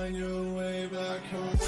find your way back home.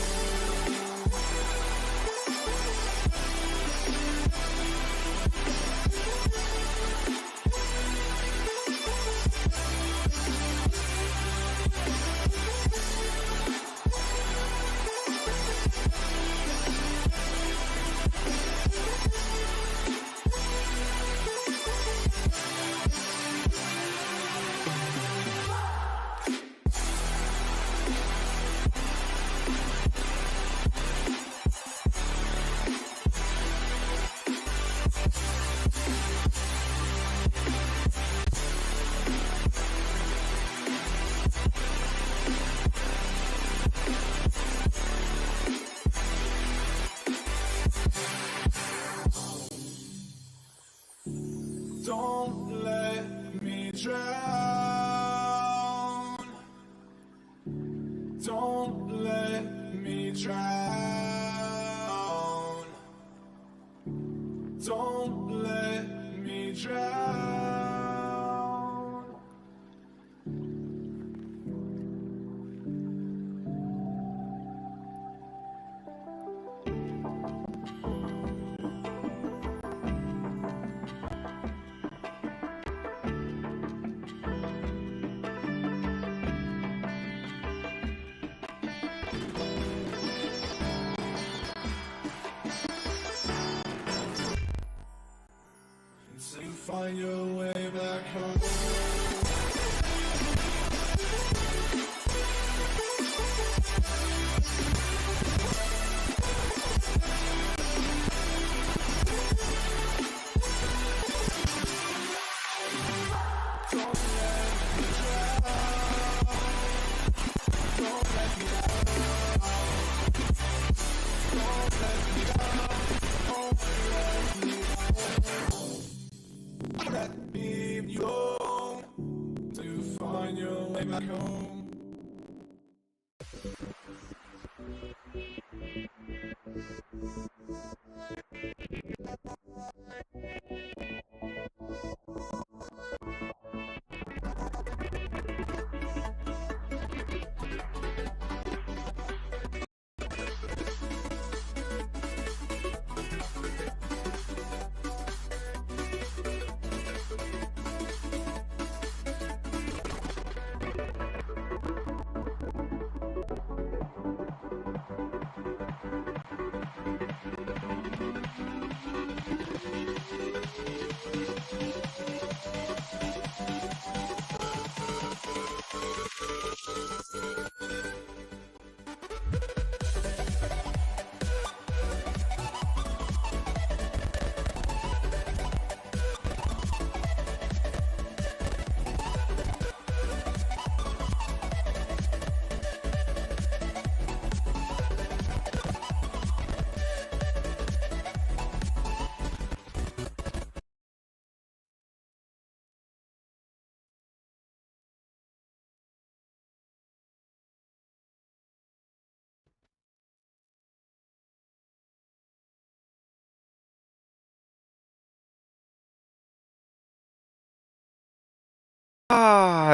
Don't let me drown. Don't let me drown. Don't let me drown. Until you find your way back home. Leave you alone to find your way back home.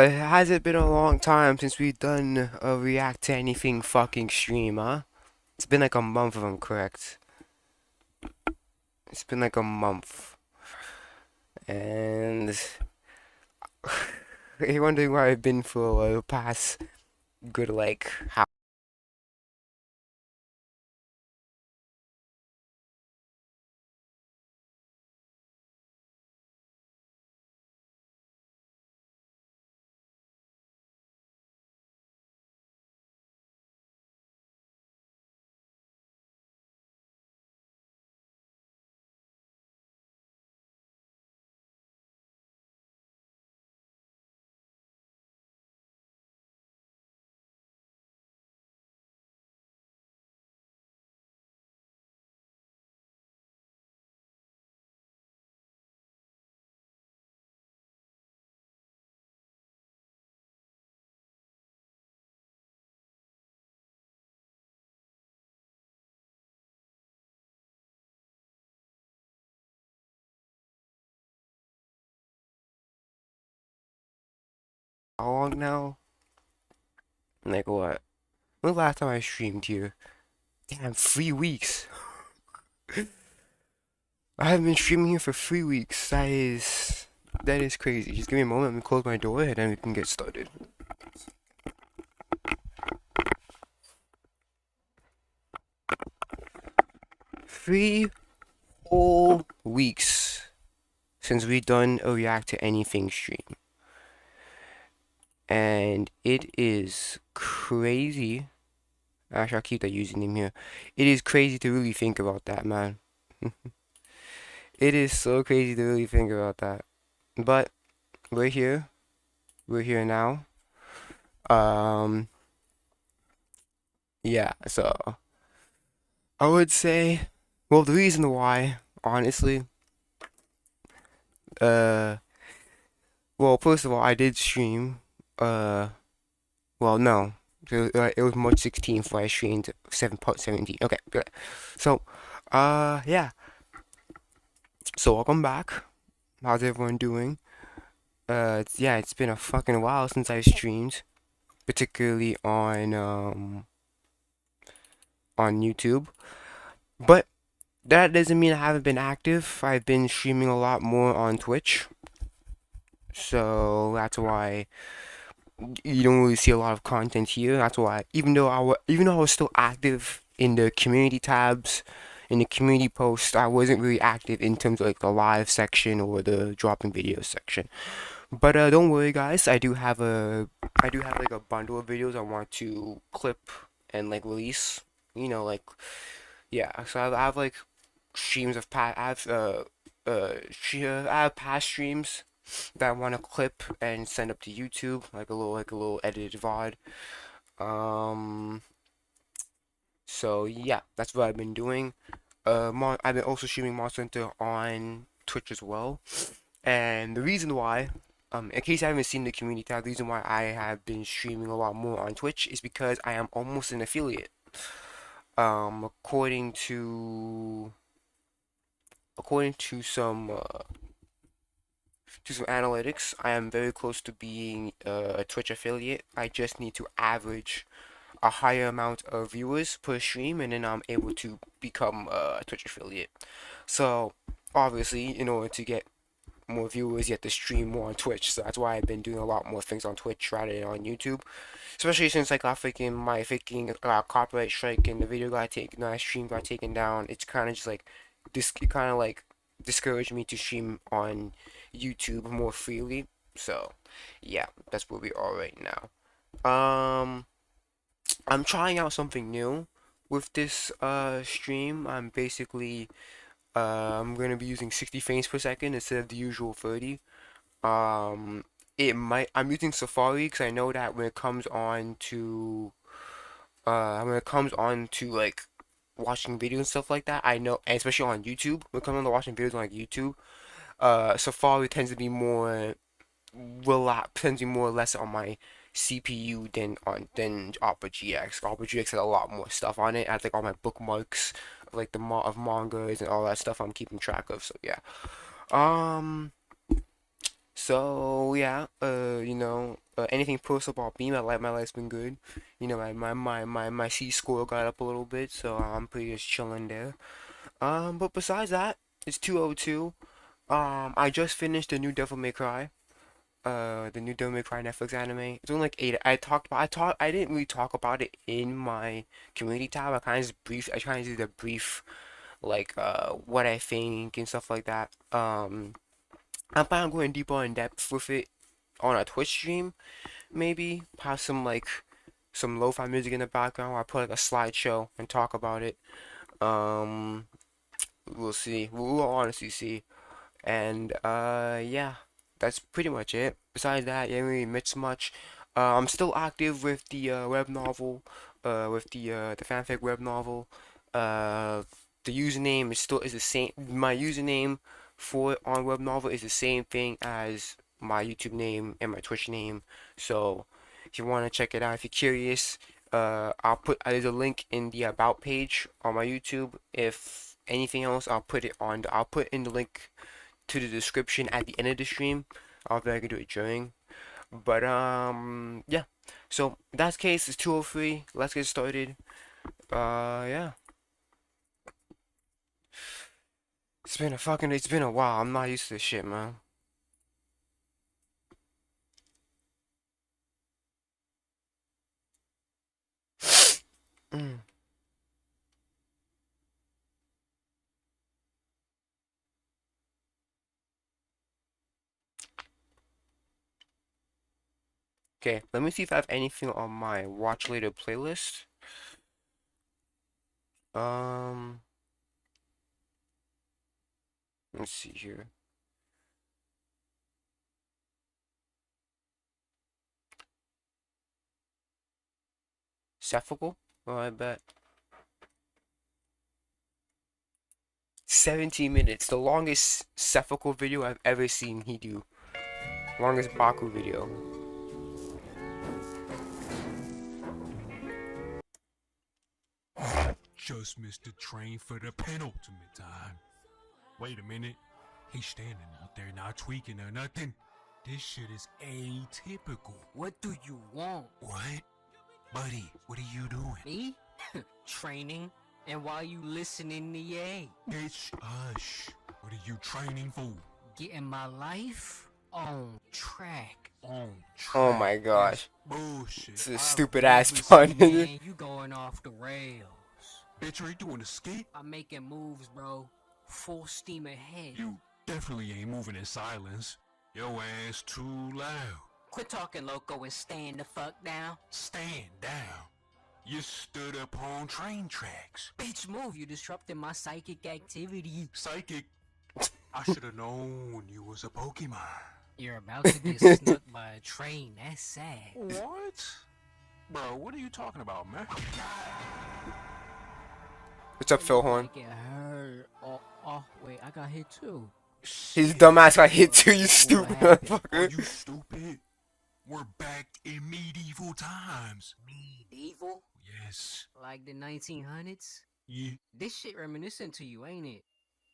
Has it been a long time since we've done a react to anything fucking stream, huh? It's been like a month if I'm correct. It's been like a month. And you're wondering where I've been for the past good like how long now? Like what? When was the last time I streamed here? Damn, 3 weeks. I haven't been streaming here for 3 weeks. That is crazy. Just give me a moment. Let me close my door and then we can get started. 3 whole weeks since we've done a react to anything stream. And it is crazy. Actually, I'll keep that username here. It is crazy to really think about that, man. It is so crazy to really think about that. But we're here. We're here now. Yeah, so I would say, well, the reason why, honestly, uh, well, first of all, I did stream, well, no, it was March 16th where I streamed 7.17. Okay, good. So, yeah, so welcome back. How's everyone doing? Yeah, it's been a fucking while since I streamed, particularly on YouTube. But that doesn't mean I haven't been active. I've been streaming a lot more on Twitch. So that's why you don't really see a lot of content here. That's why even though I was still active in the community tabs, in the community posts, I wasn't really active in terms of like the live section or the dropping videos section. But don't worry, guys. I do have like a bundle of videos I want to clip and like release. You know, like yeah. So I have like streams of past. I have past streams that I want to clip and send up to YouTube, like a little edited VOD. Um. So yeah, that's what I've been doing. I've been also streaming Monster Hunter on Twitch as well. And the reason why, in case I haven't seen the community tab, the reason why I have been streaming a lot more on Twitch is because I am almost an affiliate. According to some analytics, I am very close to being a Twitch affiliate. I just need to average a higher amount of viewers per stream, and then I'm able to become a Twitch affiliate. So obviously, in order to get more viewers, you have to stream more on Twitch. So that's why I've been doing a lot more things on Twitch rather than on YouTube. Especially since I got my freaking copyright strike and the video got taken, my stream got taken down. It's kind of just like this. It kind of like discouraged me to stream on YouTube more freely. So yeah, that's where we are right now. I'm trying out something new with this stream. I'm gonna be using 60 frames per second instead of the usual 30. Um, I'm using Safari because I know that when it comes on to like watching videos and stuff like that, I know, and especially on YouTube, when it comes on to watching videos on like YouTube, Safari tends to be more or less on my CPU than Opera GX. Opera GX has a lot more stuff on it. I have like all my bookmarks of like of mangas and all that stuff I'm keeping track of. So yeah. Um. So yeah. Anything post about me, my life's been good. You know, my C score got up a little bit, so I'm pretty just chilling there. But besides that, it's 2:02. I just finished the new Devil May Cry Netflix anime. It's only like 8. I didn't really talk about it in my community tab. I kind of did a brief, like, what I think and stuff like that. I'm planning on going deeper in depth with it on a Twitch stream, maybe. Have some lo-fi music in the background. I put like a slideshow and talk about it. Um, we'll see. We'll honestly see. And yeah, that's pretty much it. Besides that, you haven't really missed much. I'm still active with the web novel, with the fanfic web novel. Uh, the username is the same. My username for it on web novel is the same thing as my YouTube name and my Twitch name. So if you want to check it out, if you're curious, there's a link in the about page on my YouTube. If anything else, I'll put in the link to the description at the end of the stream. I don't think I can do it during. But yeah. So in that case, it's 2:03. Let's get started. Yeah. It's been a while. I'm not used to this shit, man. Mm. Okay, let me see if I have anything on my watch later playlist. Um, let's see here. Sephical? Oh, I bet. 17 minutes, the longest Sephical video I've ever seen he do. Longest Baku video. Just missed the train for the penultimate time. Wait a minute. He's standing out there not tweaking or nothing. This shit is atypical. What do you want? What? Buddy, what are you doing? Me? Training. And while you listening to Ye, Bitch, hush. What are you training for? getting my life on track. On track. Oh my gosh. Bullshit. It's a I stupid ass promise pun. you, man, you going off the rails. Bitch, are you doing a skit? I'm making moves, bro. Full steam ahead. You definitely ain't moving in silence. Your ass too loud. Quit talking loco and stand the fuck down. Stand down. You stood up on train tracks. Bitch, move. You disrupting my psychic activity. Psychic. I should have known you was a Pokemon. You're about to get snuck by a train. That's sad. What? Bro, what are you talking about, man? What's up, Phil Horn? Get hurt. Oh, wait, I got hit too. His dumbass got hit too, you What stupid happened? Are motherfucker. you stupid? We're back in medieval times. Medieval? Yes. Like the 1900s? Yeah. This shit reminiscent to you, ain't it?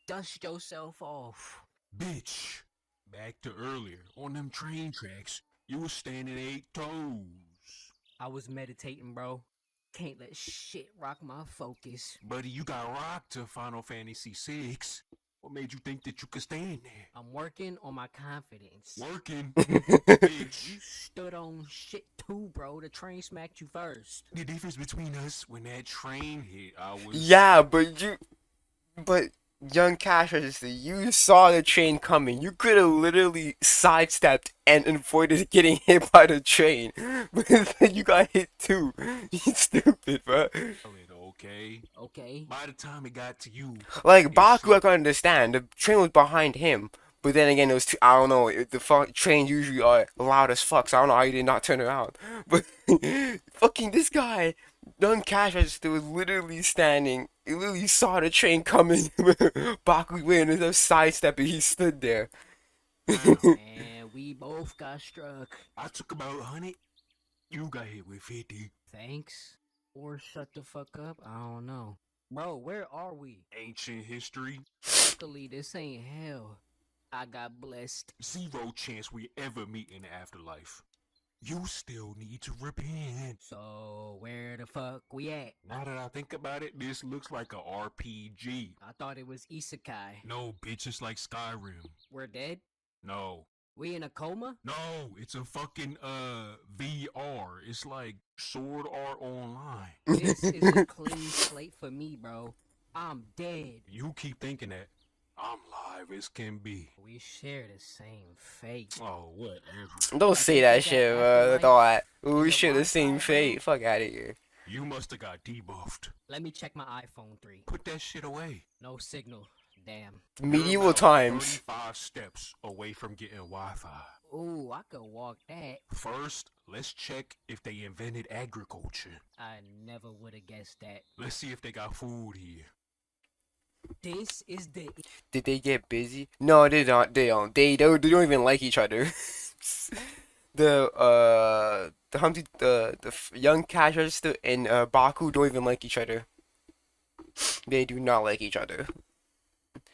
Dust yourself off. Bitch. Back to earlier. On them train tracks, you was standing 8 toes. I was meditating, bro. Can't let shit rock my focus. Buddy, you got rocked to Final Fantasy VI. What made you think that you could stand there? I'm working on my confidence. Working. You Bitch. stood on shit too, bro. The train smacked you first. The difference between us, when that train hit, I was... Yeah, but young Cash Register, you saw the train coming. You could have literally sidestepped and avoided getting hit by the train. But then you got hit too. You stupid, bro. Okay. Okay. By the time it got to you, Like, Baku, I can understand. The train was behind him. But then again, it was too, I don't know, trains usually are loud as fuck, so I don't know how you did not turn around. But, fucking this guy, young Cash Register was literally standing. He literally saw the train coming. Baku went and just sidestepping, he stood there. And we both got struck. I took about 100. You got hit with 50. Thanks. Or shut the fuck up. I don't know. Bro, where are we? Ancient history. Luckily, this ain't hell. I got blessed. 0 chance we ever meet in the afterlife. You still need to repent. So, where the fuck we at? Now that I think about it, this looks like a RPG. I thought it was Isekai. No, bitch, it's like Skyrim. We're dead? No. We in a coma? No, it's a fucking, VR. It's like Sword Art Online. This is a clean slate for me, bro. I'm dead. You keep thinking that. I'm live as can be. We share the same fate. Oh, whatever. Don't say that shit, bro. We share the same fate. Fuck out of here. You must have got debuffed. Let me check my iPhone 3. Put that shit away. No signal. Damn. Medieval You're about times. 35 steps away from getting Wi-Fi. Ooh, I could walk that. First, let's check if they invented agriculture. I never would have guessed that. Let's see if they got food here. This is the Did they get busy? No, they don't. They don't. They don't even like each other. The Humpty, young Cash Register and Baku don't even like each other. They do not like each other.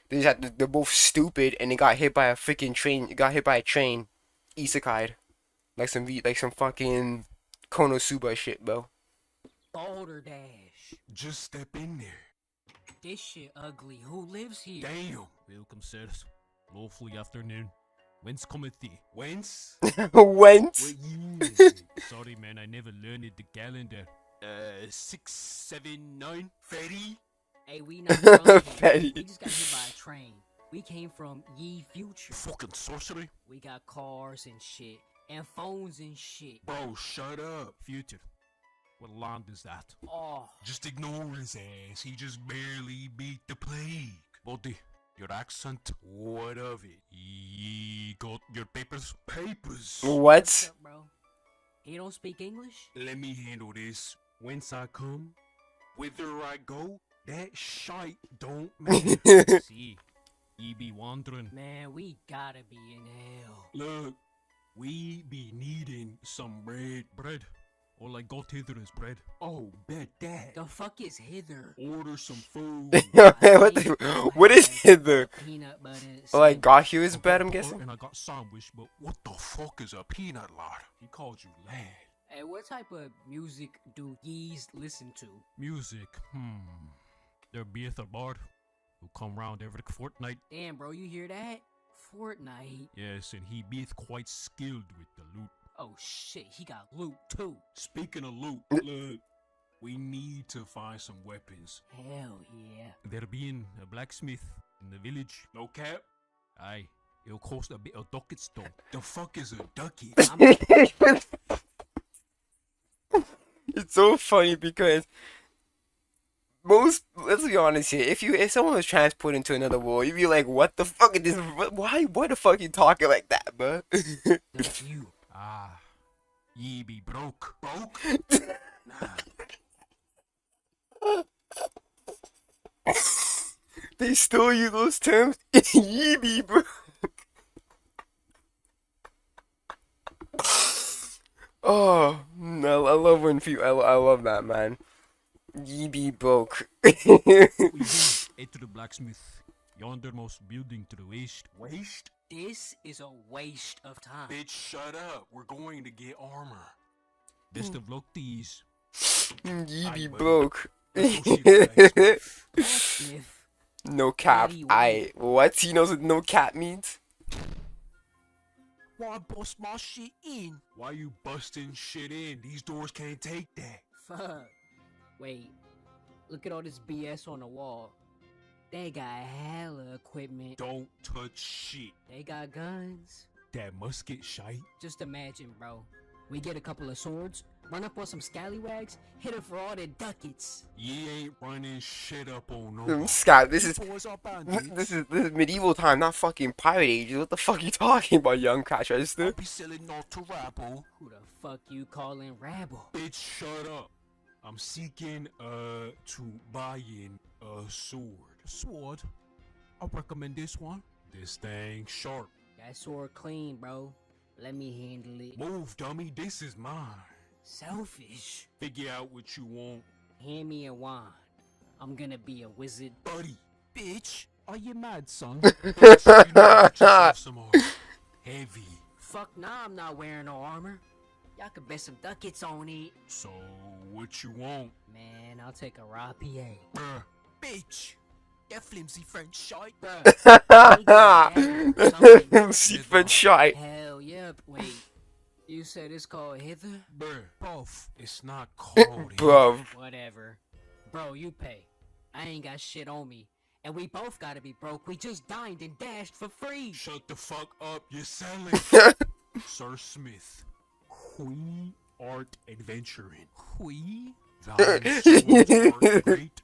They're both stupid, and they got hit by a freaking train. Got hit by a train, isekai'd, like some fucking Konosuba shit, bro. Balderdash. Just step in there. This shit ugly. Who lives here? Damn. Welcome, sirs. Lawfully afternoon. Whence cometh thee? Whence? Whence? What year is it? Sorry, man, I never learned the calendar. 679? Ferry? Hey, we not from here. Fatty. We just got hit by a train. We came from ye future. Fucking sorcery? We got cars and shit. And phones and shit. Bro, shut up. Future. What land is that? Oh, Just ignore his ass. He just barely beat the plague. Buddy, your accent, what of it? Ye got your papers? Papers? what's What? up, bro? He don't speak English? Let me handle this. Whence I come, whither I go, that shite don't matter. See, ye be wandering. Man, we gotta be in hell. Look, we be needing some bread. Bread? All I got hither is bread. Oh, bet that. The fuck is hither? Order some food. What is hither? Peanut butter. Oh, I sandwich. got you is bad, I'm Butter guessing. And I got sandwich, but what the fuck is a peanut lard? He called you lad. Hey, what type of music do yees listen to? Music, There beeth a bard who come round every fortnight. Damn, bro, you hear that? Fortnite. Yes, and he beeth quite skilled with the loot. Oh shit, he got loot too. Speaking of loot, look, we need to find some weapons. Hell yeah. There being a blacksmith in the village. No cap? Aye, it'll cost a bit of ducats though. The fuck is a ducat? It's so funny because let's be honest here, if someone was transported into another world, you'd be like, what the fuck is this? Why the fuck you talking like that, bro? That's you. Ah, ye be broke. Broke? Nah. They still use those terms. Yeeby, bro. Oh, no, I love when people. I love that, man. Yeeby broke. We do enter the blacksmith. Yondermost building to the west. Waste? This is a waste of time. Bitch, shut up. We're going to get armor. Best of luck, these. Yeeby buddy. broke. Let's go see the blacksmith. Blacksmith. No cap. What? He knows what no cap means? Why bust my shit in? Why you busting shit in? These doors can't take that. Fuck. Wait. Look at all this BS on the wall. They got hella equipment. Don't touch shit. They got guns. That musket shite. Just imagine, bro. We get a couple of swords, run up on some scallywags, hit it for all the ducats. You ain't running shit up on no. Scott, this is Boys are bandits. this is medieval time, not fucking pirate ages. What the fuck you talking about, young cash I'll register? be selling not to rabble. Who the fuck you calling rabble? Bitch, shut up. I'm seeking to buy in a sword. Sword? I recommend this one. This thing sharp. That sword clean, bro. Let me handle it. Move, dummy. This is mine. Selfish. Figure out what you want. Hand me a wand. I'm gonna be a wizard. Buddy. Bitch, are you mad, son? Bitch, you know, get yourself some more. Heavy. Fuck nah, I'm not wearing no armor. Y'all could bet some ducats on it. So, what you want? Man, I'll take a raw PA. Bruh. Bitch. That flimsy French shite. Secret shite. Hell yeah. Wait. You said it's called hither? Bruh. Buff. It's not called Bruv. Whatever. Bro, you pay. I ain't got shit on me. And we both gotta be broke. We just dined and dashed for free. Shut the fuck up. You're selling. Sir Smith. We art adventuring. We? Thy swords are great.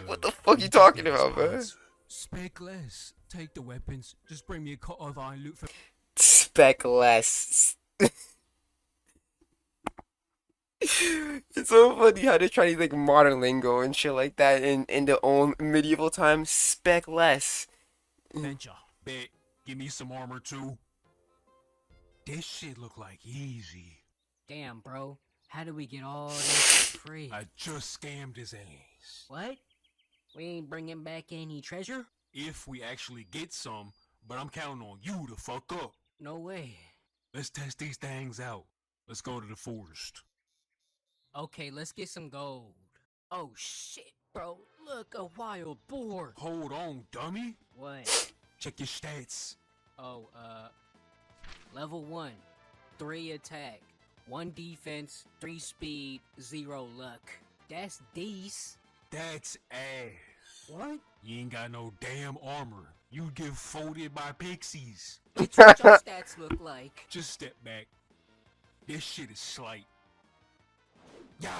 What the fuck you talking about, bro? Speak less. Take the weapons. Just bring me a cut of iron loot for. Spec less. It's so funny how they're trying to like modern lingo and shit like that in their own medieval times. Spec less. Adventure. Bet. Give me some armor too. This shit look like easy. Damn, bro. How do we get all this for free? I just scammed his ass. What? We ain't bringing back any treasure? If we actually get some, but I'm counting on you to fuck up. No way. Let's test these things out. Let's go to the forest. Okay, let's get some gold. Oh shit, bro. Look, a wild boar. Hold on, dummy. What? Check your stats. Oh, level 1. 3 attack, 1 defense, 3 speed, 0 luck. That's decent. That's ass. What? You ain't got no damn armor. You get folded by pixies. Bitch, what your stats look like? Just step back. This shit is slight. Yeah.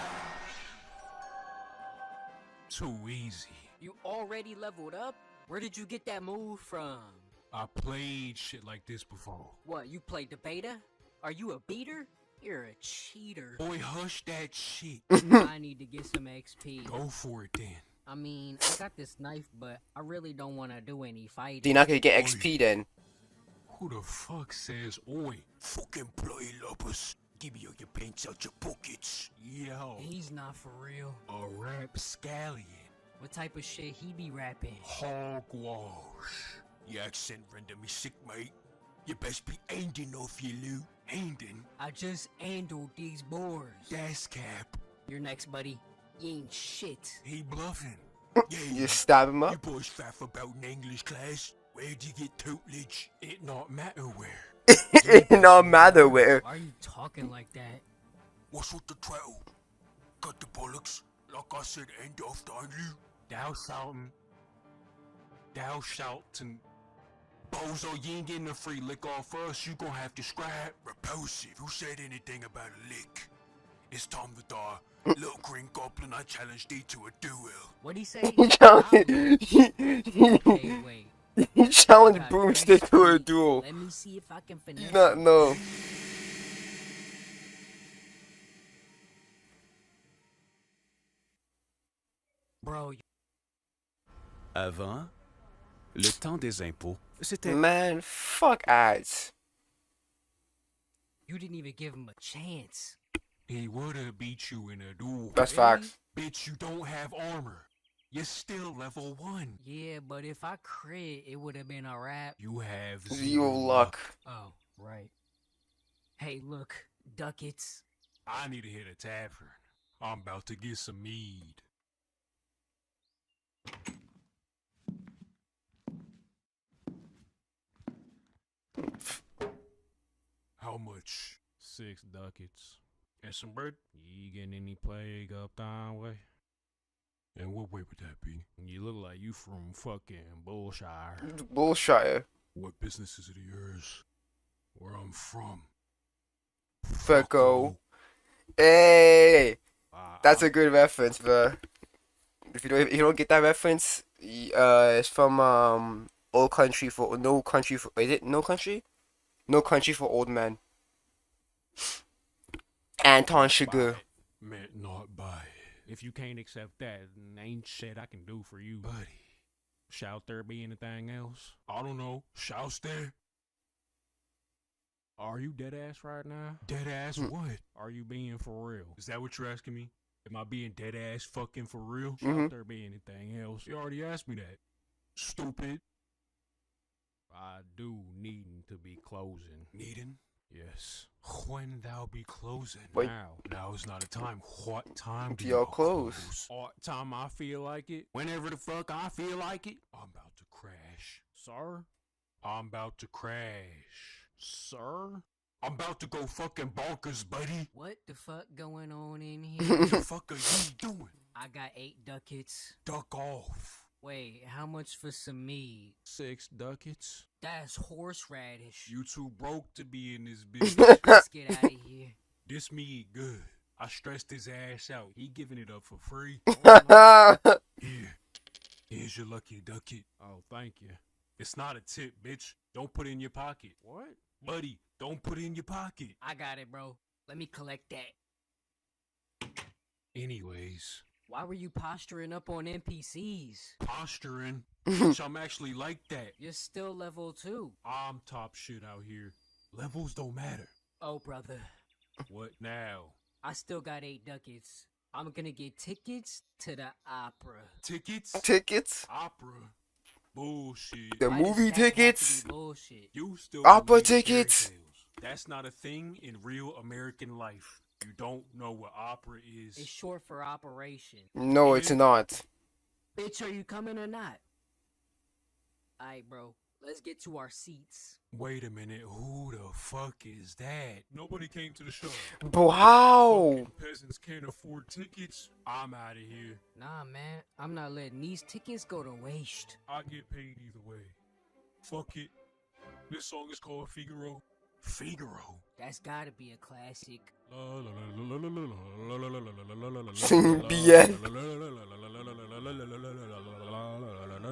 Too easy. You already leveled up? Where did you get that move from? I played shit like this before. What, you played the beta? Are you a beater? You're a cheater. Boy, hush that shit. I need to get some XP. Go for it then. I mean, I got this knife, but I really don't want to do any fighting. You're not gonna get XP then. Who the fuck says oi? Fucking bloody loppers. Give me all your pants out your pockets. Yo. He's not for real. A rapscallion. What type of shit he be rapping? Hogwash. Your accent render me sick, mate. You best be aiming off your loot. Aiming? I just handled these boars. That's cap. You're next, buddy. You ain't shit. He bluffing. Yeah. You stab him You up. boys faff about in English class. Where'd you get tutelage? It not matter where. It no matter where. Why are you talking like that? What's with the twaddle? Got the bollocks. Like I said, end off down you. Thou shoutin'. Thou shoutin'. Bozo, you ain't getting a free lick off us. You gon' have to scrap. Repulsive. Who said anything about a lick? It's time to die. Little green goblin, I challenge thee to a duel. What'd he say? He challenged, Okay, wait. he challenged Got Broomstick to a XP. duel. Let me see if I can You finesse. not know. Bro, Avant, le temps des impôts, c'était... Man, fuck ads. you didn't even give him a chance. He would've beat you in a duel. That's Really? facts. Bitch, you don't have armor. You're still level 1. Yeah, but if I crit, it would have been a wrap. You have Zero luck. Oh, right. Hey, look, ducats. I need to hit a tavern. I'm about to get some mead. How much? 6 ducats. And some bread? You getting any plague up down way? And what way would that be? You look like you from fucking Bullshire. Bullshire. What business is it of yours? Where I'm from. Fucko. Hey, Uh, that's a good reference, bro. If you don't get that reference, it's from Old Country for No Country for. Is it No Country? No Country for Old Men. Anton Chigurh. Meant not by. If you can't accept that, then ain't shit I can do for you. Buddy. Shall there be anything else? I don't know. Shouts there? Are you dead ass right now? Dead ass what? Are you being for real? Is that what you're asking me? Am I being dead ass fucking for real? Shall there be anything else? You already asked me that. Stupid. I do needin' to be closing. Needin'? Yes. When thou be closing? Wait. Now. Now is not a time. What time do Y'all y'all close? All time I feel like it. Whenever the fuck I feel like it. I'm about to crash. Sir? I'm about to crash. Sir? I'm about to go fucking bonkers, buddy. What the fuck going on in What here? the fuck are you doing? I got 8 ducats. Duck off. Wait, how much for some meat? 6 ducats? That's horseradish. You too broke to be in this business. Let's get out of here. This meat good. I stressed his ass out. He giving it up for free. Here. Here's your lucky ducat. Oh, thank you. It's not a tip, bitch. Don't put it in your pocket. What? Buddy, don't put it in your pocket. I got it, bro. Let me collect that. Anyways, Why were you posturing up on NPCs? posturing. Bitch, I'm actually like that. You're still level 2. I'm top shit out here. Levels don't matter. Oh, brother. What now? I still got 8 ducats. I'm gonna get tickets to the opera. Tickets? Tickets? Opera? Bullshit. The Why does movie that have to be tickets? bullshit. You still Opera believe in fairy tickets? tales. That's not a thing in real American life. You don't know what opera is. It's short for operation. No, it's not. Bitch, are you coming or not? Alright, bro. Let's get to our seats. Wait a minute, who the fuck is that? Nobody came to the show. Bro, how? Fucking peasants can't afford tickets. I'm out of here. Nah, man. I'm not letting these tickets go to waste. I get paid either way. Fuck it. This song is called Figaro. Figaro? That's gotta be a classic. BS.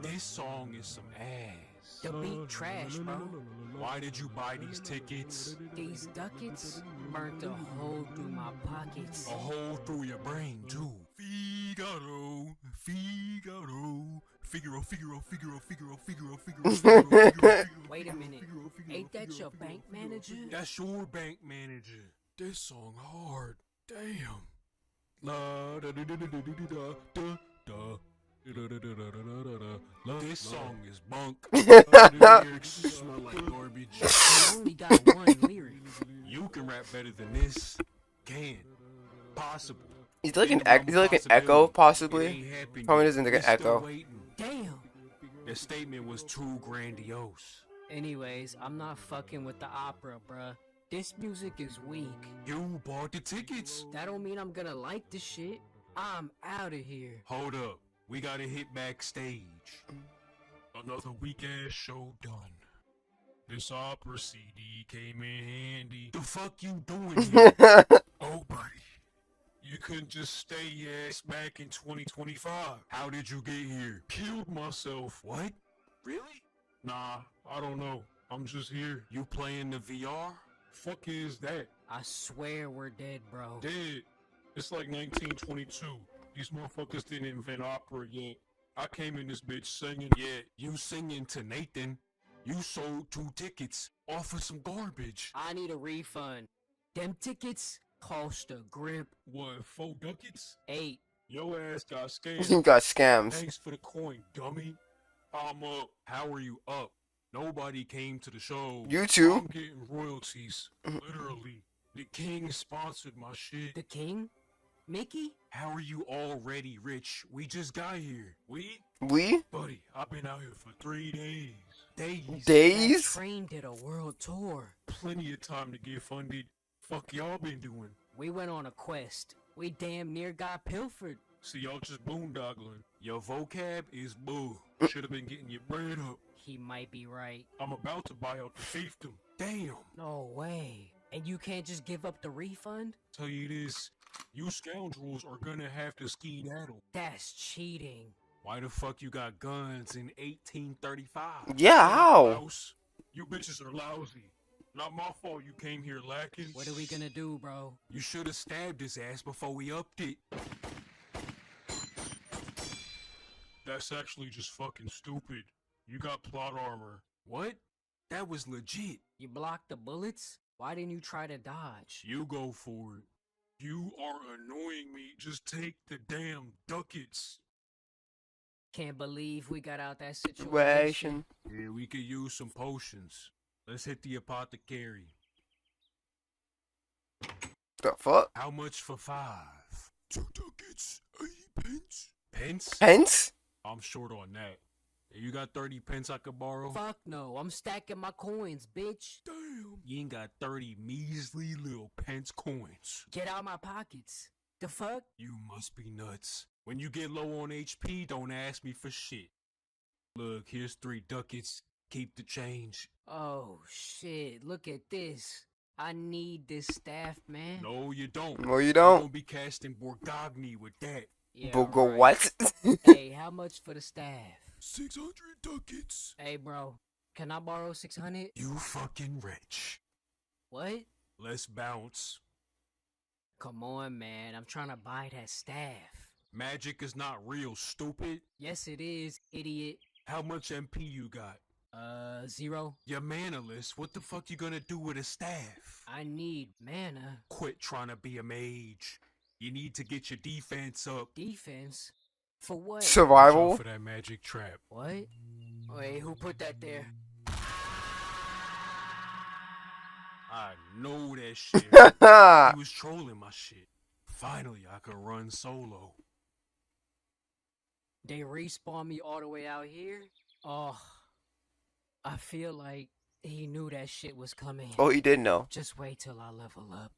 This song is some ass. The beat trash, bro. Why did you buy these tickets? These ducats burnt a hole through my pockets. A hole through your brain, too. Figaro, Figaro, Figaro, Figaro, Figaro, Figaro, Figaro, Figaro, Figaro, Figaro. Wait a minute. Ain't that your bank manager? That's your bank manager. This song hard. Damn. La da da da da da da da da. This song is bunk. The lyrics smell like garbage. You only got one lyric. You can rap better than this. Can. Possible. He's like an Think about he's like an possibility. echo, It possibly. ain't happened Probably yet. doesn't like an We're still echo. waiting. Damn. The statement was too grandiose. Anyways, I'm not fucking with the opera, bruh. This music is weak. You bought the tickets. That don't mean I'm gonna like the shit. I'm out of here. Hold up. We gotta hit backstage. Another weak ass show done. This opera CD came in handy. The fuck you doing here? Oh, buddy. You couldn't just stay your ass back in 2025. How did you get here? Killed myself. What? Really? Nah, I don't know. I'm just here. You playing the VR? Fuck is that? I swear we're dead, bro. Dead. It's like 1922. These motherfuckers didn't invent opera yet. I came in this bitch singing. Yeah, you singing to Nathan. You sold 2 tickets off of some garbage. I need a refund. Them tickets cost a grip. What, 4 ducats? 8. Your ass got He scammed. got scams. Thanks for the coin, dummy. I'm up. How are you up? Nobody came to the show. You too. I'm getting royalties. Literally. The king sponsored my shit. The king? Mickey? How are you already rich? We just got here. We? We? Buddy, I've been out here for 3 days. That Days? train did a world tour. Plenty of time to get funded. Fuck y'all been doing? We went on a quest. We damn near got pilfered. See, y'all just boondoggling. Your vocab is bull. Should've been getting your bread up. He might be right. I'm about to buy out the fiefdom. Damn. No way. And you can't just give up the refund? Tell you this, you scoundrels are gonna have to skedaddle. That's cheating. Why the fuck you got guns in 1835? Yeah, how? Mouse, you bitches are lousy. Not my fault you came here lacking. What are we gonna do, bro? You should have stabbed his ass before we upped it. That's actually just fucking stupid. You got plot armor. What? That was legit. You blocked the bullets? Why didn't you try to dodge? You go for it. You are annoying me. Just take the damn ducats. Can't believe we got out that situation. Situation. Yeah, we could use some potions. Let's hit the apothecary. The fuck? How much for 5? 2 ducats, 80 pence. Pence? Pence? I'm short on that. You got 30 pence I could borrow? Fuck no, I'm stacking my coins, bitch. Damn. You ain't got 30 measly little pence coins. Get out my pockets. The fuck? You must be nuts. When you get low on HP, don't ask me for shit. Look, here's 3 ducats. Keep the change. Oh shit, look at this. I need this staff, man. No, you don't. No, you You don't. gonna be casting Borgogni with that. Yeah, Go right. what? Hey, how much for the staff? 600 ducats. Hey, bro, can I borrow 600? You fucking rich. What? Let's bounce. Come on, man, I'm trying to buy that staff. Magic is not real, stupid. Yes, it is, idiot. How much MP you got? 0. You're manaless. What the fuck you gonna do with a staff? I need mana. Quit trying to be a mage. You need to get your defense up. Defense? For what? Watch Survival? out for that magic trap. What? Wait, who put that there? I know that shit. He was trolling my shit. Finally, I could run solo. They respawn me all the way out here? Oh, I feel like he knew that shit was coming. Oh, he did know. Just wait till I level up.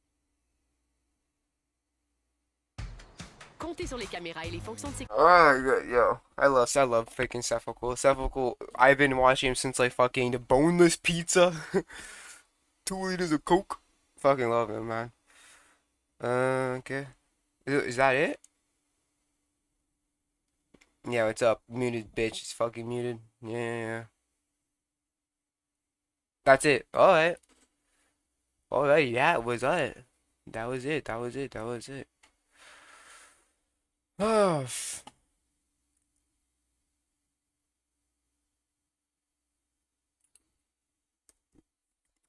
Comptez sur les caméras et les fonctions de sécurité. Oh, yo, I love freaking Sepulchre. Sepulchre, I've been watching him since like fucking the boneless pizza, 2 liters of Coke. Fucking love him, man. Okay, is that it? Yeah, what's up? Muted, bitch. It's fucking muted. Yeah. That's it. Alright. Alrighty, that was it. That was it. Oh.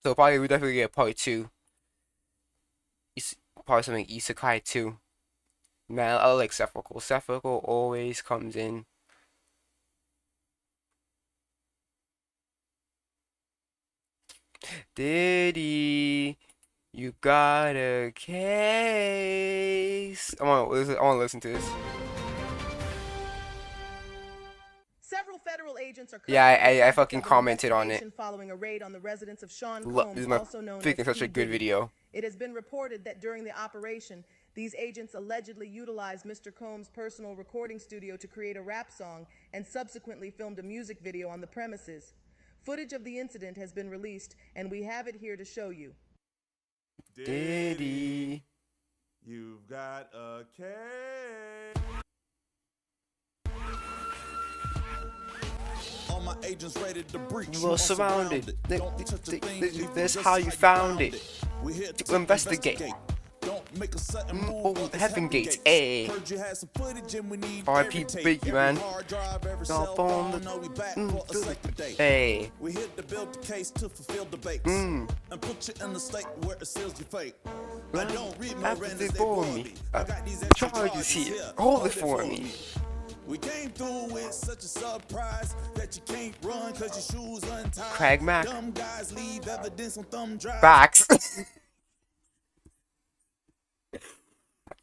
So probably we definitely get part 2. Probably something Isekai 2. Man, I like Sepulchre. Sepulchre always comes in. Diddy, you got a case. I want to listen to this. Several federal agents are Yeah, I fucking commented on it. Following a raid on the residence of Sean Combs, This is my also known freaking as such a P. good Diddy. video. It has been reported that during the operation, these agents allegedly utilized Mr. Combs' personal recording studio to create a rap song and subsequently filmed a music video on the premises. Footage of the incident has been released, and we have it here to show you. Diddy, you've got a case. All my agents ready to breach. you were surrounded. That's how you found it. To investigate. Don't make a sudden move. Heaven gates, ayy. RP Biggie, man. Jump on the. Hey. We hit to build the case to fulfill the base. And put you in the state where it seals your fate. I don't read my After they bore me, charges here. Hold it for me. We came through with such a surprise that you can't run cause your shoes untied. Craig Mack. Dumb guys leave evidence on thumb drive. Facts.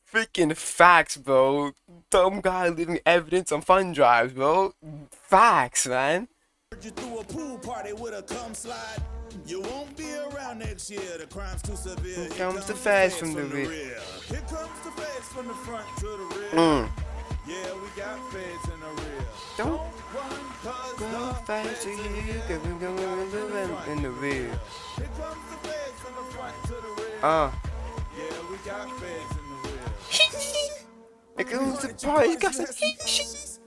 Freaking facts, bro. Dumb guy leaving evidence on fun drives, bro. Facts, man. You threw a pool party with a cum slide. You won't be around next year. The crime's too severe. Here comes the feds from the rear. Here comes the feds from the front to the rear. Yeah, we got feds in the rear. Don't run cause go fast to you. In the rear. Here comes the feds from the front to the rear. Yeah, we got feds in the rear. It goes to the party, got some shit.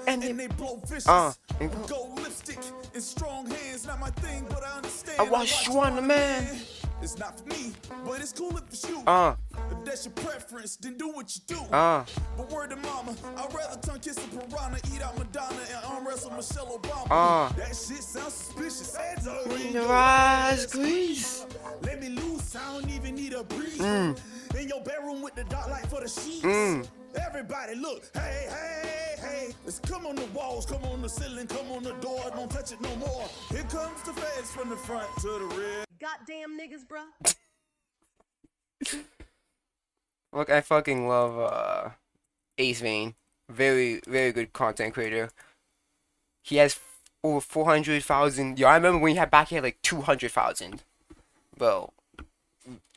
And they blow vicious. Gold lipstick and strong hands, not my thing, but I understand. I watched you on the man. It's not for me, but it's cool if it's you. If that's your preference, then do what you do. But word to mama, I'd rather tongue kiss a piranha, eat out Madonna, and arm wrestle Michelle Obama. That shit sounds suspicious. In your eyes, please. Let me loose, I don't even need a breeze. In your bedroom with the dark light for the sheets. Everybody look, hey, hey, hey. Let's come on the walls, come on the ceiling, come on the door, don't touch it no more. Here comes the feds from the front to the rear. Goddamn niggas, bruh. Look, I fucking love Ace Vane. Very, very good content creator. He has over 400,000. Yo, I remember when he had back, he had like 200,000. Bro,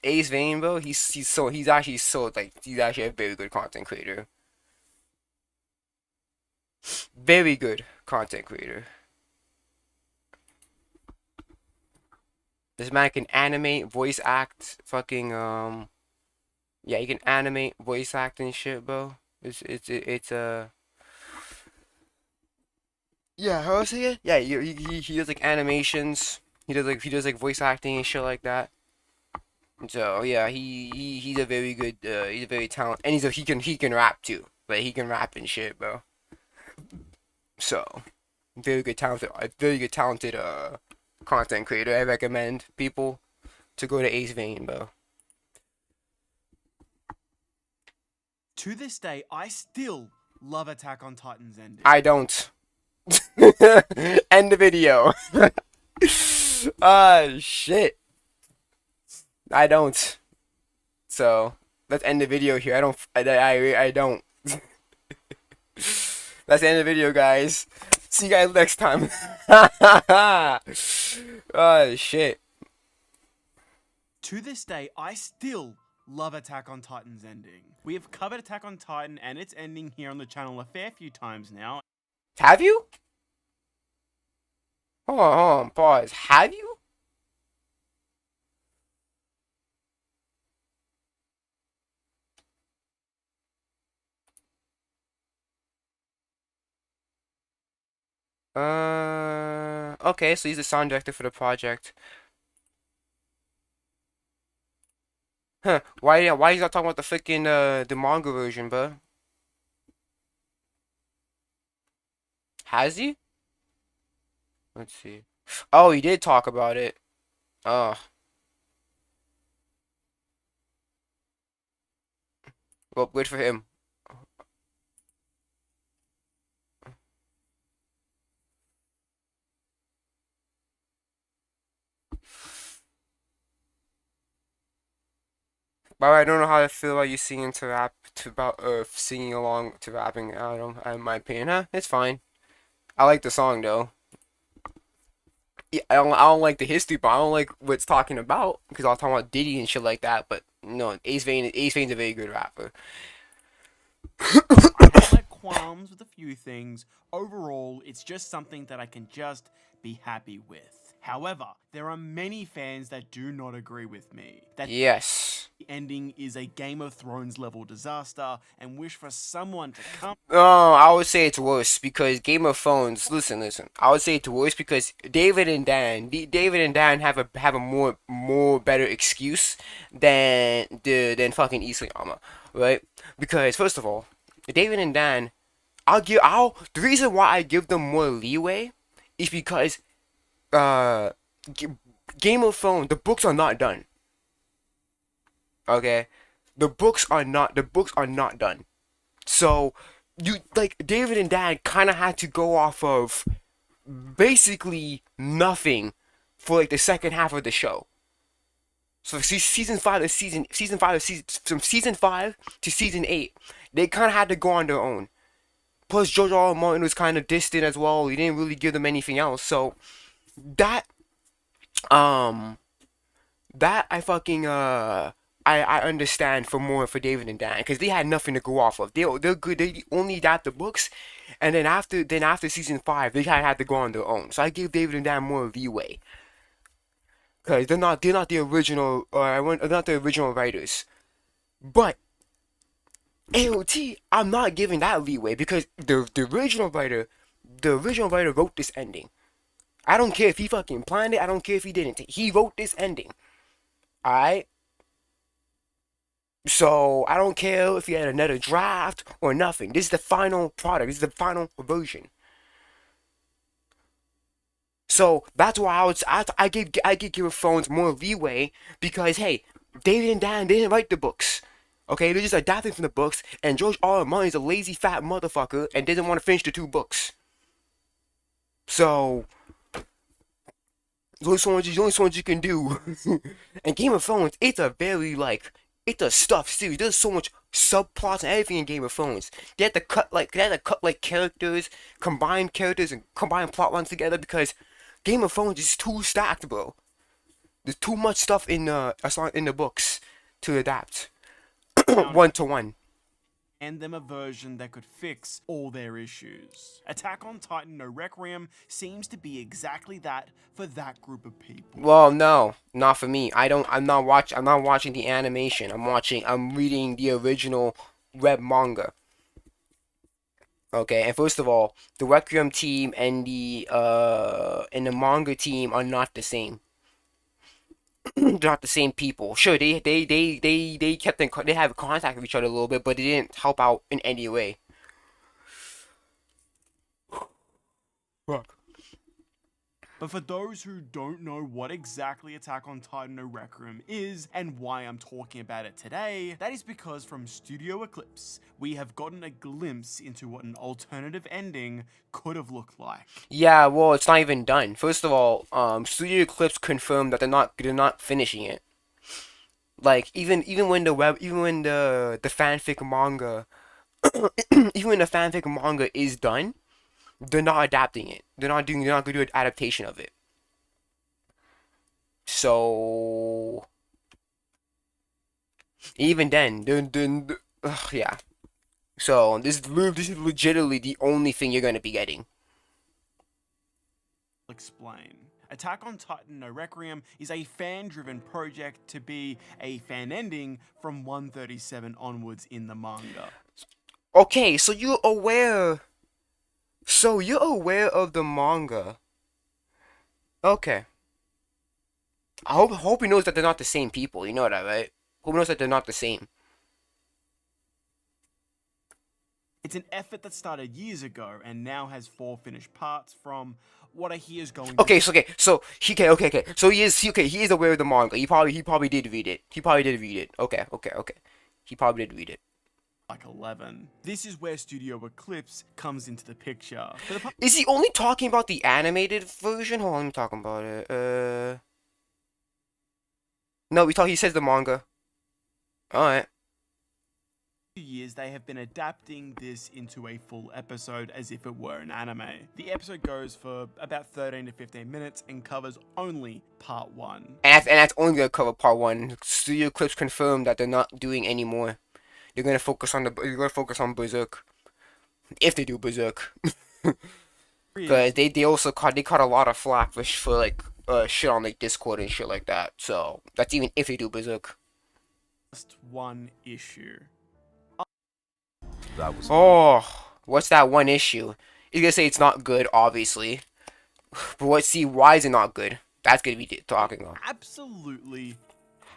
Ace Vane, bro, he's actually a very good content creator. Very good content creator. This man can animate, voice act, fucking yeah, you can animate, voice act and shit, bro. It's yeah, how was it? Yeah, he does like animations. He does like voice acting and shit like that. So yeah, he's a very good he's a very talented, and he can rap too. Like he can rap and shit, bro. So very good talented content creator. I recommend people to go to Ace Vane, bro. To this day, I still love Attack on Titan's ending. I don't. End the video. Ah, shit. I don't. So let's end the video here. I don't. I don't. That's the end of the video, guys. See you guys next time. Oh shit. To this day, I still love Attack on Titan's ending. We have covered Attack on Titan and its ending here on the channel a fair few times now. Have you? Hold on, pause. Have you? Okay, so he's the sound director for the project. Huh, why he's not talking about the freaking, the manga version, bro? Has he? Let's see. Oh, he did talk about it. Oh. Well, good for him. But I don't know how I feel about you singing to rap to about singing along to rapping. I don't. In my opinion, huh? It's fine. I like the song though. Yeah, I don't like the history, but I don't like what it's talking about because I was talking about Diddy and shit like that. But no, Ace Vane's a very good rapper. I have my qualms with a few things. Overall, it's just something that I can just be happy with. However, there are many fans that do not agree with me. That Yes. the ending is a Game of Thrones level disaster and wish for someone to come. No, I would say it's worse because Game of Thrones. Listen. I would say it's worse because David and Dan have a more better excuse than fucking Isayama, right? Because first of all, David and Dan, the reason why I give them more leeway is because Game of Thrones, the books are not done. Okay, the books are not done. So you like David and Dan kind of had to go off of basically nothing for like the second half of the show. So season 5 to from season 5 to season 8, they kind of had to go on their own. Plus George R. R. Martin was kind of distant as well. He didn't really give them anything else. So that I fucking I understand for David and Dan because they had nothing to go off of. They're good. They only adapt the books, and then after season 5, they had to go on their own. So I give David and Dan more leeway because they're not the original they're not the original writers. But AOT, I'm not giving that leeway because the original writer wrote this ending. I don't care if he fucking planned it. I don't care if he didn't. He wrote this ending. Alright? So, I don't care if he had another draft or nothing. This is the final product. This is the final version. So, that's why I give Game of Thrones more leeway because, hey, David and Dan didn't write the books. Okay? They're just adapting from the books, and George R. R. Martin is a lazy fat motherfucker and didn't want to finish the 2 books. So, there's only so much you can do. And Game of Thrones, it's a stuffed series. There's so much subplots and everything in Game of Thrones. They had to cut characters, combine characters, and combine plot lines together because Game of Thrones is too stacked, bro. There's too much stuff in the books to adapt 1-to-1. And them a version that could fix all their issues. Attack on Titan No Requiem seems to be exactly that for that group of people. Well, no, not for me. I'm not watching the animation. I'm reading the original web manga. Okay, and first of all, the Requiem team and the manga team are not the same. They're not the same people. Sure, they have contact with each other a little bit, but they didn't help out in any way. Fuck. But for those who don't know what exactly Attack on Titan No Requiem is and why I'm talking about it today, that is because from Studio Eclipse, we have gotten a glimpse into what an alternative ending could have looked like. Yeah, well, it's not even done. First of all, Studio Eclipse confirmed that they're not finishing it. Like even when the fanfic manga even when the fanfic manga is done, they're not adapting it. They're not gonna do an adaptation of it. So even then, yeah. So this is legitimately the only thing you're gonna be getting. Explain. Attack on Titan No Requiem is a fan-driven project to be a fan ending from 137 onwards in the manga. Okay, so you're aware. So you're aware of the manga. Okay. I hope he knows that they're not the same people. You know that, right? Hope he knows that they're not the same. It's an effort that started years ago and now has 4 finished parts from what I hear is going Okay, to so okay. So he is aware of the manga. He probably did read it. He probably did read it. Okay. He probably did read it. like 11. This is where Studio Eclipse comes into the picture. Is he only talking about the animated version? Hold on, let me talk about it. No, he says the manga. Alright. Years they have been adapting this into a full episode as if it were an anime. The episode goes for about 13 to 15 minutes and covers only part 1. And that's only gonna cover part 1. Studio Eclipse confirmed that they're not doing any more. They're gonna focus on Berserk. If they do Berserk. Because they also caught a lot of flack for like shit on like Discord and shit like that. So that's even if they do Berserk. Just one issue. That was What's that one issue? He's gonna say it's not good, obviously. But why is it not good? That's gonna be talking about. Absolutely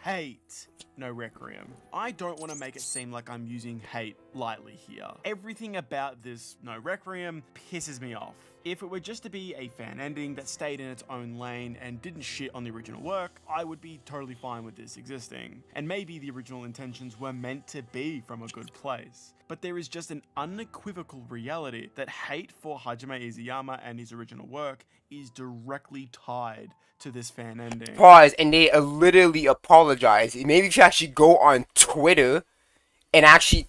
hate No Requiem. I don't want to make it seem like I'm using hate lightly here. Everything about this No Requiem pisses me off. If it were just to be a fan ending that stayed in its own lane and didn't shit on the original work, I would be totally fine with this existing. And maybe the original intentions were meant to be from a good place. But there is just an unequivocal reality that hate for Hajime Izuyama and his original work is directly tied to this fan ending. Pause, and they literally apologize. Maybe if you actually go on Twitter and actually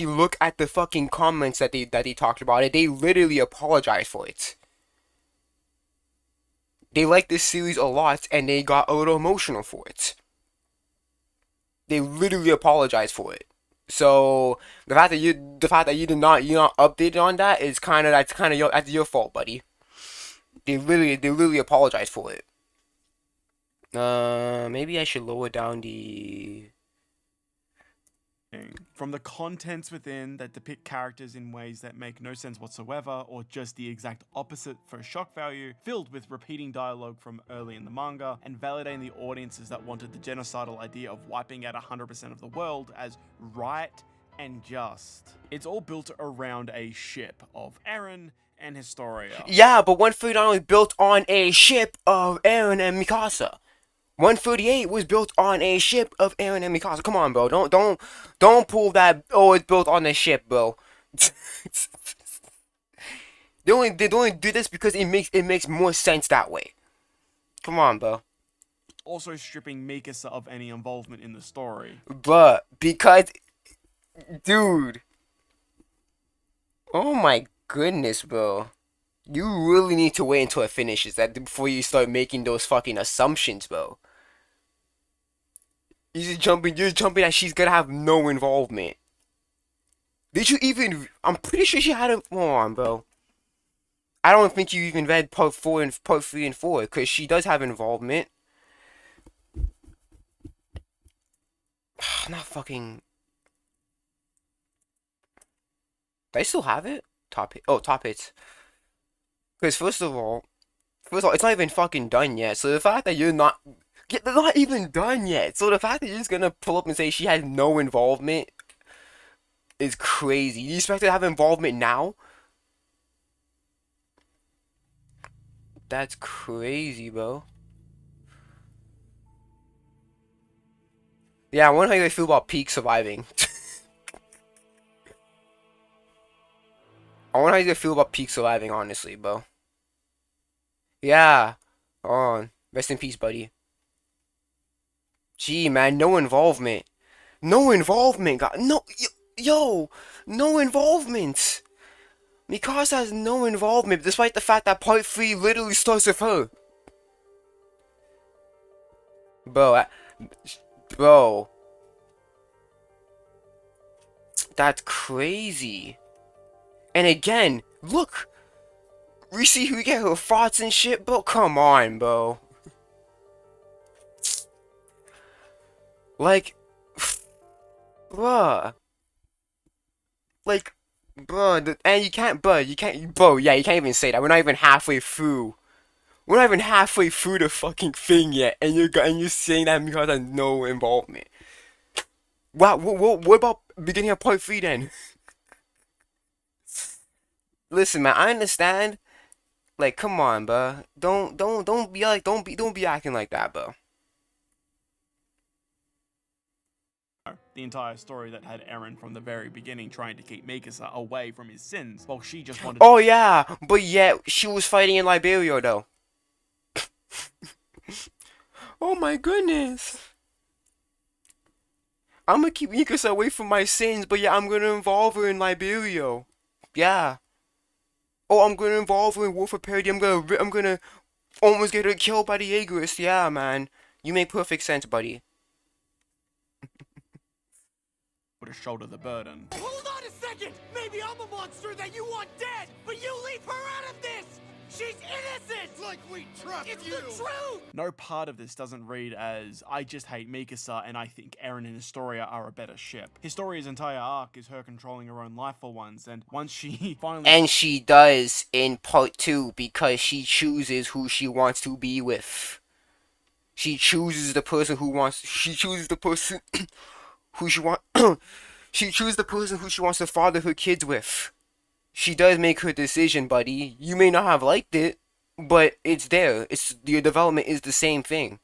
look at the fucking comments that they talked about it, they literally apologize for it. They like this series a lot and they got a little emotional for it. They literally apologize for it. So the fact that you're not updated on that is that's your fault, buddy. They literally apologize for it. Maybe I should lower down the. From the contents within that depict characters in ways that make no sense whatsoever, or just the exact opposite for shock value, filled with repeating dialogue from early in the manga, and validating the audiences that wanted the genocidal idea of wiping out 100% of the world as right and just. It's all built around a ship of Eren and Historia. Yeah, but 139 was built on a ship of Eren and Mikasa. 138 was built on a ship of Eren and Mikasa. Come on, bro. Don't pull that. Oh, it's built on a ship, bro. they only do this because it makes more sense that way. Come on, bro. Also stripping Mikasa of any involvement in the story. But because, dude. Oh my goodness, bro. You really need to wait until it finishes before you start making those fucking assumptions, bro. You're jumping that she's gonna have no involvement. Did you even? I'm pretty sure she had a. Come on, bro. I don't think you even read part 3 and 4 because she does have involvement. Not fucking. Do I still have it? Top hits. Because first of all, it's not even fucking done yet. So the fact that they're not even done yet. So the fact that you're just gonna pull up and say she has no involvement is crazy. You expect her to have involvement now? That's crazy, bro. Yeah, I wonder how you feel about Peak surviving. I wonder how you feel about Peak surviving, honestly, bro. Yeah. Rest in peace, buddy. Gee, man, no involvement. No involvement, God. No, yo, no involvement. Mikasa has no involvement, despite the fact that part 3 literally starts with her. Bro, bro. That's crazy. And again, look. We see who get her thoughts and shit, bro. Come on, bro. Like, bruh. Like, bruh, and you can't, bro, you can't, bro, yeah, you can't even say that. We're not even halfway through. We're not even halfway through the fucking thing yet, and you're saying that because has no involvement. Wow, what about beginning of part 3 then? Listen, man, I understand. Like, come on, bro. Don't be like, don't be acting like that, bro. The entire story that had Eren from the very beginning trying to keep Mikasa away from his sins, while she just wanted. Oh yeah, but yet she was fighting in Liberia though. Oh my goodness. I'm gonna keep Mikasa away from my sins, but yeah, I'm gonna involve her in Liberia. Yeah. Oh, I'm gonna involve her in War for Parody. I'm gonna almost get her killed by the Jaegerists. Yeah, man. You make perfect sense, buddy. To shoulder the burden. Hold on a second! Maybe I'm a monster that you want dead, but you leave her out of this! She's innocent! Like we trust you! It's the truth! No part of this doesn't read as, I just hate Mikasa and I think Eren and Historia are a better ship. Historia's entire arc is her controlling her own life for once, and once she finally— And she does in part 2 because she chooses who she wants to be with. She chooses the person who wants, she chooses the person who she wants, she chooses the person who she wants to father her kids with. She does make her decision, buddy. You may not have liked it, but it's there. Your development is the same thing.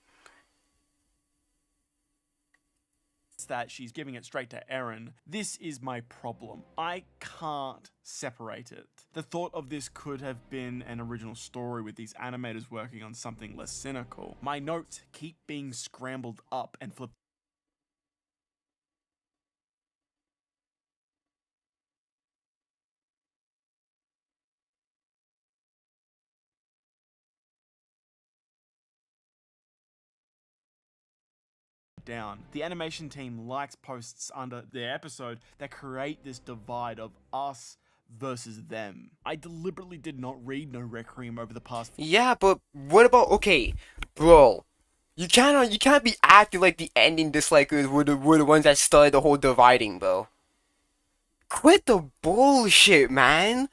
that she's giving it straight to Eren. This is my problem. I can't separate it. The thought of this could have been an original story with these animators working on something less cynical. My notes keep being scrambled up and flipped down. The animation team likes posts under their episode that create this divide of us versus them. I deliberately did not read No Requiem over the past— Yeah, but what about, okay, bro, you can't be acting like the ending dislikers were the ones that started the whole dividing, bro. Quit the bullshit, man.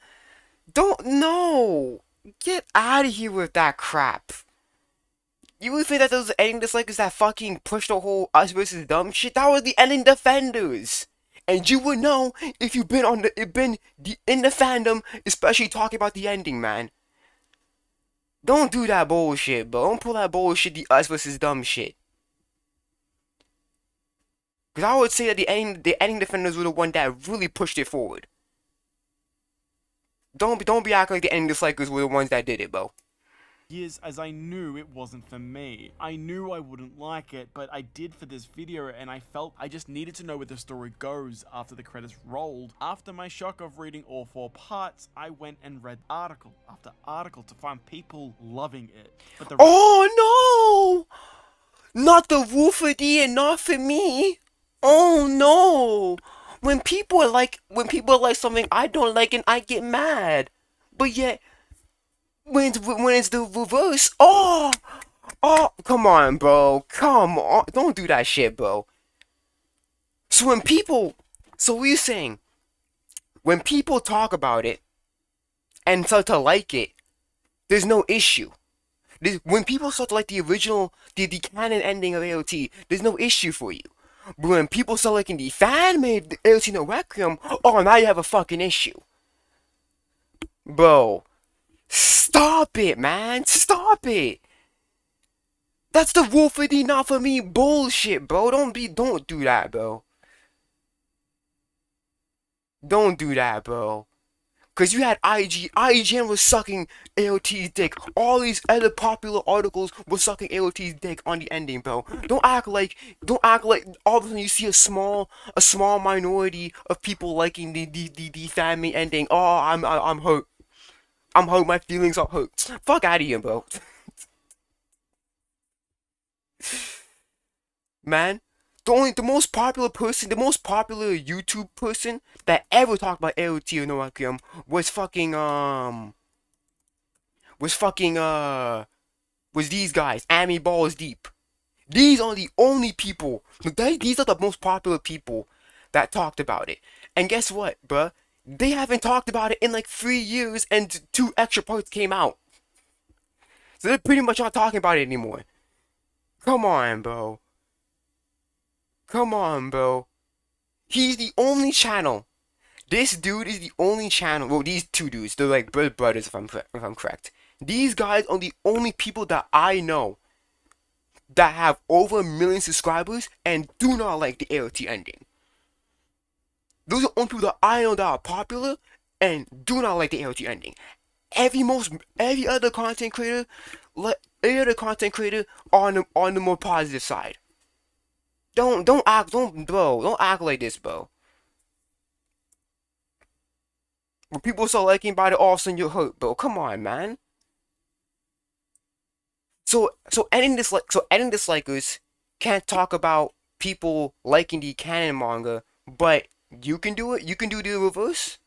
No. Get out of here with that crap. You would think that those ending dislikers that fucking pushed the whole us versus them shit, that was the ending defenders. And you would know if you've been in the fandom, especially talking about the ending, man. Don't do that bullshit, bro. Don't pull that bullshit, the us versus them shit. Because I would say that the ending defenders were the one that really pushed it forward. Don't be acting like the ending dislikers were the ones that did it, bro. years, as I knew it wasn't for me. I knew I wouldn't like it, but I did for this video, and I felt I just needed to know where the story goes after the credits rolled. After my shock of reading all 4 parts, I went and read article after article to find people loving it. But the— oh no! Not the Wolf for D and not for me. Oh no! When people like something I don't like and I get mad, but yet when it's the reverse, oh, come on, bro, come on, don't do that shit, bro. So what are you saying? When people talk about it and start to like it, there's no issue. When people start to like the original, the canon ending of AOT, there's no issue for you. But when people start liking the fan-made AOT No Requiem, oh, now you have a fucking issue. Bro, stop it, man. Stop it. That's the Wolf for D, not for me bullshit, bro. Don't do that, bro. Don't do that, bro. Because you had IGN was sucking AOT's dick. All these other popular articles were sucking AOT's dick on the ending, bro. Don't act like all of a sudden you see a small minority of people liking the family ending. Oh, I'm hurt. I'm hurt. My feelings are hurt. Fuck out of here, bro. Man, the most popular person, the most popular YouTube person that ever talked about AOT or No Requiem was was these guys, Amy Balls Deep. These are the only people. These are the most popular people that talked about it. And guess what, bruh? They haven't talked about it in like 3 years, and 2 extra parts came out. So they're pretty much not talking about it anymore. Come on, bro. Come on, bro. He's the only channel. This dude is the only channel. Well, these 2 dudes, they're like brothers, if I'm correct. These guys are the only people that I know that have over 1 million subscribers and do not like the AOT ending. Those are the only people that I know that are popular and do not like the AOT ending. Every other content creator, on the more positive side. Don't act like this, bro. When people start liking about it, all of a sudden you're hurt, bro. Come on, man. So ending dislikers can't talk about people liking the canon manga, but you can do it. You can do the reverse.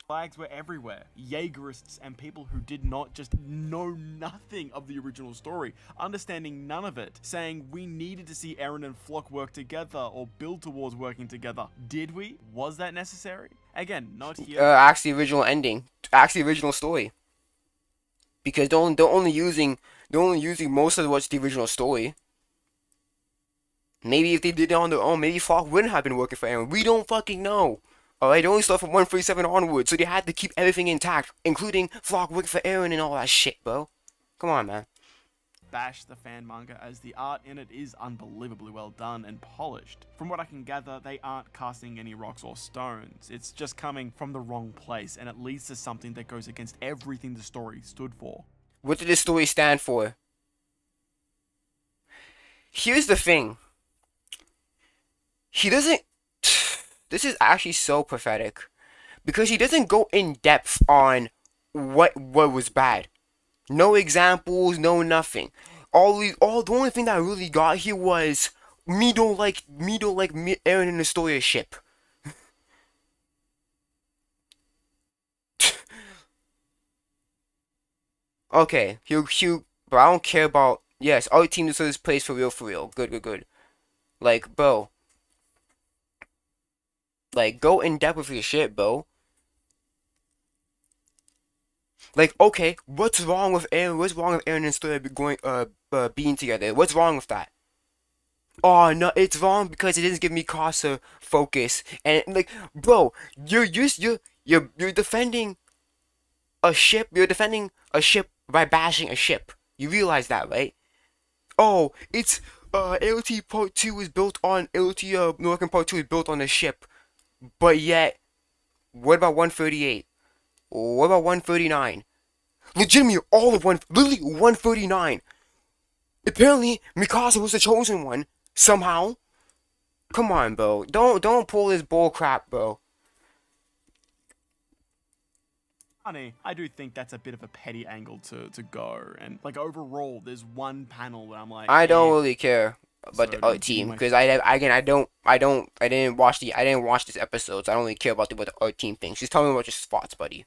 Flags were everywhere. Jaegerists and people who did not just know nothing of the original story, understanding none of it, saying we needed to see Eren and Flock work together or build towards working together. Did we? Was that necessary? Again, not here. Actually, original ending. Actually, original story. Because they're only using most of what's the original story. Maybe if they did it on their own, maybe Flock wouldn't have been working for Eren. We don't fucking know. Alright, they only start from 137 onward, so they had to keep everything intact, including Flock working for Eren and all that shit, bro. Come on, man. Bash the fan manga, as the art in it is unbelievably well done and polished. From what I can gather, they aren't casting any rocks or stones. It's just coming from the wrong place, and it leads to something that goes against everything the story stood for. What did this story stand for? Here's the thing. He doesn't... This is actually so pathetic. Because he doesn't go in depth on what was bad. No examples, no nothing. The only thing that I really got here was me don't like Eren and the story of ship. Okay, but I don't care about. Yes, our team deserves this place for real. Good. Like, bro. Like, go in depth with your shit, bro. Like, okay, what's wrong with Eren? What's wrong with Eren and Story being together? What's wrong with that? Oh no, it's wrong because it doesn't give me Mikasa focus. And like, bro, you're defending a ship. You're defending a ship by bashing a ship. You realize that, right? Oh, it's AOT Part 2 is built on AOT Northern Part 2 is built on a ship. But yet, what about 138? What about 139? Legitimately, literally 139. Apparently, Mikasa was the chosen one, somehow. Come on, bro. Don't pull this bull crap, bro. Funny, I do think that's a bit of a petty angle to go, and like overall, there's one panel where I'm like, I don't really care about the art team because I didn't watch this episode, so I don't really care about what the art team thinks. Just tell me about your spots, buddy.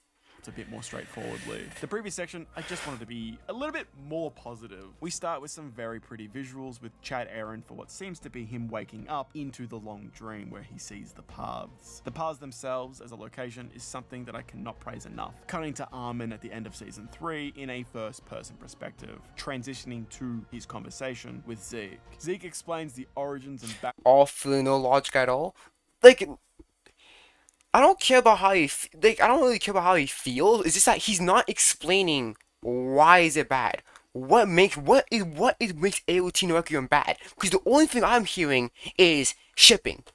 A bit more straightforwardly. The previous section, I just wanted to be a little bit more positive. We start with some very pretty visuals with Chad Aaron for what seems to be him waking up into the long dream where he sees the paths. The paths themselves as a location is something that I cannot praise enough. Cutting to Armin at the end of season 3 in a first-person perspective, transitioning to his conversation with Zeke. Zeke explains the origins and back- All through no logic at all. Like, I don't care about how I don't really care about how he feels. It's just that he's not explaining why is it bad. What makes AOT no Requiem bad? Because the only thing I'm hearing is shipping.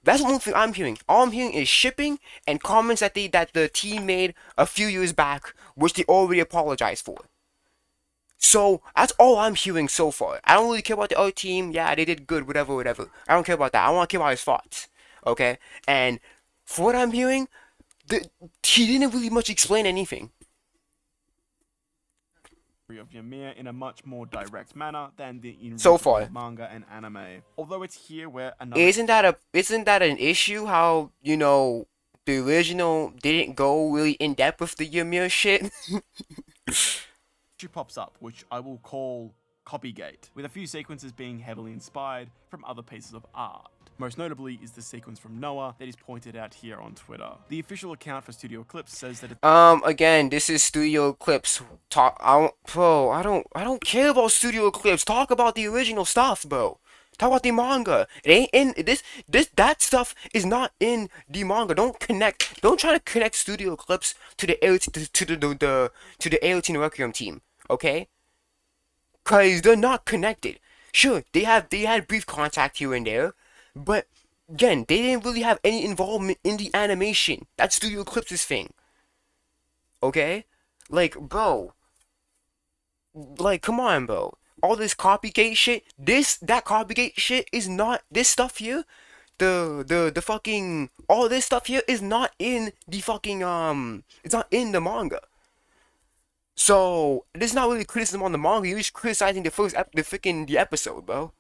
That's the only thing I'm hearing. All I'm hearing is shipping and comments that the team made a few years back, which they already apologized for. So that's all I'm hearing so far. I don't really care about the other team. Yeah, they did good, whatever, whatever. I don't care about that. I want to care about his thoughts. Okay? And for what I'm hearing, he didn't really much explain anything. Of Ymir in a much more direct manner than the So far. manga and anime. Although it's here where another Isn't that an issue? How the original didn't go really in depth with the Ymir shit. issue pops up, which I will call Copygate, with a few sequences being heavily inspired from other pieces of art. Most notably is the sequence from Noah that is pointed out here on Twitter. The official account for Studio Eclipse says that again, this is Studio Eclipse. I don't care about Studio Eclipse. Talk about the original stuff, bro. Talk about the manga. It ain't in that stuff is not in the manga. Don't try to connect Studio Eclipse to the A18 Requiem team, okay? Cause they're not connected. Sure, they had brief contact here and there, but again, they didn't really have any involvement in the animation. That's Studio Eclipse's thing. Okay? Like, bro. Like, come on, bro. All this copygate shit, that copygate shit is not, this stuff here, the fucking, all this stuff here is not in the fucking, it's not in the manga. So, this is not really criticism on the manga, you're just criticizing the episode, bro.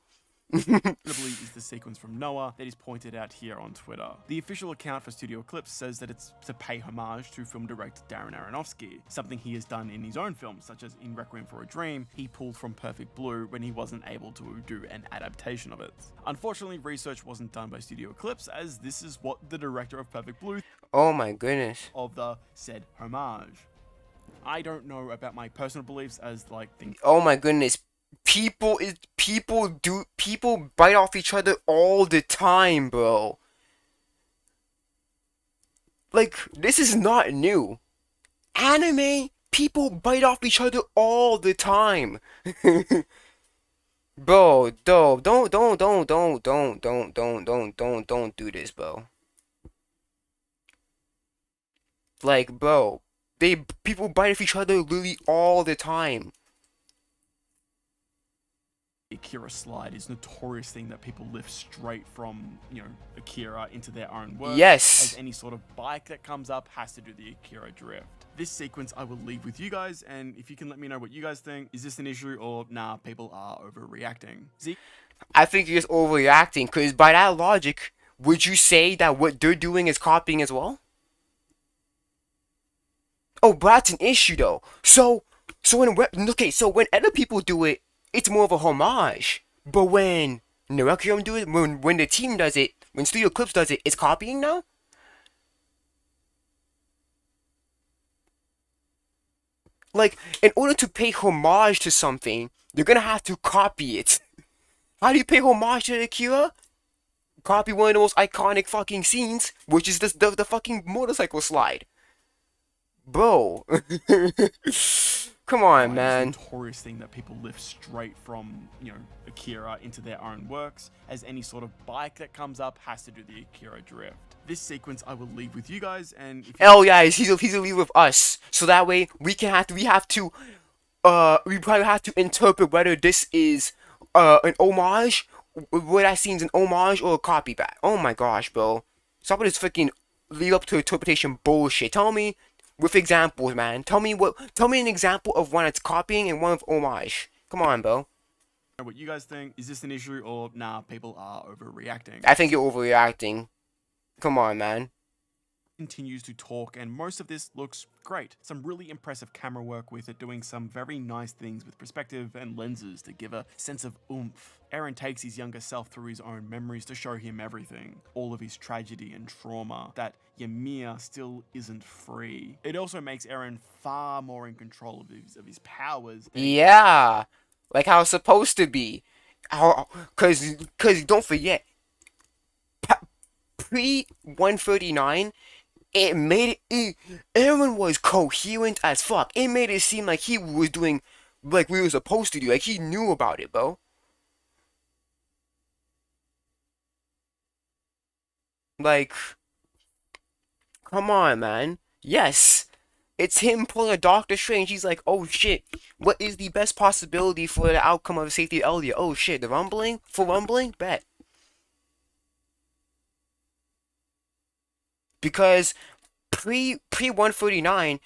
notably is the sequence from Noah that is pointed out here on Twitter. The official account for Studio Eclipse says that it's to pay homage to film director Darren Aronofsky, something he has done in his own films, such as in Requiem for a Dream, he pulled from Perfect Blue when he wasn't able to do an adaptation of it. Unfortunately, research wasn't done by Studio Eclipse, as this is what the director of Perfect Blue oh my goodness. of the said homage. I don't know about my personal beliefs as like things. Oh my goodness. People bite off each other all the time, bro. Like, this is not new. Anime, people bite off each other all the time. Bro, don't do this, bro. Like, bro, people bite off each other literally all the time. Akira slide is a notorious thing that people lift straight from, Akira into their own work. Yes. As any sort of bike that comes up has to do the Akira drift. This sequence I will leave with you guys, and if you can let me know what you guys think, is this an issue or nah, people are overreacting? I think you're just overreacting, because by that logic, would you say that what they're doing is copying as well? Oh, but that's an issue though. So when other people do it, it's more of a homage. But when Requiem do it, when the team does it, when Studio Eclipse does it, it's copying now? Like, in order to pay homage to something, you're gonna have to copy it. How do you pay homage to Akira? Copy one of the most iconic fucking scenes, which is the fucking motorcycle slide. Bro. Come on, man. It's a notorious thing that people lift straight from, Akira into their own works, as any sort of bike that comes up has to do the Akira drift. This sequence I will leave with you guys, and if oh yeah, he's a leave with us, so that way we probably have to interpret whether this is an homage, whether that seems an homage or a copy back. Oh my gosh, bro, stop with this freaking leave up to interpretation bullshit. Tell me with examples, man. Tell me an example of one that's copying and one of homage. Come on, bro. What you guys think? Is this an issue or nah, people are overreacting? I think you're overreacting. Come on, man. Continues to talk, and most of this looks great. Some really impressive camera work with it, doing some very nice things with perspective and lenses to give a sense of oomph. Eren takes his younger self through his own memories to show him everything, all of his tragedy and trauma, that Ymir still isn't free. It also makes Eren far more in control of his powers. Yeah, like how it's supposed to be. Cause don't forget, pre-139, Eren was coherent as fuck. It made it seem like he was doing like we were supposed to do, like he knew about it, bro. Like, come on, man. Yes, it's him pulling a Doctor Strange. He's like, oh shit, what is the best possibility for the outcome of the safety of Elliot? Oh shit, the rumbling? For rumbling? Bet. Because pre 139,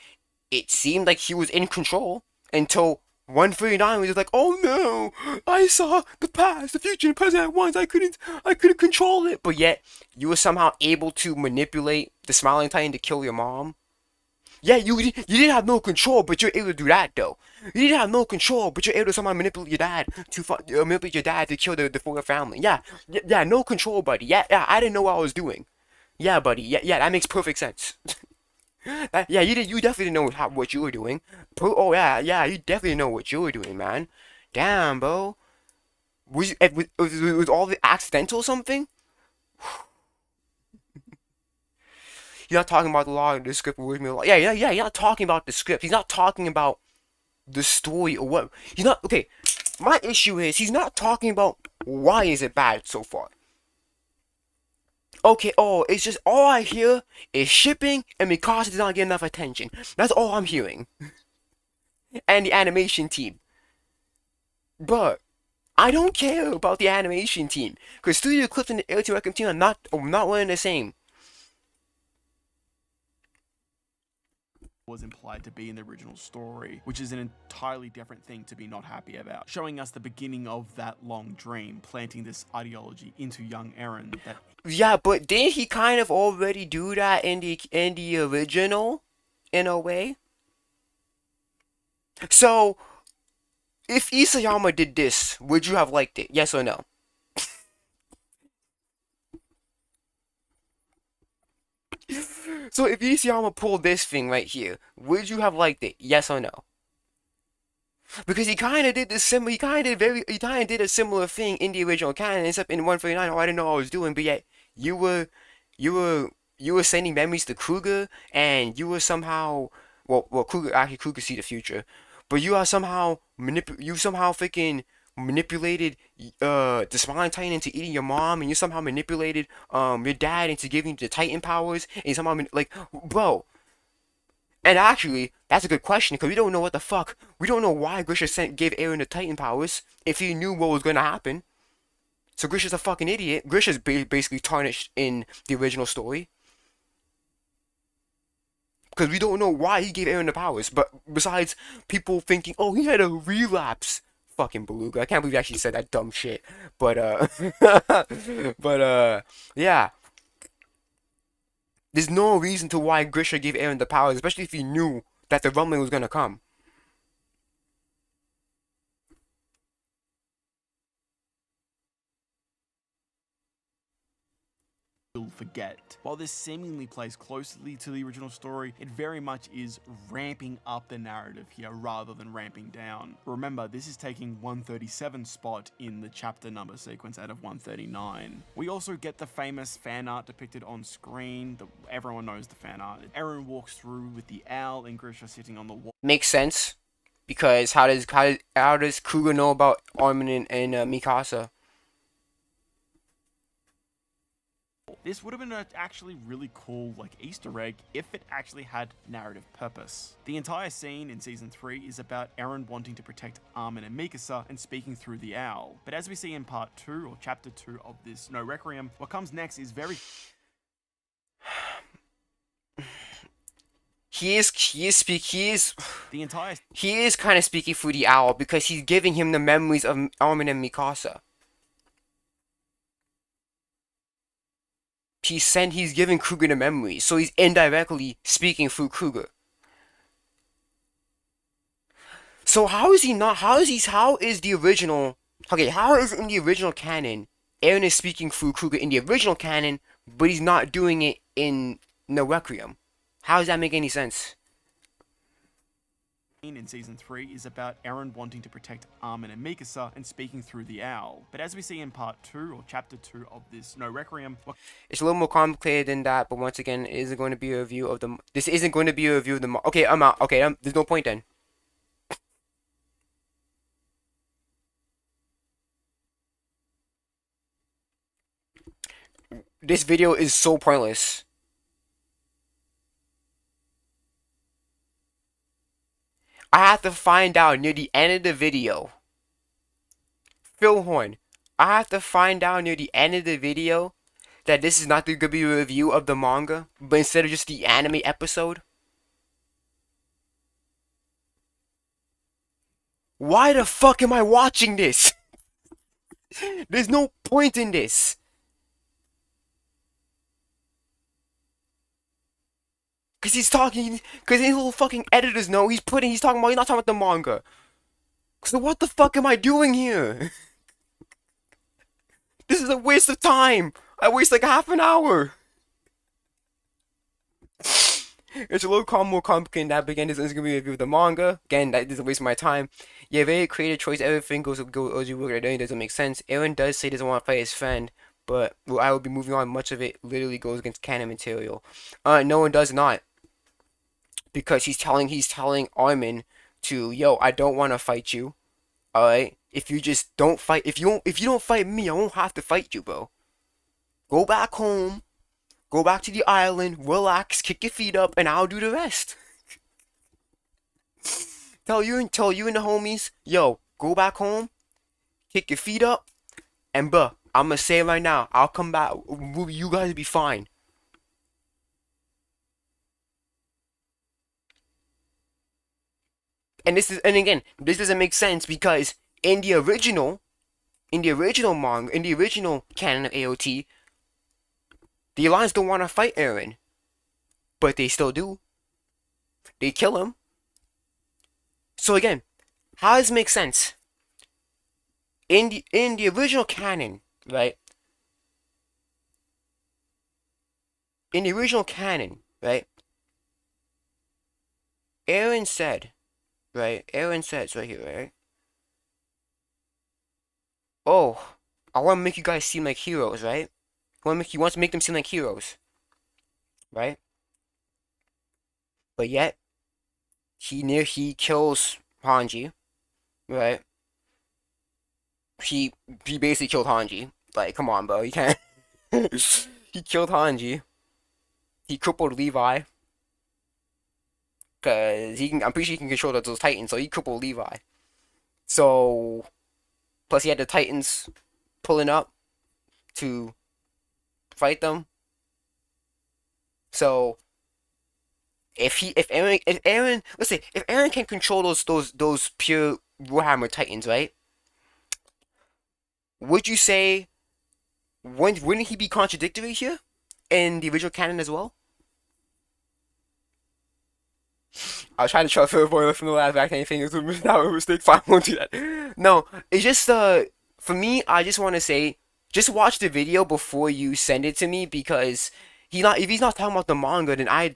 it seemed like he was in control until 139 was just like, oh no, I saw the past, the future, and present at once. I couldn't control it. But yet, you were somehow able to manipulate the Smiling Titan to kill your mom. Yeah, you didn't have no control, but you're able to do that though. You didn't have no control, but you're able to somehow manipulate your dad to manipulate your dad to kill the full family. Yeah, yeah, no control, buddy. Yeah, I didn't know what I was doing. Yeah, buddy. Yeah, that makes perfect sense. Yeah, you definitely know what you were doing. Oh yeah, you definitely know what you were doing, man. Damn, bro. Was all the accidental or something? You're not talking about the law, the script, original law. Yeah. You're not talking about the script. He's not talking about the story or what. He's not. Okay, my issue is he's not talking about why is it bad so far. Okay, oh, it's just all I hear is shipping and Mikasa does not get enough attention. That's all I'm hearing. And the animation team. But I don't care about the animation team because Studio Clips and the Airteam Record team are not one and the same. Was implied to be in the original story, which is an entirely different thing to be not happy about, showing us the beginning of that long dream, planting this ideology into young Eren. Yeah, but didn't he kind of already do that in the original, in a way? So, if Isayama did this, would you have liked it? Yes or no? So if Isayama pulled this thing right here, would you have liked it? Yes or no? Because he kind of did this similar. He kind of did a similar thing in the original canon, except in 139. Oh, I didn't know what I was doing, but yet you were, you were, you were sending memories to Kruger, and you were somehow, Kruger see the future, but you are somehow freaking manipulated the Smiling Titan into eating your mom, and you somehow manipulated your dad into giving the Titan powers, and you somehow like, bro. And actually, that's a good question because we don't know what the fuck. We don't know why Grisha gave Eren the Titan powers if he knew what was gonna happen. So Grisha's a fucking idiot. Grisha's basically tarnished in the original story because we don't know why he gave Eren the powers. But besides people thinking, oh, he had a relapse. Fucking Beluga. I can't believe he actually said that dumb shit. But yeah. There's no reason to why Grisha gave Eren the powers, especially if he knew that the rumbling was gonna come. Will forget. While this seemingly plays closely to the original story, it very much is ramping up the narrative here rather than ramping down. Remember, this is taking 137's spot in the chapter number sequence out of 139. We also get the famous fan art depicted on screen. Everyone knows the fan art. Eren walks through with the owl and Grisha sitting on the wall. Makes sense, because how does Kruger know about Armin and Mikasa? This would have been actually really cool Easter egg if it actually had narrative purpose. The entire scene in Season 3 is about Eren wanting to protect Armin and Mikasa and speaking through the owl. But as we see in Part 2 or Chapter 2 of this No Requiem, what comes next is very... He is kind of speaking through the owl because he's giving him the memories of Armin and Mikasa. He's giving Kruger the memories, so he's indirectly speaking through Kruger. So how is in the original canon, Eren is speaking through Kruger in the original canon, but he's not doing it in No Requiem? How does that make any sense? In Season 3 is about Eren wanting to protect Armin and Mikasa and speaking through the owl. But as we see in Part 2 or Chapter 2 of this No Requiem... It's a little more complicated than that, but once again, it isn't going to be a review of the... This isn't going to be a review of the... Okay, I'm out. Okay, there's no point then. This video is so pointless. I have to find out near the end of the video. Phil Horn. I have to find out near the end of the video that this is not going to be a review of the manga, but instead of just the anime episode. Why the fuck am I watching this? There's no point in this. Cause he's talking, cause his little fucking editors know he's talking about, he's not talking about the manga. So what the fuck am I doing here? This is a waste of time. I waste like half an hour. It's a little more complicated than that, but again, this is going to be a review of the manga. Again, that is a waste of my time. Yeah, very creative choice. Everything goes as you work at it doesn't make sense. Aaron does say he doesn't want to fight his friend, but I will be moving on. Much of it literally goes against canon material. No one does not. Because he's telling Armin to, yo, I don't want to fight you. Alright? If you just don't fight, if you don't fight me, I won't have to fight you, bro. Go back home. Go back to the island, relax, kick your feet up, and I'll do the rest. Tell you and the homies, yo, go back home, kick your feet up, and bruh, I'm gonna say it right now, I'll come back, you guys will be fine. And again, this doesn't make sense because in the original manga, in the original canon of AOT, the Alliance don't want to fight Eren, but they still do. They kill him. So again, how does it make sense? In the original canon, right? In the original canon, right? Eren said, right? Eren says right here, right? Oh, I want to make you guys seem like heroes, right? He wants to make them seem like heroes, right? But yet, he kills Hanji, right? He basically killed Hanji. Like, come on, bro, you can't. He killed Hanji. He crippled Levi. Cause I'm pretty sure he can control those Titans, so he crippled Levi. So, plus he had the Titans pulling up to fight them. So if Eren can control those pure Warhammer Titans, right? Would you say wouldn't he be contradictory here in the original canon as well? I was trying to avoid from the last act anything. It was a mistake. Fine, I won't do that. No, it's just for me. I just want to say, just watch the video before you send it to me because if he's not talking about the manga, then I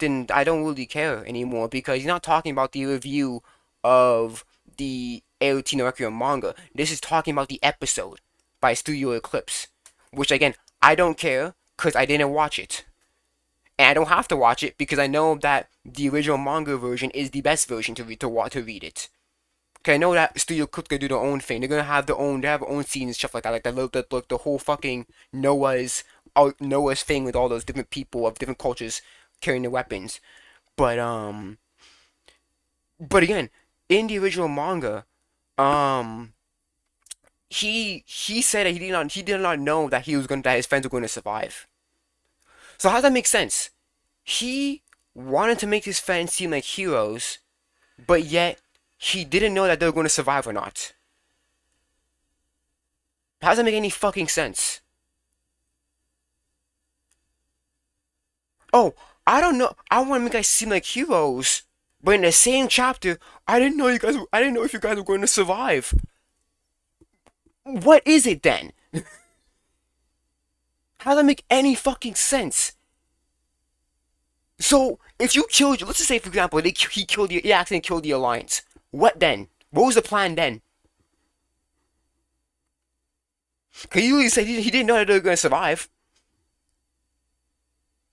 don't really care anymore because he's not talking about the review of the AOT no Requiem manga. This is talking about the episode by Studio Eclipse, which again I don't care because I didn't watch it. And I don't have to watch it because I know that the original manga version is the best version to read it. Okay, I know that Studio Eclipse gonna do their own thing. They're gonna have their own scenes and stuff like that, like the whole fucking Noah's thing with all those different people of different cultures carrying their weapons. But again, in the original manga, he said that he did not know that that his friends were going to survive. So how does that make sense? He wanted to make his friends seem like heroes, but yet he didn't know that they were going to survive or not. How does that make any fucking sense? Oh, I don't know. I want to make guys seem like heroes, but in the same chapter, I didn't know if you guys were going to survive. What is it then? How does that make any fucking sense? So, if you killed, let's just say, for example, he accidentally killed the Alliance. What then? What was the plan then? Because he really said he didn't know that they were going to survive.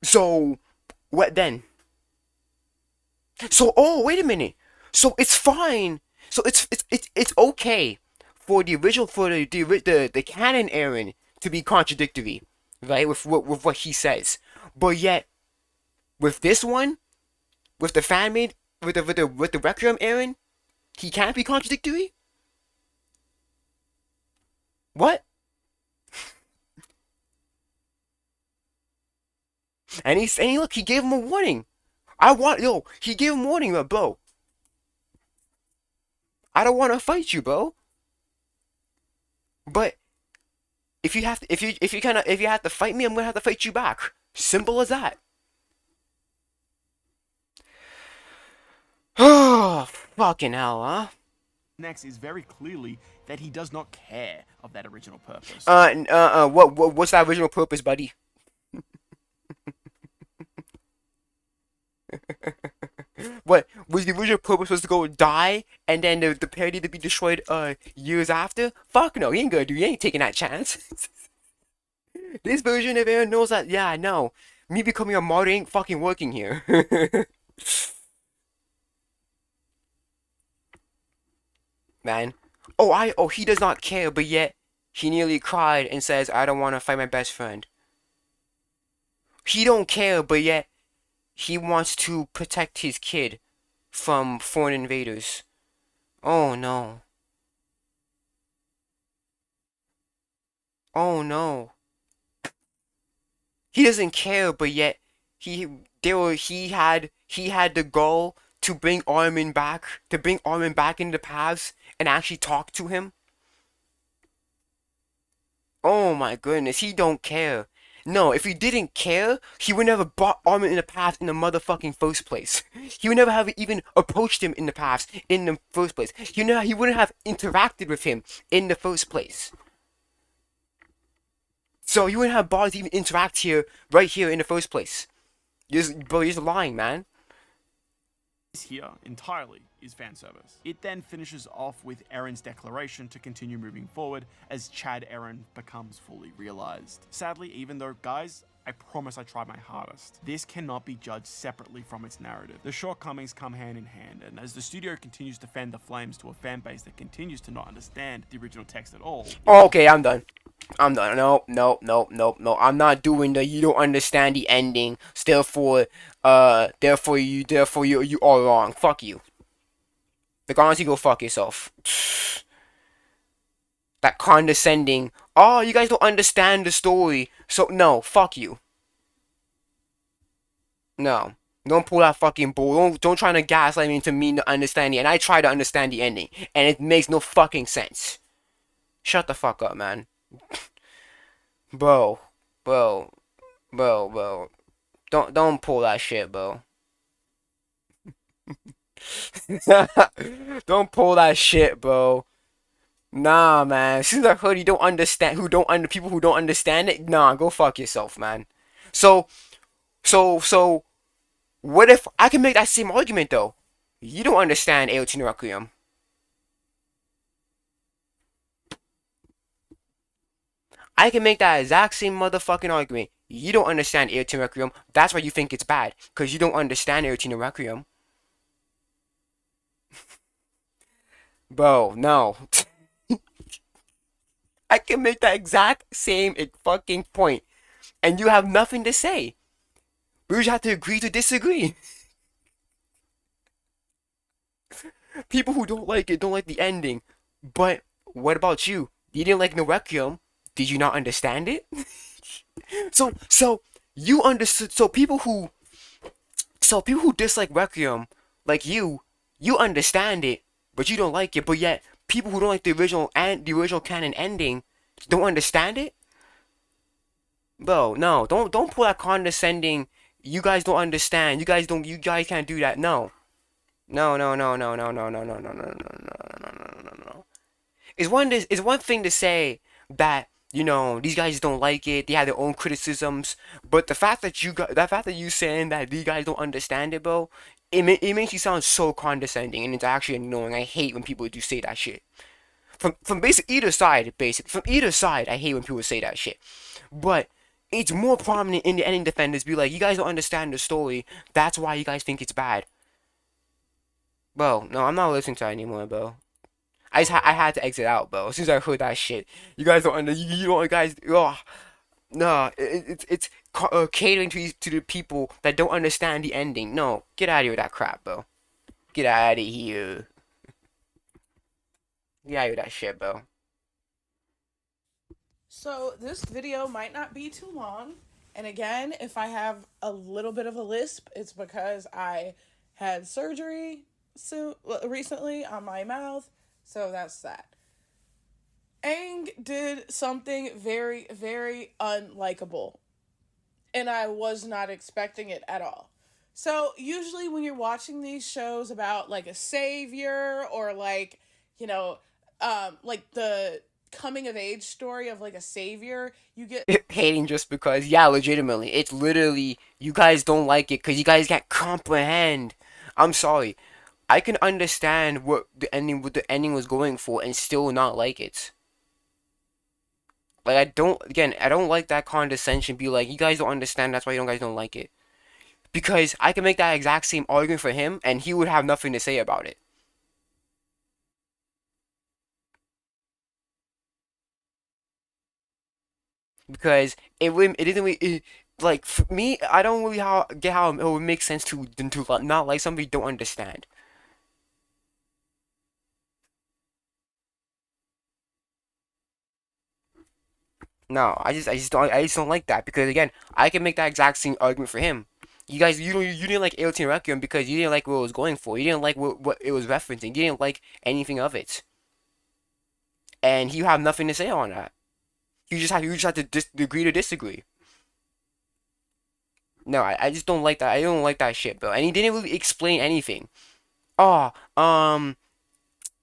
So, what then? So, oh, wait a minute. So, it's fine. So, it's okay for the original, the canon Eren to be contradictory. right? With what he says. But yet, with this one, with the fan made, with the Requiem Aaron, he can't be contradictory? What? And look, he gave him a warning. He gave him a warning, bro. I don't want to fight you, bro. But if you have to fight me, I'm gonna have to fight you back. Simple as that. Oh, fucking hell, huh? Next is very clearly that he does not care of that original purpose. What's that original purpose, buddy? What was the original purpose? Was to go die and then the parody to be destroyed years after? Fuck no, he ain't gonna do. He ain't taking that chance. This version of Aaron knows that. Yeah, no, me becoming a martyr ain't fucking working here. Man, he does not care, but yet he nearly cried and says, "I don't want to fight my best friend." He don't care, but yet he wants to protect his kid from foreign invaders. Oh no. Oh no. He doesn't care, but yet he had the goal to bring Armin back, into the paths and actually talk to him. Oh my goodness, he don't care. No, if he didn't care, he would never brought Armin in the past in the motherfucking first place. He would never have even approached him in the past in the first place. He wouldn't have interacted with him in the first place. So you wouldn't have bothered to even interact right here in the first place. Bro, you're just lying, man. This here entirely is fan service. It then finishes off with Aaron's declaration to continue moving forward as Chad Aaron becomes fully realized. Sadly, even though, guys, I promise I tried my hardest, this cannot be judged separately from its narrative. The shortcomings come hand in hand, and as the studio continues to fan the flames to a fan base that continues to not understand the original text at all. Oh, okay, I'm done. No. I'm not doing the you don't understand the ending. Therefore you are wrong. Fuck you. Like, honestly, go fuck yourself. That condescending. Oh, you guys don't understand the story. So, no, fuck you. No. Don't pull that fucking bull. Don't try to gaslight me into me to understand it. And I try to understand the ending. And it makes no fucking sense. Shut the fuck up, man. Bro. Don't pull that shit, bro. Don't pull that shit, bro. Nah, man. As soon as I heard you don't understand, people who don't understand it, nah, go fuck yourself, man. So, what if I can make that same argument though? You don't understand 18 Requiem. I can make that exact same motherfucking argument. You don't understand 18 Requiem. That's why you think it's bad, because you don't understand 18 Requiem. Bro, no. I can make that exact same fucking point, and you have nothing to say. We just have to agree to disagree. People who don't like it don't like the ending. But what about you? You didn't like the Requiem. Did you not understand it? So you understood. So people who dislike Requiem, like you understand it, but you don't like it. But yet people who don't like the original canon ending don't understand it. Bro, no, don't pull that condescending. You guys don't understand. You guys can't do that. No. It's one thing to say that, these guys don't like it, they have their own criticisms, but the fact that you saying that these guys don't understand it, bro, it makes you sound so condescending, and it's actually annoying. I hate when people do say that shit. From either side, I hate when people say that shit. But it's more prominent in the ending defenders be like, you guys don't understand the story, that's why you guys think it's bad. Bro, no, I'm not listening to that anymore, bro. I had to exit out, bro. As soon as I heard that shit, you guys don't guys. Oh, No, catering to the people that don't understand the ending. No, get out of here with that crap, bro. Get out of here. Get out of here with that shit, bro. So this video might not be too long. And again, if I have a little bit of a lisp, it's because I had surgery recently on my mouth. So that's that. Aang did something very, very unlikable. And I was not expecting it at all. So usually when you're watching these shows about like a savior or like, you know, like the coming of age story of like a savior, you get Hating just because, yeah, legitimately, it's literally you guys don't like it because you guys can't comprehend. I'm sorry, I can understand what the ending was going for, and still not like it. Like I don't like that condescension. Be like, you guys don't understand. That's why you guys don't like it. Because I can make that exact same argument for him, and he would have nothing to say about it. Because it didn't really, like for me, I don't really get how it would make sense to not like somebody you don't understand. No, I just don't like that because again, I can make that exact same argument for him. You guys, you didn't like Alien Requiem because you didn't like what it was going for. You didn't like what it was referencing. You didn't like anything of it, and you have nothing to say on that. You just have to agree to disagree. No, I just don't like that. I don't like that shit, bro. And he didn't really explain anything. Oh,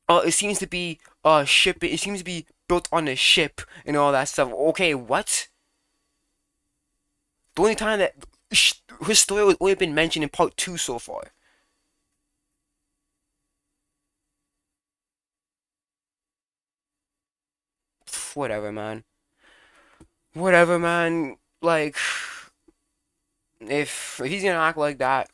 it seems to be ship. It seems to be built on a ship and all that stuff. Okay, what? The only time that his story has only been mentioned in part 2 so far. Whatever, man. Whatever, man. Like, if he's gonna act like that,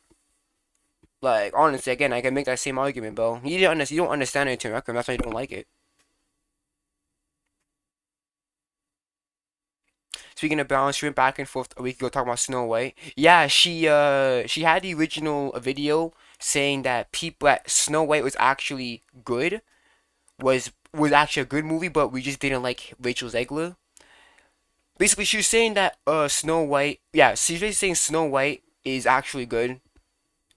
like honestly, again, I can make that same argument, bro. You don't understand it to record. That's why you don't like it. Speaking of balance, she went back and forth a week ago talking about Snow White. Yeah, she had the original video saying that people that Snow White was actually good, was actually a good movie, but we just didn't like Rachel Zegler. Basically, she was saying that Snow White, yeah, she's basically saying Snow White is actually good,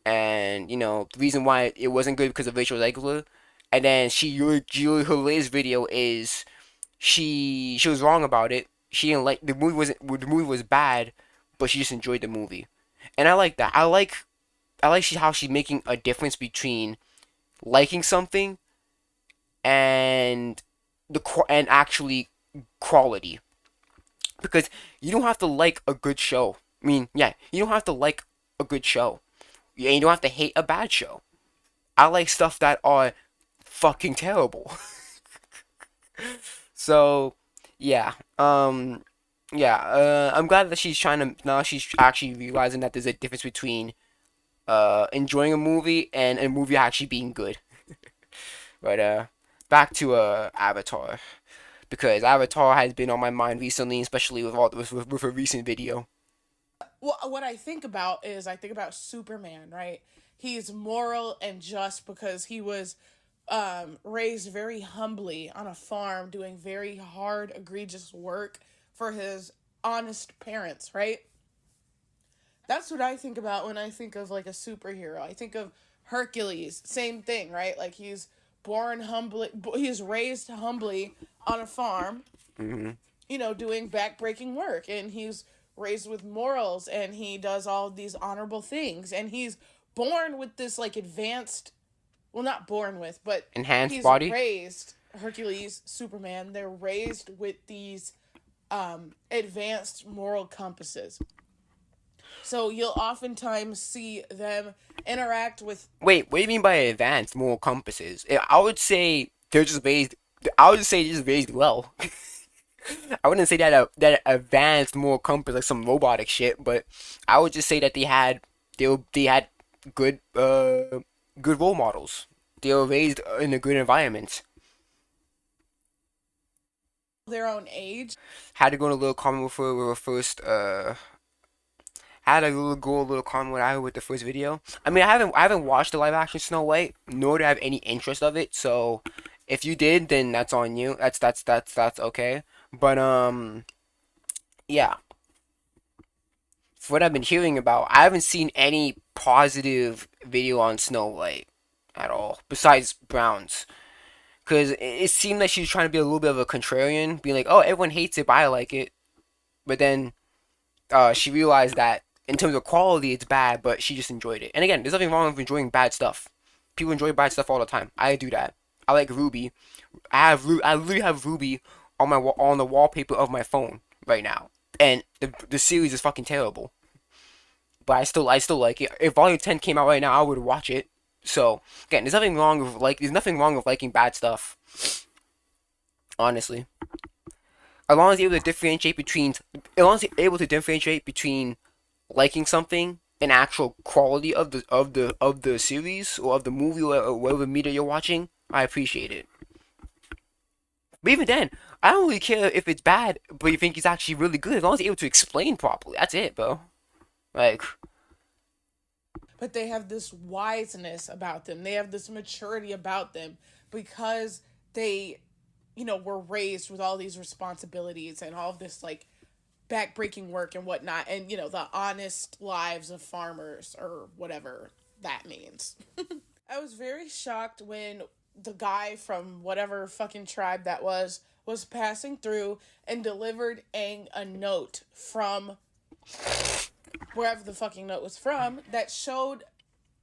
and you know the reason why it wasn't good because of Rachel Zegler. And then her latest video is she was wrong about it. She didn't like the movie was bad, but she just enjoyed the movie, and I like that. I like how she's making a difference between liking something and and actually quality, because you don't have to like a good show. I mean, yeah, you don't have to like a good show. Yeah, you don't have to hate a bad show. I like stuff that are fucking terrible. So, yeah. Yeah. I'm glad that she's trying to now she's actually realizing that there's a difference between enjoying a movie and a movie actually being good. But back to Avatar, because Avatar has been on my mind recently, especially with a recent video. well, what I think about is I think about Superman, right? He's moral and just because he was raised very humbly on a farm doing very hard, egregious work for his honest parents, right? That's what I think about when I think of like a superhero. I think of Hercules, same thing, right? Like he's born humbly, he's raised humbly on a farm, Mm-hmm. you know, doing backbreaking work, and he's raised with morals, and he does all these honorable things, and he's born with this like advanced, well, not born with, but Enhanced he's body. raised, Hercules, Superman, they're raised with these advanced moral compasses. So you'll oftentimes see them interact with. Wait, what do you mean by advanced moral compasses? I would say they're just raised. I would say they're just raised well. I wouldn't say that advanced moral compass like some robotic shit, but I would just say that they had good good role models. They were raised in a good environment. their own age. Had to go in a little comment with her. We were first had a little comment with the first video. I mean, I haven't watched the live action Snow White, nor do I have any interest of it. So, if you did, then that's on you. That's okay. But yeah. For what I've been hearing about, I haven't seen any positive video on Snow White at all, besides Brown's. Because it seemed like she was trying to be a little bit of a contrarian, being like, oh, everyone hates it, but I like it. But then she realized that in terms of quality, it's bad, but she just enjoyed it. And again, there's nothing wrong with enjoying bad stuff. People enjoy bad stuff all the time. I do that. I like Ruby. I literally have Ruby on on the wallpaper of my phone right now, and the series is fucking terrible. But I still like it. If Volume 10 came out right now, I would watch it. So again, there's nothing wrong with liking bad stuff. Honestly, as long as you're able to differentiate between liking something and actual quality of the series or of the movie or whatever media you're watching, I appreciate it. But even then, I don't really care if it's bad, but you think it's actually really good as long as you're able to explain properly. That's it, bro. Like, but they have this wiseness about them. They have this maturity about them because they, were raised with all these responsibilities and all of this, like, backbreaking work and whatnot. And, the honest lives of farmers or whatever that means. I was very shocked when the guy from whatever fucking tribe that was passing through and delivered Aang a note from wherever the fucking note was from that showed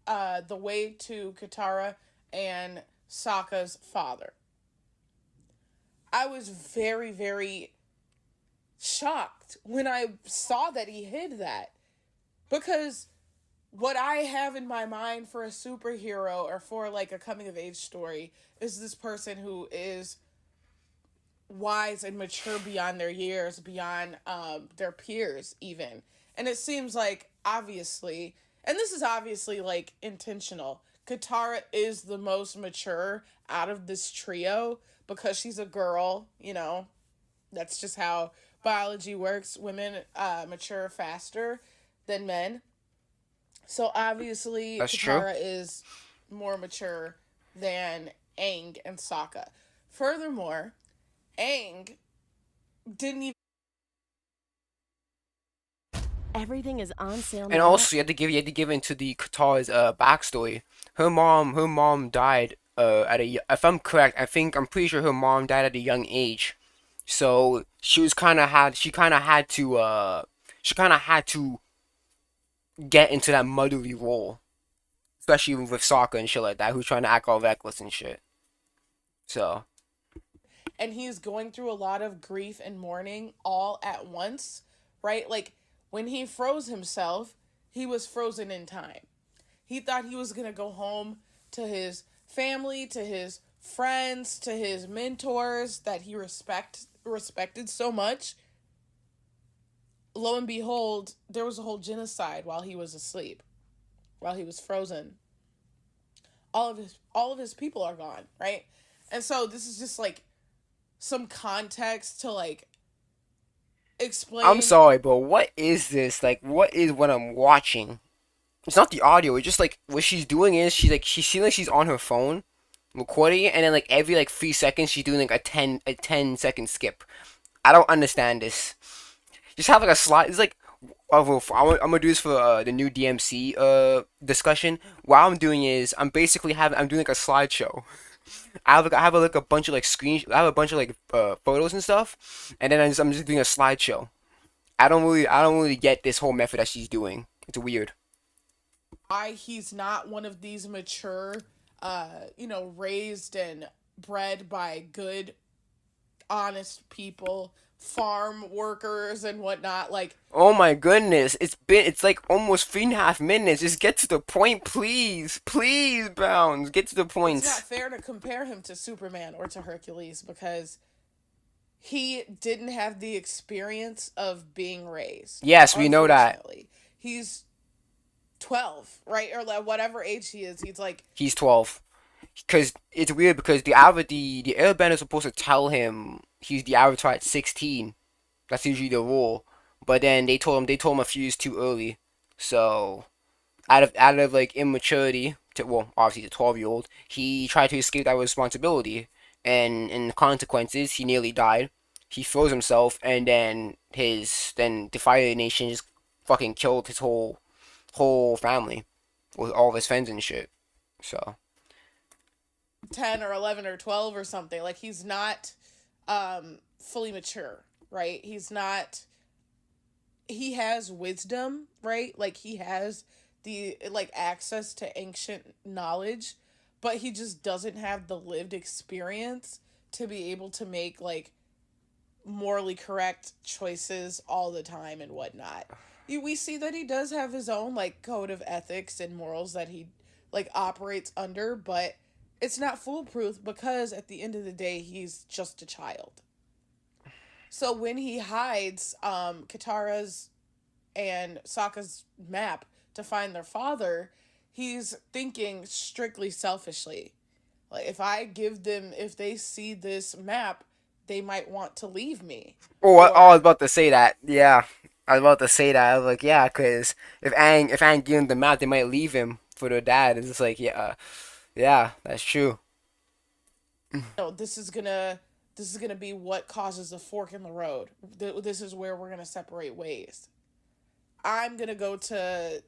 the way to Katara and Sokka's father. I was very, very shocked when I saw that he hid that, because what I have in my mind for a superhero or for like a coming of age story is this person who is wise and mature beyond their years, beyond their peers even. And it seems like, obviously, and this is obviously like intentional, Katara is the most mature out of this trio because she's a girl, that's just how biology works. Women mature faster than men. So obviously that's Katara true. is more mature than Aang and Sokka. Furthermore, Aang didn't even. Everything is on sale now. And also, you had to give into the Katara's backstory. Her mom died if I'm correct, I'm pretty sure her mom died at a young age. So she kind of had to get into that motherly role, especially with Sokka and shit like that, who's trying to act all reckless and shit. So. And he's going through a lot of grief and mourning all at once, right? Like, when he froze himself, he was frozen in time. He thought he was going to go home to his family, to his friends, to his mentors that he respected so much. Lo and behold, there was a whole genocide while he was asleep, while he was frozen. All of his people are gone, right? And so this is just like some context to like explain. I'm sorry, but what is this? Like, what is what I'm watching? It's not the audio. It's just like what she's doing is she seems like she's on her phone recording it, and then like every like 3 seconds she's doing like a 10-second skip. I don't understand this. Just have like a slide. It's like I'm gonna do this for the new DMC discussion. What I'm doing is I'm doing like a slideshow. I have like a bunch of like I have a bunch of like photos and stuff, and then I'm just doing a slideshow. I don't really get this whole method that she's doing. It's weird. Why he's not one of these mature, raised and bred by good, honest people, farm workers and whatnot. Like, oh my goodness, it's like almost 3.5 minutes. Just get to the point, please, Bounds, get to the point. It's not fair to compare him to Superman or to Hercules because he didn't have the experience of being raised. Yes, we know that. He's 12, right? Or like whatever age he is. He's 12. Because it's weird because the Airbender is supposed to tell him he's the Avatar at 16. That's usually the rule. But then they told him a few years too early. So out of like immaturity, well, obviously the 12-year-old, he tried to escape that responsibility, and in the consequences, he nearly died. He froze himself, and then the Fire Nation just fucking killed his whole family with all of his friends and shit. So 10 or 11 or 12 or something. Like, he's not fully mature, right? He has wisdom, right? Like, he has the like access to ancient knowledge, but he just doesn't have the lived experience to be able to make like morally correct choices all the time and whatnot. We see that he does have his own like code of ethics and morals that he like operates under, but it's not foolproof because at the end of the day he's just a child. So when he hides Katara's and Sokka's map to find their father, he's thinking strictly selfishly. Like, if they see this map, they might want to leave me. oh, I was about to say that. Yeah, I was about to say that. I was like, yeah, because if Aang gave him the map, they might leave him for their dad. It's just like, yeah, yeah, that's true. No, this is gonna be what causes a fork in the road. This is where we're gonna separate ways. I'm gonna go to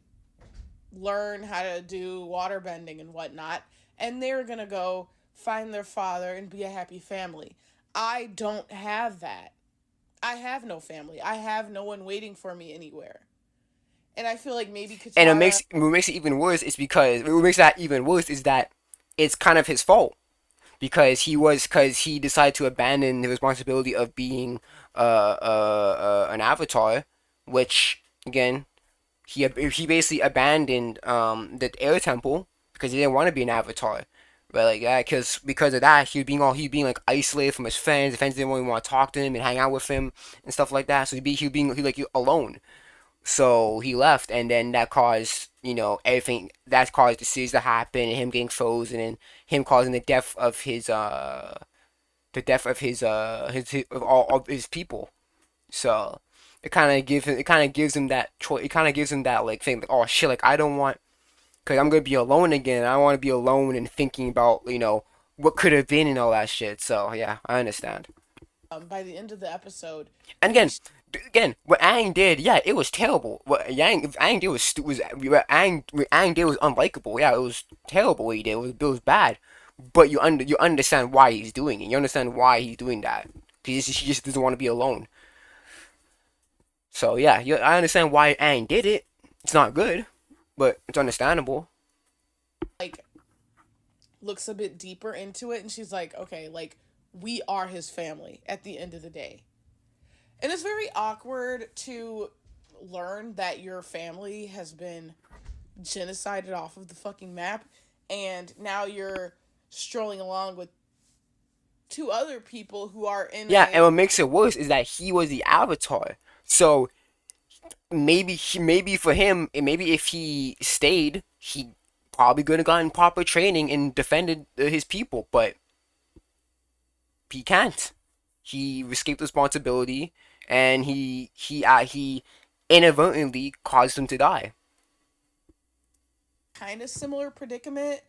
learn how to do water bending and whatnot, and they're gonna go find their father and be a happy family. I don't have that. I have no family. I have no one waiting for me anywhere. And I feel like maybe And Katara. what makes it even worse is because what makes that even worse is that it's kind of his fault because he decided to abandon the responsibility of being an avatar, which again he basically abandoned the air temple because he didn't want to be an avatar. But like yeah, because of that, he being like isolated from his friends. The friends didn't really want to talk to him and hang out with him and stuff like that. So he like alone. So he left, and then that caused everything. That caused the series to happen, and him getting frozen, and him causing the death of his of all of his people. So it kind of gives him that choice. It kind of gives him that like thing like, oh shit, like I don't want, because I'm gonna be alone again. I want to be alone and thinking about what could have been and all that shit. So yeah, I understand. By the end of the episode, And again, what Aang did, yeah, it was terrible. Aang did what Aang did was unlikable. Yeah, it was terrible what he did. It was bad. But you understand why he's doing it. You understand why he's doing that. He just doesn't want to be alone. So yeah, I understand why Aang did it. It's not good, but it's understandable. like, looks a bit deeper into it, and she's like, okay, like, we are his family at the end of the day. And it's very awkward to learn that your family has been genocided off of the fucking map, and now you're strolling along with two other people who are in Yeah, a. and what makes it worse is that he was the Avatar. So maybe for him, maybe if he stayed, he probably could have gotten proper training and defended his people. But he can't. He escaped responsibility, and he inadvertently caused him to die. Kind of similar predicament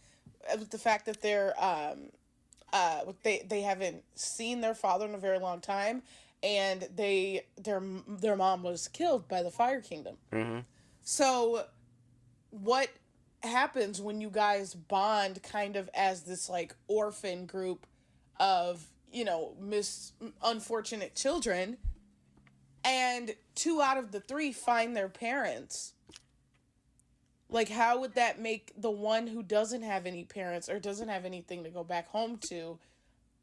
with the fact that they haven't seen their father in a very long time, and their mom was killed by the Fire Kingdom. Mm-hmm. So what happens when you guys bond kind of as this like orphan group of unfortunate children, and two out of the three find their parents? Like, how would that make the one who doesn't have any parents or doesn't have anything to go back home to,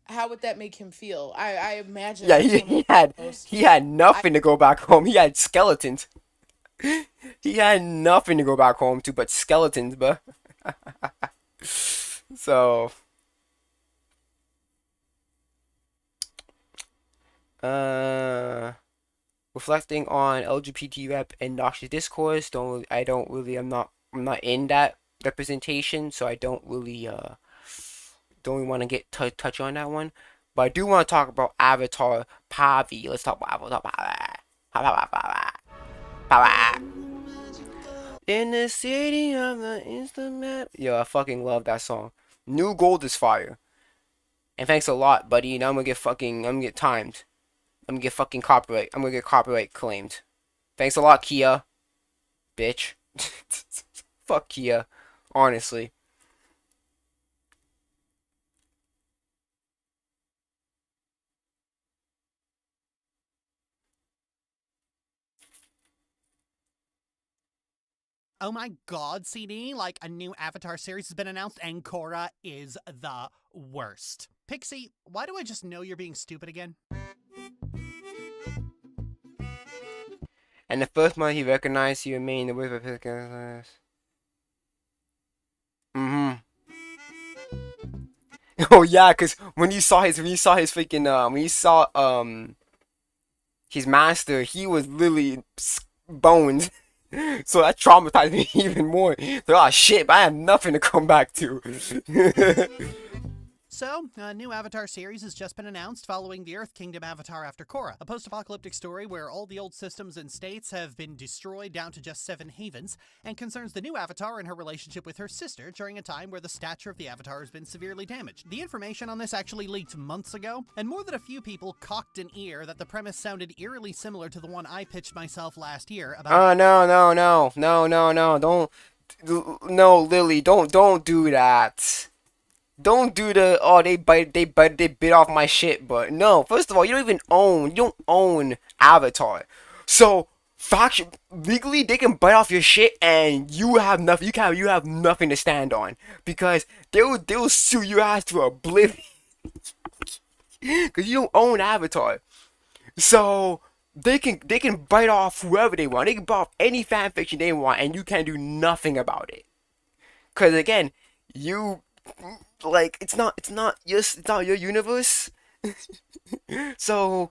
how would that make him feel? I imagine. Yeah, he had nothing to go back home. He had skeletons. He had nothing to go back home to but skeletons, but so reflecting on LGBT rep and noxious discourse, I'm not in that representation, so I don't really want to touch on that one. But I do want to talk about Avatar Pavi. Let's talk about Avatar Pavi. In the city of the instant. Yo, I fucking love that song. New Gold is fire. And thanks a lot, buddy. Now I'm gonna get timed. I'm gonna get fucking copyright. I'm gonna get copyright claimed. Thanks a lot, Kia. Bitch. Fuck Kia. Honestly. Oh my god, CD, like a new Avatar series has been announced and Korra is the worst. Pixie, why do I just know you're being stupid again? And the first month he recognized he remained the word of his Oh yeah, cause when you saw his freaking when you saw his master, he was literally bones. So that traumatized me even more. So, oh shit, but I have nothing to come back to. So, a new Avatar series has just been announced following the Earth Kingdom Avatar after Korra, a post-apocalyptic story where all the old systems and states have been destroyed down to just 7 havens, and concerns the new Avatar and her relationship with her sister during a time where the stature of the Avatar has been severely damaged. The information on this actually leaked months ago, and more than a few people cocked an ear that the premise sounded eerily similar to the one I pitched myself last year about— Oh no, no, Lily, don't do that. Don't do the, oh, they bit off my shit, but no. First of all, you don't own Avatar. So, legally, they can bite off your shit and you have nothing, you have nothing to stand on. Because they'll sue your ass to oblivion. Because you don't own Avatar. So, they can bite off whoever they want. They can bite off any fanfiction they want and you can't do nothing about it. Because again, it's not your universe. So,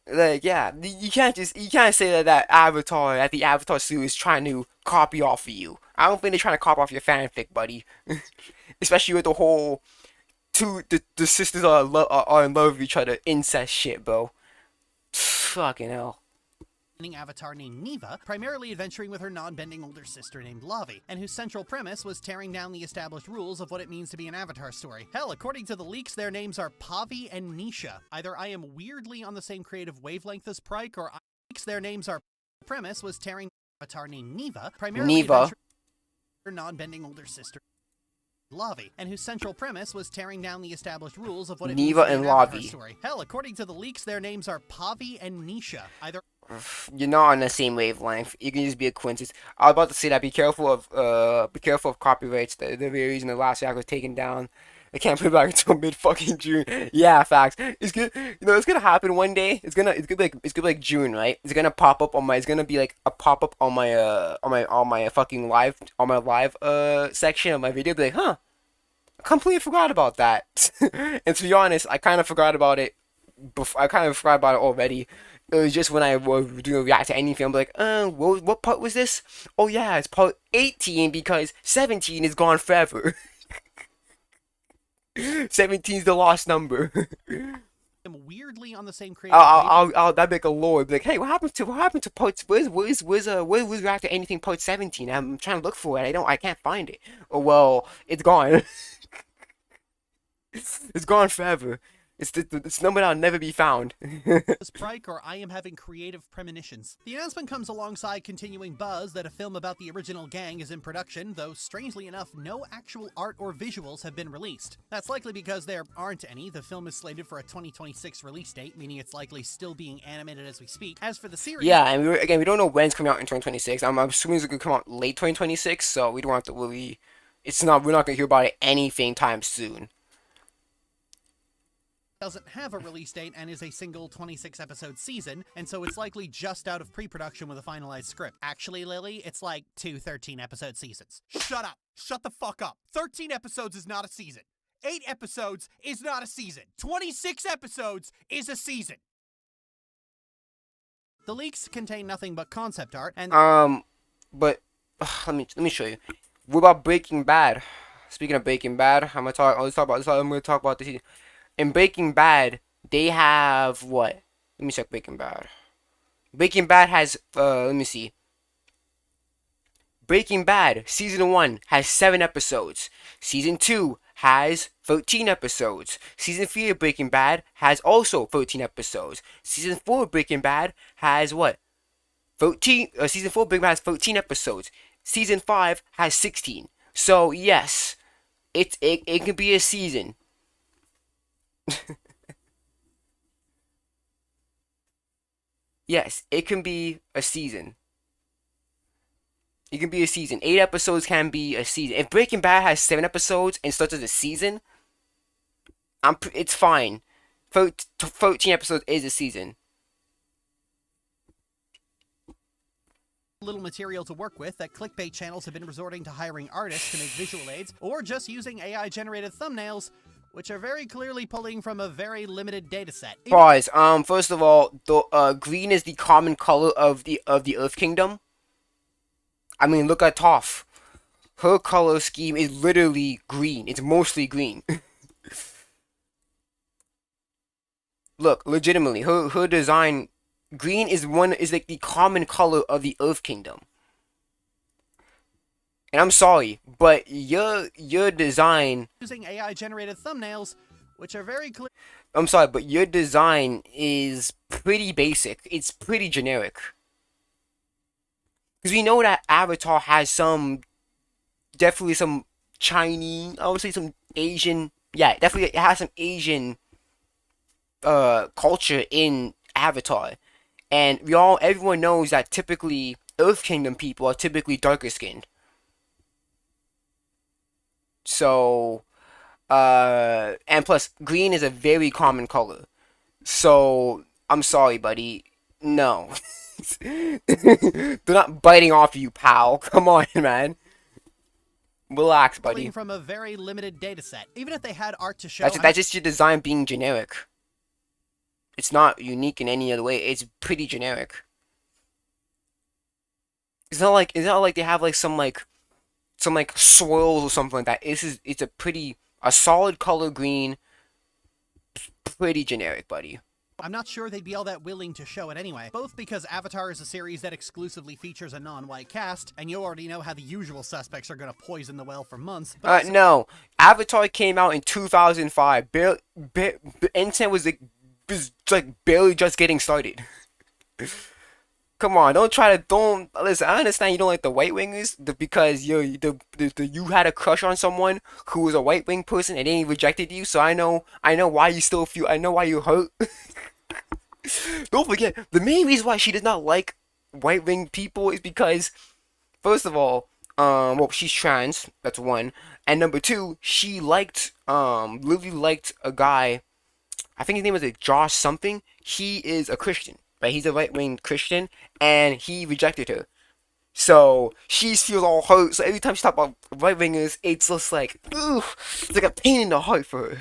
like, yeah, you can't say that the Avatar studio is trying to copy off of you. I don't think they're trying to copy off your fanfic, buddy. Especially with the whole the sisters are in love with each other incest shit, bro. Fucking hell. Avatar named Neva, primarily adventuring with her non-bending older sister named Lavi, and whose central premise was tearing down the established rules of what it means to be an Avatar story. Hell, according to the leaks, their names are Pavi and Nisha. Either I am weirdly on the same creative wavelength as Prike, or their names are— premise was tearing Avatar named Neva, primarily adventuring with her non-bending older sister Lavi, and whose central premise was tearing down the established rules of what it means to be an Avatar story. Hell, according to the leaks, their names are Pavi and Nisha. Either you're not on the same wavelength. You can just be a coincidence. I was about to say that be careful of copyrights. The very reason the last act was taken down. I can't put it back until mid fucking June. Yeah, facts. It's good. It's gonna happen one day. It's gonna be like June, right? It's gonna pop up on my. It's gonna be like a pop up on my fucking live section of my video. Be like, huh? I completely forgot about that. And to be honest, I kind of forgot about it. I kind of forgot about it already. It was just when I was doing react to anything, I'm like, what part was this? Oh yeah, it's part 18 because 17 is gone forever. 17 is the lost number. I'm weirdly on the same creative. That'd make a lore. Be like, hey, what happened to parts? Where's react to anything part 17? I'm trying to look for it. I can't find it. Oh well, it's gone. It's gone forever. It's number that'll never be found. Sprite, or I am having creative premonitions. The announcement comes alongside continuing buzz that a film about the original gang is in production, though strangely enough, no actual art or visuals have been released. That's likely because there aren't any. The film is slated for a 2026 release date, meaning it's likely still being animated as we speak. As for the series— yeah, and we don't know when it's coming out in 2026. I'm assuming it's gonna come out late 2026, so we don't have to really. We're not gonna hear about it anything time soon. Doesn't have a release date and is a single 26-episode season, and so it's likely just out of pre-production with a finalized script. Actually, Lily, it's like 2 13-episode seasons. Shut up! Shut the fuck up! 13 episodes is not a season. 8 episodes is not a season. 26 episodes is a season. The leaks contain nothing but concept art and— but let me show you. What about Breaking Bad? Speaking of Breaking Bad, I'm gonna talk about this. In Breaking Bad, they have what? Let me check Breaking Bad. Breaking Bad has let me see. Breaking Bad season 1 has 7 episodes. Season 2 has 13 episodes. Season 3 of Breaking Bad has also 13 episodes. Season 4 of Breaking Bad has what? 13 season 4 of Breaking Bad has 13 episodes. Season 5 has 16. So yes, it can be a season. Yes, it can be a season. It can be a season. 8 episodes can be a season. If Breaking Bad has 7 episodes and starts as a season, it's fine. 13 episodes is a season. Little material to work with that clickbait channels have been resorting to hiring artists to make visual aids, or just using AI-generated thumbnails, which are very clearly pulling from a very limited dataset. Pause. First of all, the green is the common color of the Earth Kingdom. I mean, look at Toph. Her color scheme is literally green. It's mostly green. Look, legitimately, her design, green is like the common color of the Earth Kingdom. And I'm sorry, but your design using AI-generated thumbnails, which are very clear. I'm sorry, but your design is pretty basic. It's pretty generic. Because we know that Avatar has definitely some Chinese, I would say some Asian, yeah, definitely it has some Asian culture in Avatar. And everyone knows that typically Earth Kingdom people are typically darker skinned. So, and plus, green is a very common color. So, I'm sorry, buddy. No. They're not biting off you, pal. Come on, man. Relax, buddy. From a very limited data set. Even if they had art to show, that's just your design being generic. It's not unique in any other way. It's pretty generic. It's not like they have like some swirls or something like that. It's a solid color green. Pretty generic, buddy. I'm not sure they'd be all that willing to show it anyway, both because Avatar is a series that exclusively features a non-white cast, and you already know how the usual suspects are gonna poison the well for months. No. Avatar came out in 2005. Internet was barely just getting started. Come on, don't listen. I understand you don't like the White Wingers because you had a crush on someone who was a White Wing person and they rejected you. So I know why you still feel. I know why you hurt. Don't forget, the main reason why she does not like White Wing people is because, first of all, well, she's trans. That's one, and number two, she Lily liked a guy. I think his name was Josh something. He is a Christian. Right, he's a right-wing Christian, and he rejected her. So, she feels all hurt. So, every time she talks about right-wingers, it's just like, ooh, it's like a pain in the heart for her.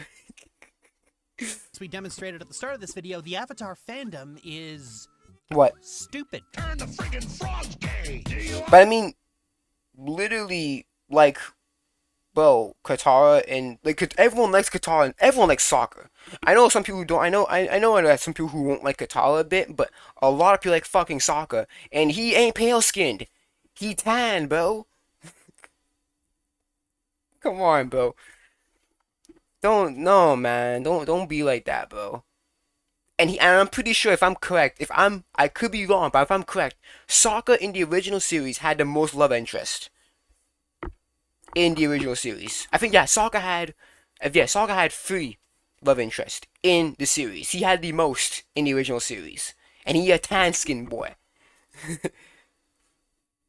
As we demonstrated at the start of this video, the Avatar fandom is... What? Stupid. Turn the friggin' frogs gay. But I mean, literally, like, bro, Katara and everyone likes Katara and everyone likes Sokka. I know some people who don't. I know that some people who won't like Katara a bit, but a lot of people like fucking Sokka, and he ain't pale skinned. He tan, bro. Come on, bro. Don't be like that, bro. And I'm pretty sure if I'm correct, I could be wrong, but if I'm correct, Sokka in the original series had the most love interest. In the original series, I think Sokka had 3 love interest in the series. He had the most in the original series, and he a tan skin boy,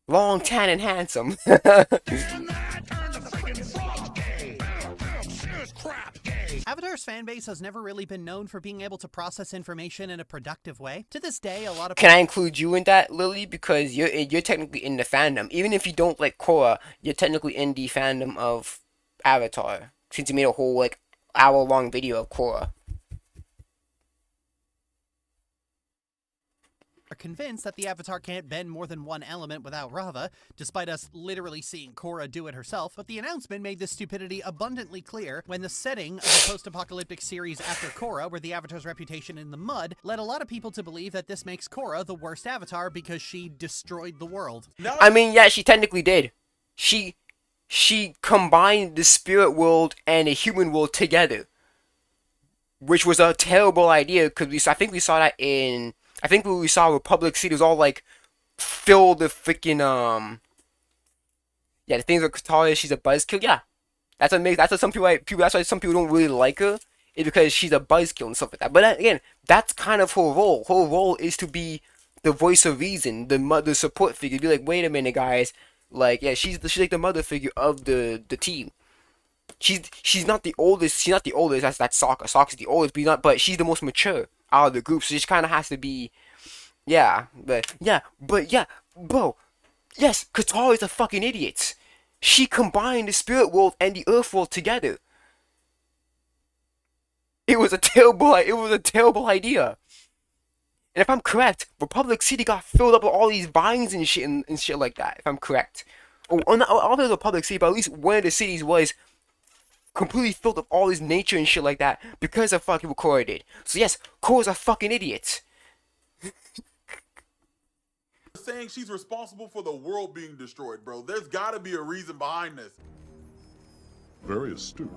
long tan and handsome. Avatar's fanbase has never really been known for being able to process information in a productive way. To this day, a lot of... Can I include you in that, Lily? Because you're technically in the fandom. Even if you don't like Korra, you're technically in the fandom of Avatar. Since you made a whole, hour-long video of Korra. Are convinced that the Avatar can't bend more than one element without Rava, despite us literally seeing Korra do it herself, but the announcement made this stupidity abundantly clear when the setting of the post-apocalyptic series after Korra, where the Avatar's reputation in the mud, led a lot of people to believe that this makes Korra the worst Avatar because she destroyed the world. I mean, yeah, she technically did. She combined the spirit world and the human world together, which was a terrible idea because I think we saw that in when we saw Republic City, it was all like filled with freaking the things with Katara, she's a buzzkill. Yeah, that's what makes that's what some people that's why some people don't really like her, is because she's a buzzkill and stuff like that. But again, that's kind of her role. Her role is to be the voice of reason, the support figure. Be like, wait a minute, guys. Like, yeah, she's like the mother figure of the team. She's not the oldest. She's not the oldest. That's Sokka. Sokka's the oldest, but she's the most mature out of the group. So she kind of has to be, bro. Yes, Katara is a fucking idiot. She combined the spirit world and the earth world together. It was a terrible idea. And if I'm correct, Republic City got filled up with all these vines and shit like that. If I'm correct, not all of Republic City, but at least one of the cities was completely filled with all this nature and shit like that because of fucking what Korra did. So yes, Korra's a fucking idiot. Saying she's responsible for the world being destroyed, bro. There's gotta be a reason behind this. Very astute.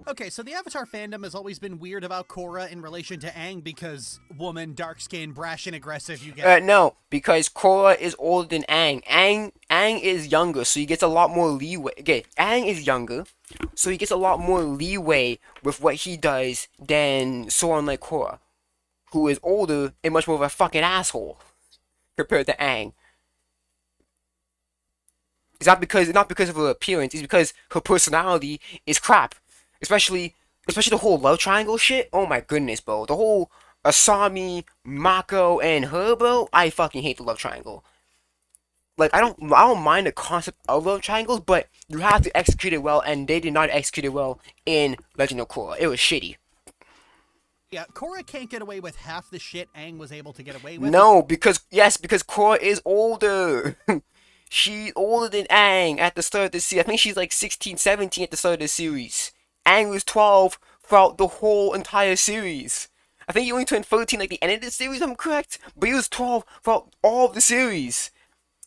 Okay, so the Avatar fandom has always been weird about Korra in relation to Aang because woman, dark-skinned, brash and aggressive, you get... No, because Korra is older than Aang. Aang is younger, so he gets a lot more leeway. Okay, Aang is younger, so he gets a lot more leeway with what he does than someone like Korra, who is older and much more of a fucking asshole compared to Aang. It's not because of her appearance, it's because her personality is crap. Especially the whole love triangle shit. Oh my goodness, bro. The whole Asami, Mako, and her, bro. I fucking hate the love triangle. Like, I don't mind the concept of love triangles, but you have to execute it well, and they did not execute it well in Legend of Korra. It was shitty. Yeah, Korra can't get away with half the shit Aang was able to get away with. No, because Korra is older. She's older than Aang at the start of the series. I think she's like 16, 17 at the start of the series. Aang was 12 throughout the whole entire series. I think he only turned 13 like the end of the series, if I'm correct. But he was 12 throughout all of the series.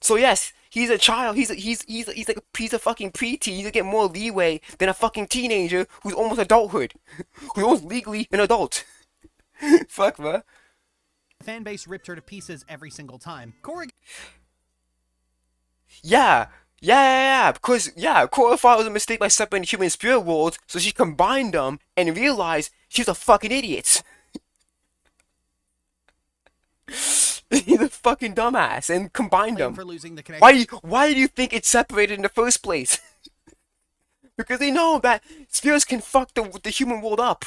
So yes, he's a child. He's like a piece of fucking preteen. He's gonna get more leeway than a fucking teenager who's almost adulthood. Who's almost legally an adult. Fuck, man. Fan base ripped her to pieces every single time. Korra... Yeah, because Korra thought it was a mistake by separating the human and spirit worlds, so she combined them and realized she was a fucking idiot. He's a fucking dumbass and combined them. For losing the connection. Why do you think it's separated in the first place? Because they know that spirits can fuck the human world up.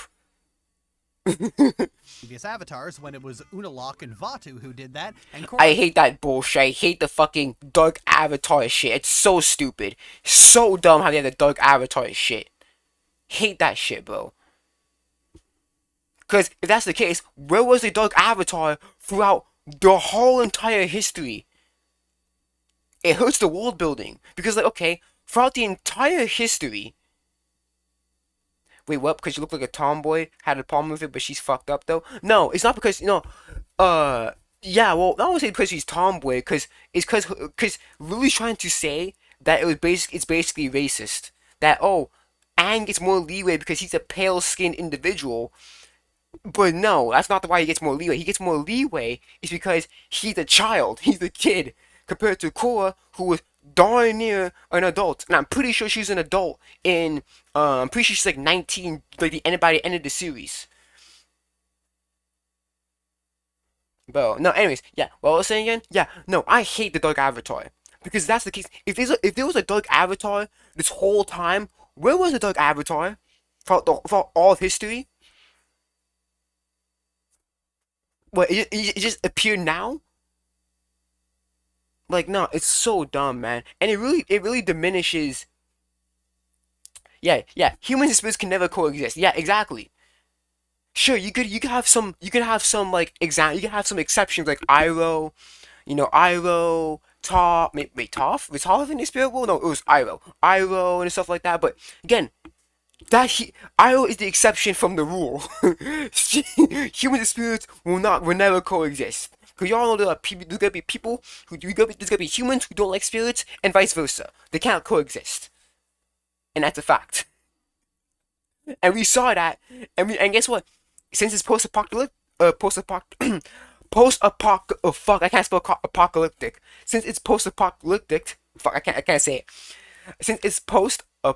Previous avatars when it was Unalaq and Vatu who did that, and Korra... I hate that bullshit. I hate the fucking dark avatar shit. It's so stupid. So dumb how they have the dark avatar shit. Hate that shit, bro. Because if that's the case, where was the dark avatar throughout the whole entire history? It hurts the world building. Because, like, okay, throughout the entire history... Wait, what? Because you look like a tomboy? Had a problem with it, but she's fucked up, though? No, it's not because, yeah, well, I won't say because she's tomboy, because Lily's trying to say that it's basically racist. That, oh, Aang gets more leeway because he's a pale-skinned individual. But no, that's not why he gets more leeway. He gets more leeway is because he's a child. He's a kid. Compared to Korra, who was darn near an adult. And I'm pretty sure she's an adult in... I'm pretty sure she's like 19 by the end of the series. Bro, no, anyways, yeah, what I was saying again? Yeah, no, I hate the dark avatar. Because that's the case. If there was a dark avatar this whole time, where was the dark avatar? For all of history? What, it just appeared now? Like, no, it's so dumb, man. And it really diminishes... Yeah, humans and spirits can never coexist. Yeah, exactly. Sure, you could have some like you could have some exceptions like Iroh, Iroh, Toph, wait, Toph? Was Toph in the spirit world? No, it was Iroh and stuff like that. But again, Iroh is the exception from the rule. Human and spirits will never coexist. Cause y'all know there's gonna be people there's gonna be humans who don't like spirits and vice versa. They can't coexist, and that's a fact. And we saw that, and guess what? Since it's post-apocalyptic, fuck, I can't spell apocalyptic. Since it's post-apocalyptic, fuck, I can't say it. Since it's I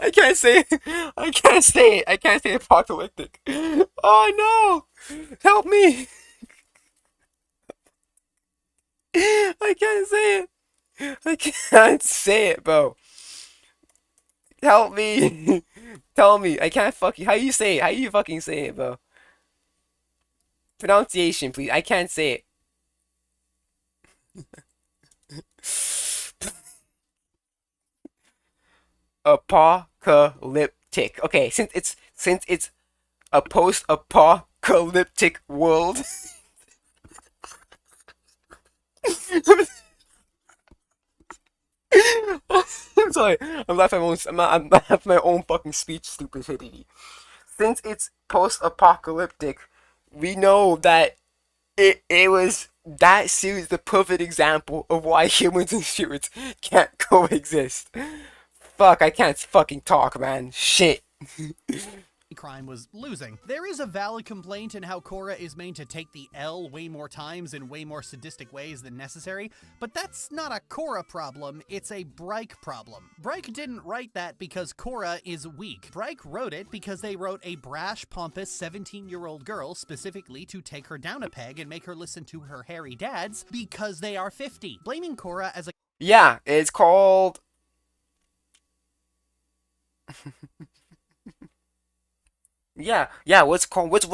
can't say it. I can't say it. I can't say apocalyptic. Oh no! Help me! I can't say it. I can't say it, bro. Help me. Tell me. I can't fucking. How you say it? How you fucking say it, bro? Pronunciation, please. I can't say it. Apocalyptic. Okay, since it's a post-apocalyptic world. I'm sorry. I'm laughing at I'm laughing at my own fucking speech stupidity. Since it's post-apocalyptic, we know that it was that series the perfect example of why humans and spirits can't coexist. Fuck, I can't fucking talk, man. Shit. Crime was losing. There is a valid complaint in how Korra is made to take the L way more times in way more sadistic ways than necessary, but that's not a Korra problem, it's a Bryke problem. Bryke didn't write that because Korra is weak. Bryke wrote it because they wrote a brash, pompous 17-year-old girl specifically to take her down a peg and make her listen to her hairy dads because they are 50. Blaming Korra as a— Yeah, it's called... Yeah, what's wrong with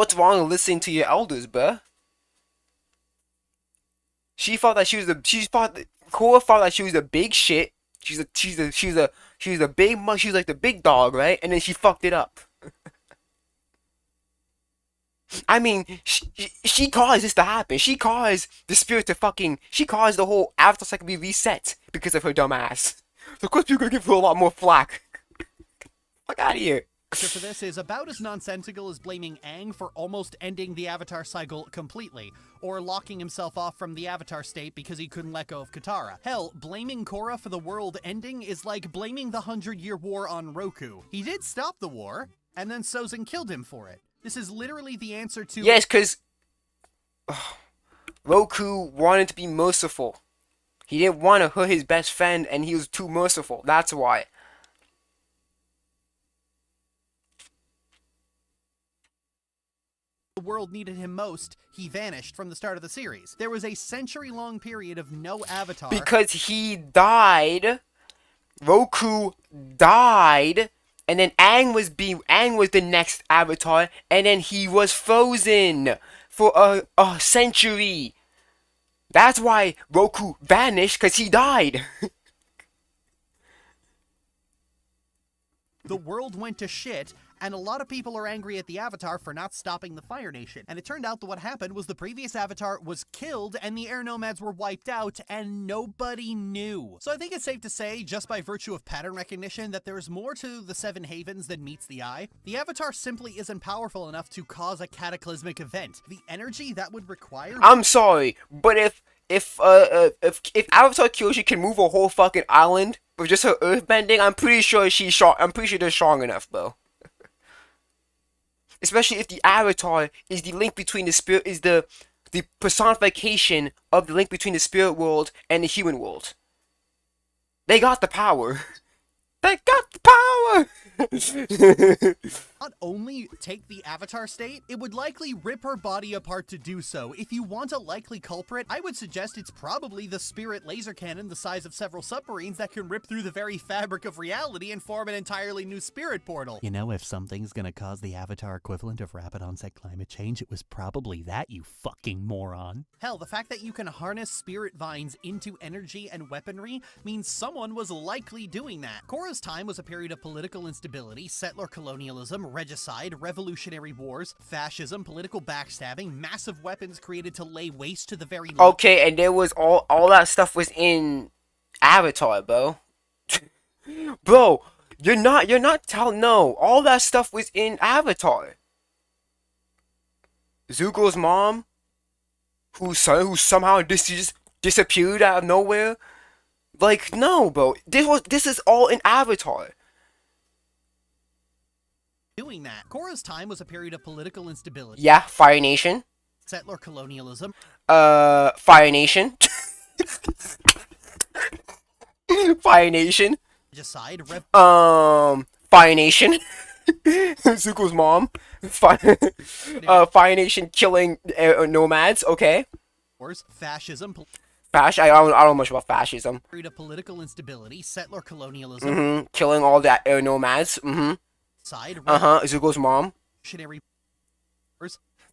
listening to your elders, bruh? Korra thought that she was the big shit. She's a big mug. She's like the big dog, right? And then she fucked it up. I mean, she caused this to happen. She caused the spirit to fucking. She caused the whole Avatar cycle to be reset because of her dumb ass. So of course people are gonna give her a lot more flack. Fuck out of here. For this is about as nonsensical as blaming Aang for almost ending the Avatar cycle completely, or locking himself off from the Avatar state because he couldn't let go of Katara. Hell, blaming Korra for the world ending is like blaming the 100-Year War on Roku. He did stop the war, and then Sozin killed him for it. This is literally the answer to— Yes, because Roku wanted to be merciful. He didn't want to hurt his best friend, and he was too merciful. That's why. The world needed him most, he vanished from the start of the series. There was a century-long period of no Avatar. Because he died, Roku died, and then Aang was the next Avatar, and then he was frozen for a century. That's why Roku vanished, because he died. The world went to shit, and a lot of people are angry at the Avatar for not stopping the Fire Nation. And it turned out that what happened was the previous Avatar was killed, and the Air Nomads were wiped out, and nobody knew. So I think it's safe to say, just by virtue of pattern recognition, that there's more to the Seven Havens than meets the eye. The Avatar simply isn't powerful enough to cause a cataclysmic event. The energy that would require— I'm sorry, but if Avatar Kyoshi can move a whole fucking island with just her earth bending, I'm pretty sure they're strong enough, bro. Especially if the Avatar is the link between the spirit, is the personification of the link between the spirit world and the human world. They got the power. They got the power! not only take the avatar state, it would likely rip her body apart to do so. If you want a likely culprit, I would suggest it's probably the spirit laser cannon the size of several submarines that can rip through the very fabric of reality and form an entirely new spirit portal. You know, if something's gonna cause the avatar equivalent of rapid onset climate change, it was probably that, you fucking moron. Hell, the fact that you can harness spirit vines into energy and weaponry means someone was likely doing that. Korra's time was a period of political instability, settler colonialism, regicide, revolutionary wars, fascism, political backstabbing, massive weapons created to lay waste to the very... Okay, and there was all that stuff was in Avatar, bro. Bro, you're not telling, no, all that stuff was in Avatar. Zuko's mom, who somehow just disappeared out of nowhere. Like, no, bro, this is all in Avatar. Doing that. Korra's time was a period of political instability. Yeah, Fire Nation. Settler colonialism. Fire Nation. Fire Nation. Regicide. Fire Nation. Zuko's mom. Fire Nation killing nomads. Okay. Wars. Fascism. I don't know much about fascism. Period of political instability. Settler colonialism. Killing all that nomads. Side. Zuko's mom.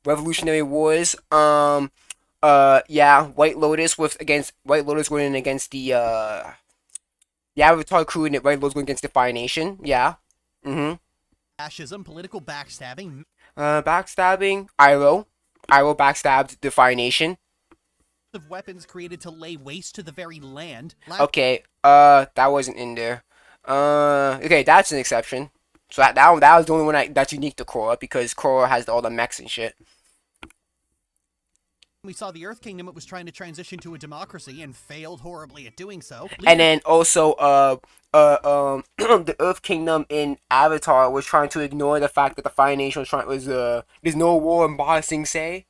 Revolutionary Wars. Yeah, White Lotus going against the Avatar crew, and White Lotus going against the Fire Nation. Yeah. Fascism, political backstabbing. Backstabbing. Iroh backstabbed the Fire Nation. Of weapons created to lay waste to the very land. Okay. That wasn't in there. Okay, that's an exception. So that was the only one that's unique to Korra, because Korra has all the mechs and shit. We saw the Earth Kingdom, it was trying to transition to a democracy and failed horribly at doing so. And then also, the Earth Kingdom in Avatar was trying to ignore the fact that the Fire Nation there's no war in Ba Sing Se.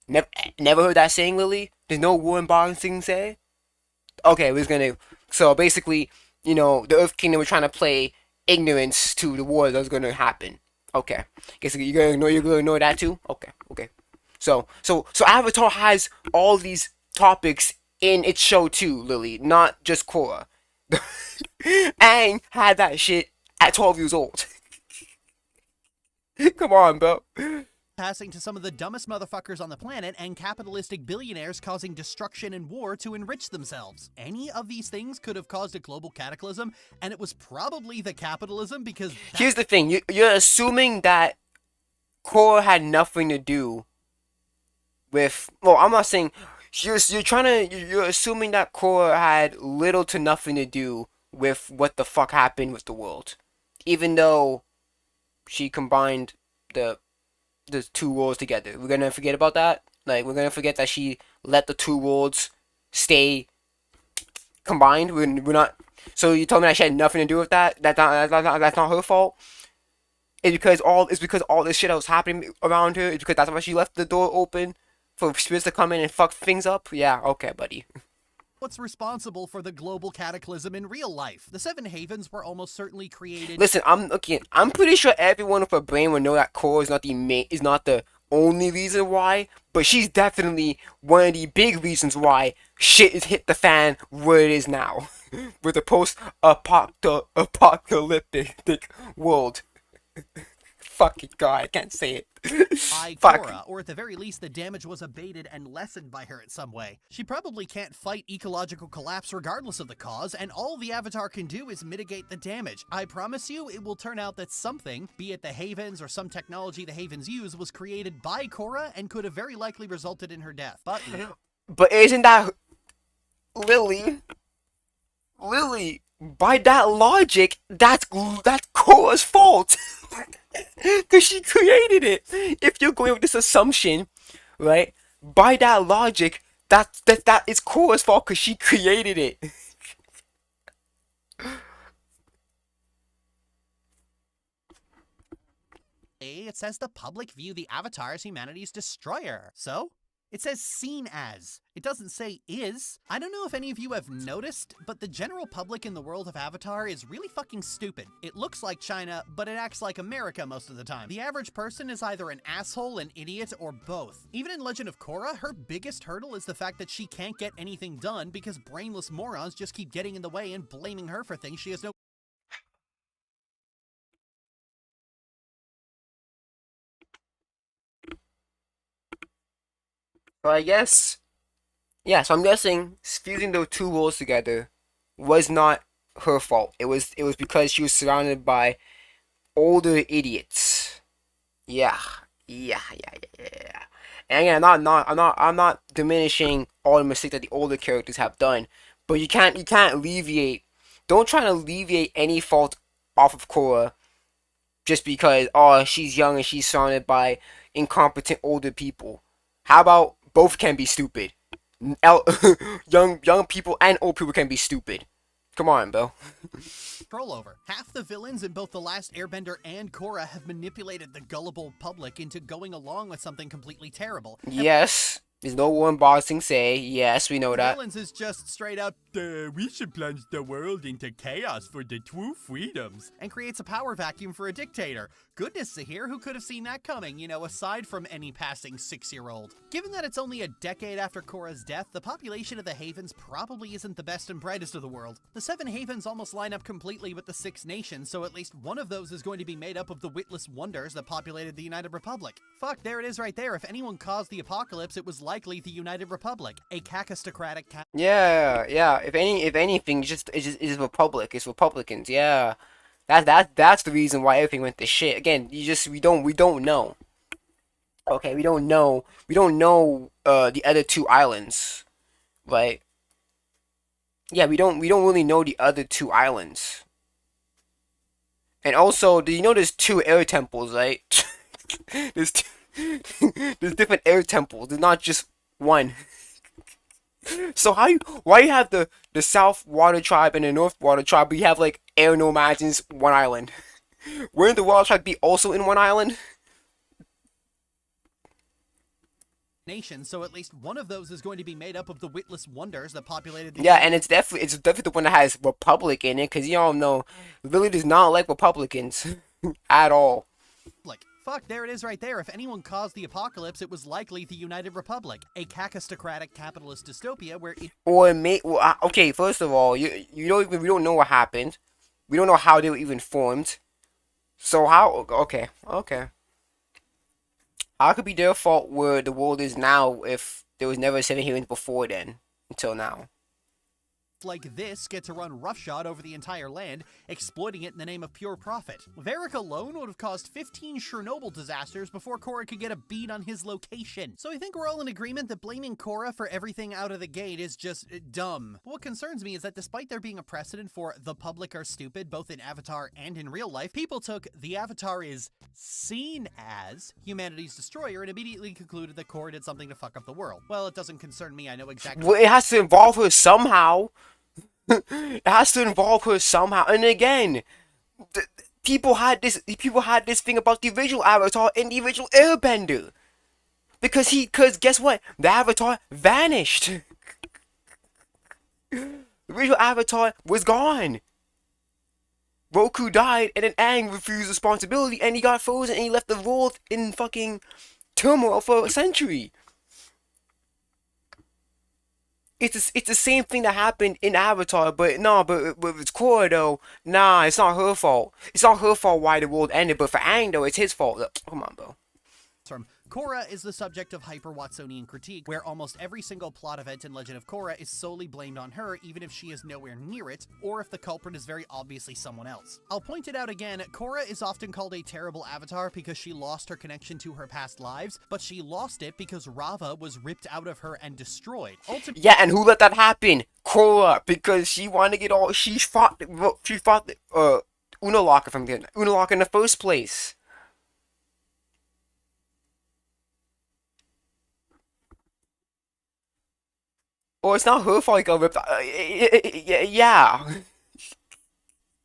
Never heard that saying, Lily? There's no war in Ba Sing Se? Okay, so basically, you know, the Earth Kingdom was trying to play ignorance to the war that was gonna happen. Okay. Guess you're gonna ignore that too? Okay. So Avatar has all these topics in its show too, Lily, not just Korra. Aang had that shit at 12 years old. Come on, bro. Passing to some of the dumbest motherfuckers on the planet and capitalistic billionaires causing destruction and war to enrich themselves. Any of these things could have caused a global cataclysm, and it was probably the capitalism because... Here's the thing, you're assuming that Korra had nothing to do with... Well, I'm not saying... You're assuming that Korra had little to nothing to do with what the fuck happened with the world. Even though she combined the two worlds together. We're gonna forget about that? Like, we're gonna forget that she let the two worlds stay combined? We're not... So you told me that she had nothing to do with that? That's not her fault? It's because all this shit that was happening around her? It's because that's why she left the door open for spirits to come in and fuck things up? Yeah, okay, buddy. What's responsible for the global cataclysm in real life? The Seven Havens were almost certainly created... Listen, I'm pretty sure everyone with a brain will know that Korra is not the only reason why, but she's definitely one of the big reasons why shit is hit the fan where it is now. With the post-apocalyptic world. Fucking God, I can't say it. By Korra, or at the very least the damage was abated and lessened by her in some way. She probably can't fight ecological collapse regardless of the cause, and all the Avatar can do is mitigate the damage. I promise you, it will turn out that something, be it the Havens or some technology the Havens use, was created by Korra and could have very likely resulted in her death. But isn't that... Lily, by that logic, that's Korra's fault. Because she created it. If you're going with this assumption, right? By that logic, that is Korra's fault because she created it. It says the public view the Avatar as humanity's destroyer. So, It says seen as. It doesn't say is. I don't know if any of you have noticed, but the general public in the world of Avatar is really fucking stupid. It looks like China, but it acts like America most of the time. The average person is either an asshole, an idiot, or both. Even in Legend of Korra, her biggest hurdle is the fact that she can't get anything done because brainless morons just keep getting in the way and blaming her for things she has no. So I guess, yeah. So I'm guessing fusing those two worlds together was not her fault. It was because she was surrounded by older idiots. Yeah, yeah. And again, I'm not diminishing all the mistakes that the older characters have done, but you can't alleviate. Don't try to alleviate any fault off of Korra just because she's young and she's surrounded by incompetent older people. How about both can be stupid? Young people and old people can be stupid. Come on, Bill. Control over. Half the villains in both The Last Airbender and Korra have manipulated the gullible public into going along with something completely terrible. Yes. There's no one boxing say. Yes, we know that. Villains is just straight up, we should plunge the world into chaos for the true freedoms. And creates a power vacuum for a dictator. Goodness, Zahir, who could have seen that coming, aside from any passing 6-year-old? Given that it's only a decade after Korra's death, the population of the Havens probably isn't the best and brightest of the world. The 7 Havens almost line up completely with the 6 nations, so at least one of those is going to be made up of the witless wonders that populated the United Republic. Fuck, there it is right there. If anyone caused the apocalypse, it was likely the United Republic, a cacistocratic Yeah. If anything, it's Republic. It's Republicans. Yeah. That's the reason why everything went to shit. Again, we don't know. Okay, we don't know the other 2 islands, right? Yeah, we don't really know the other 2 islands. And also, do you know there's 2 air temples, right? there's different air temples. There's not just one. So why you have the South Water Tribe and the North Water Tribe, but you have like air nomads in one island? Wouldn't the Water Tribe be also in one island? nation, so at least one of those is going to be made up of the witless wonders that populated the Yeah, and it's definitely the one that has Republic in it, because y'all know Lily does not like Republicans at all. Like, fuck, there it is right there. If anyone caused the apocalypse, it was likely the United Republic, a cacistocratic capitalist dystopia where it... Or okay, first of all, we don't know what happened. We don't know how they were even formed. So how, okay. How could it be their fault where the world is now if there was never 7 humans before then, until now? Like this get to run roughshod over the entire land, exploiting it in the name of pure profit. Varric alone would have caused 15 Chernobyl disasters before Korra could get a beat on his location. So I think we're all in agreement that blaming Korra for everything out of the gate is just dumb. But what concerns me is that despite there being a precedent for the public are stupid, both in Avatar and in real life, people took the Avatar is seen as humanity's destroyer and immediately concluded that Korra did something to fuck up the world. Well, it doesn't concern me, I know exactly. Well, it has to involve her somehow. It has to involve her somehow. And again, people had this thing about the original Avatar and the original Airbender, because guess what? The Avatar vanished. The original Avatar was gone. Roku died, and then Aang refused responsibility, and he got frozen, and he left the world in fucking turmoil for a century. It's the same thing that happened in Avatar, but it's Korra though. Nah, it's not her fault. It's not her fault why the world ended, but for Aang though, it's his fault. Look, come on, bro. Korra is the subject of hyper-Watsonian critique, where almost every single plot event in Legend of Korra is solely blamed on her, even if she is nowhere near it, or if the culprit is very obviously someone else. I'll point it out again, Korra is often called a terrible avatar because she lost her connection to her past lives, but she lost it because Rava was ripped out of her and destroyed. Yeah, and who let that happen? Korra, because she wanted to get all, she fought Unalaq, if I'm getting Unalaq in the first place. Or it's not her fault he got ripped out. Yeah.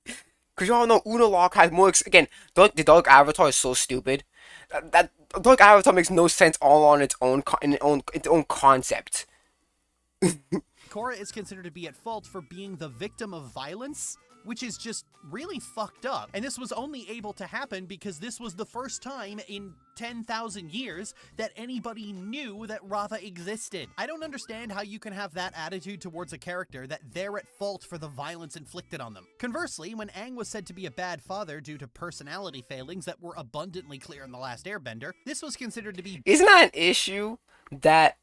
Because y'all know Unalaq has more... Again, the Dark Avatar is so stupid. That Dark Avatar makes no sense all on its own its own concept. Korra is considered to be at fault for being the victim of violence, which is just really fucked up. And this was only able to happen because this was the first time in 10,000 years that anybody knew that Rava existed. I don't understand how you can have that attitude towards a character that they're at fault for the violence inflicted on them. Conversely, when Aang was said to be a bad father due to personality failings that were abundantly clear in The Last Airbender, this was considered to be— Isn't that an issue that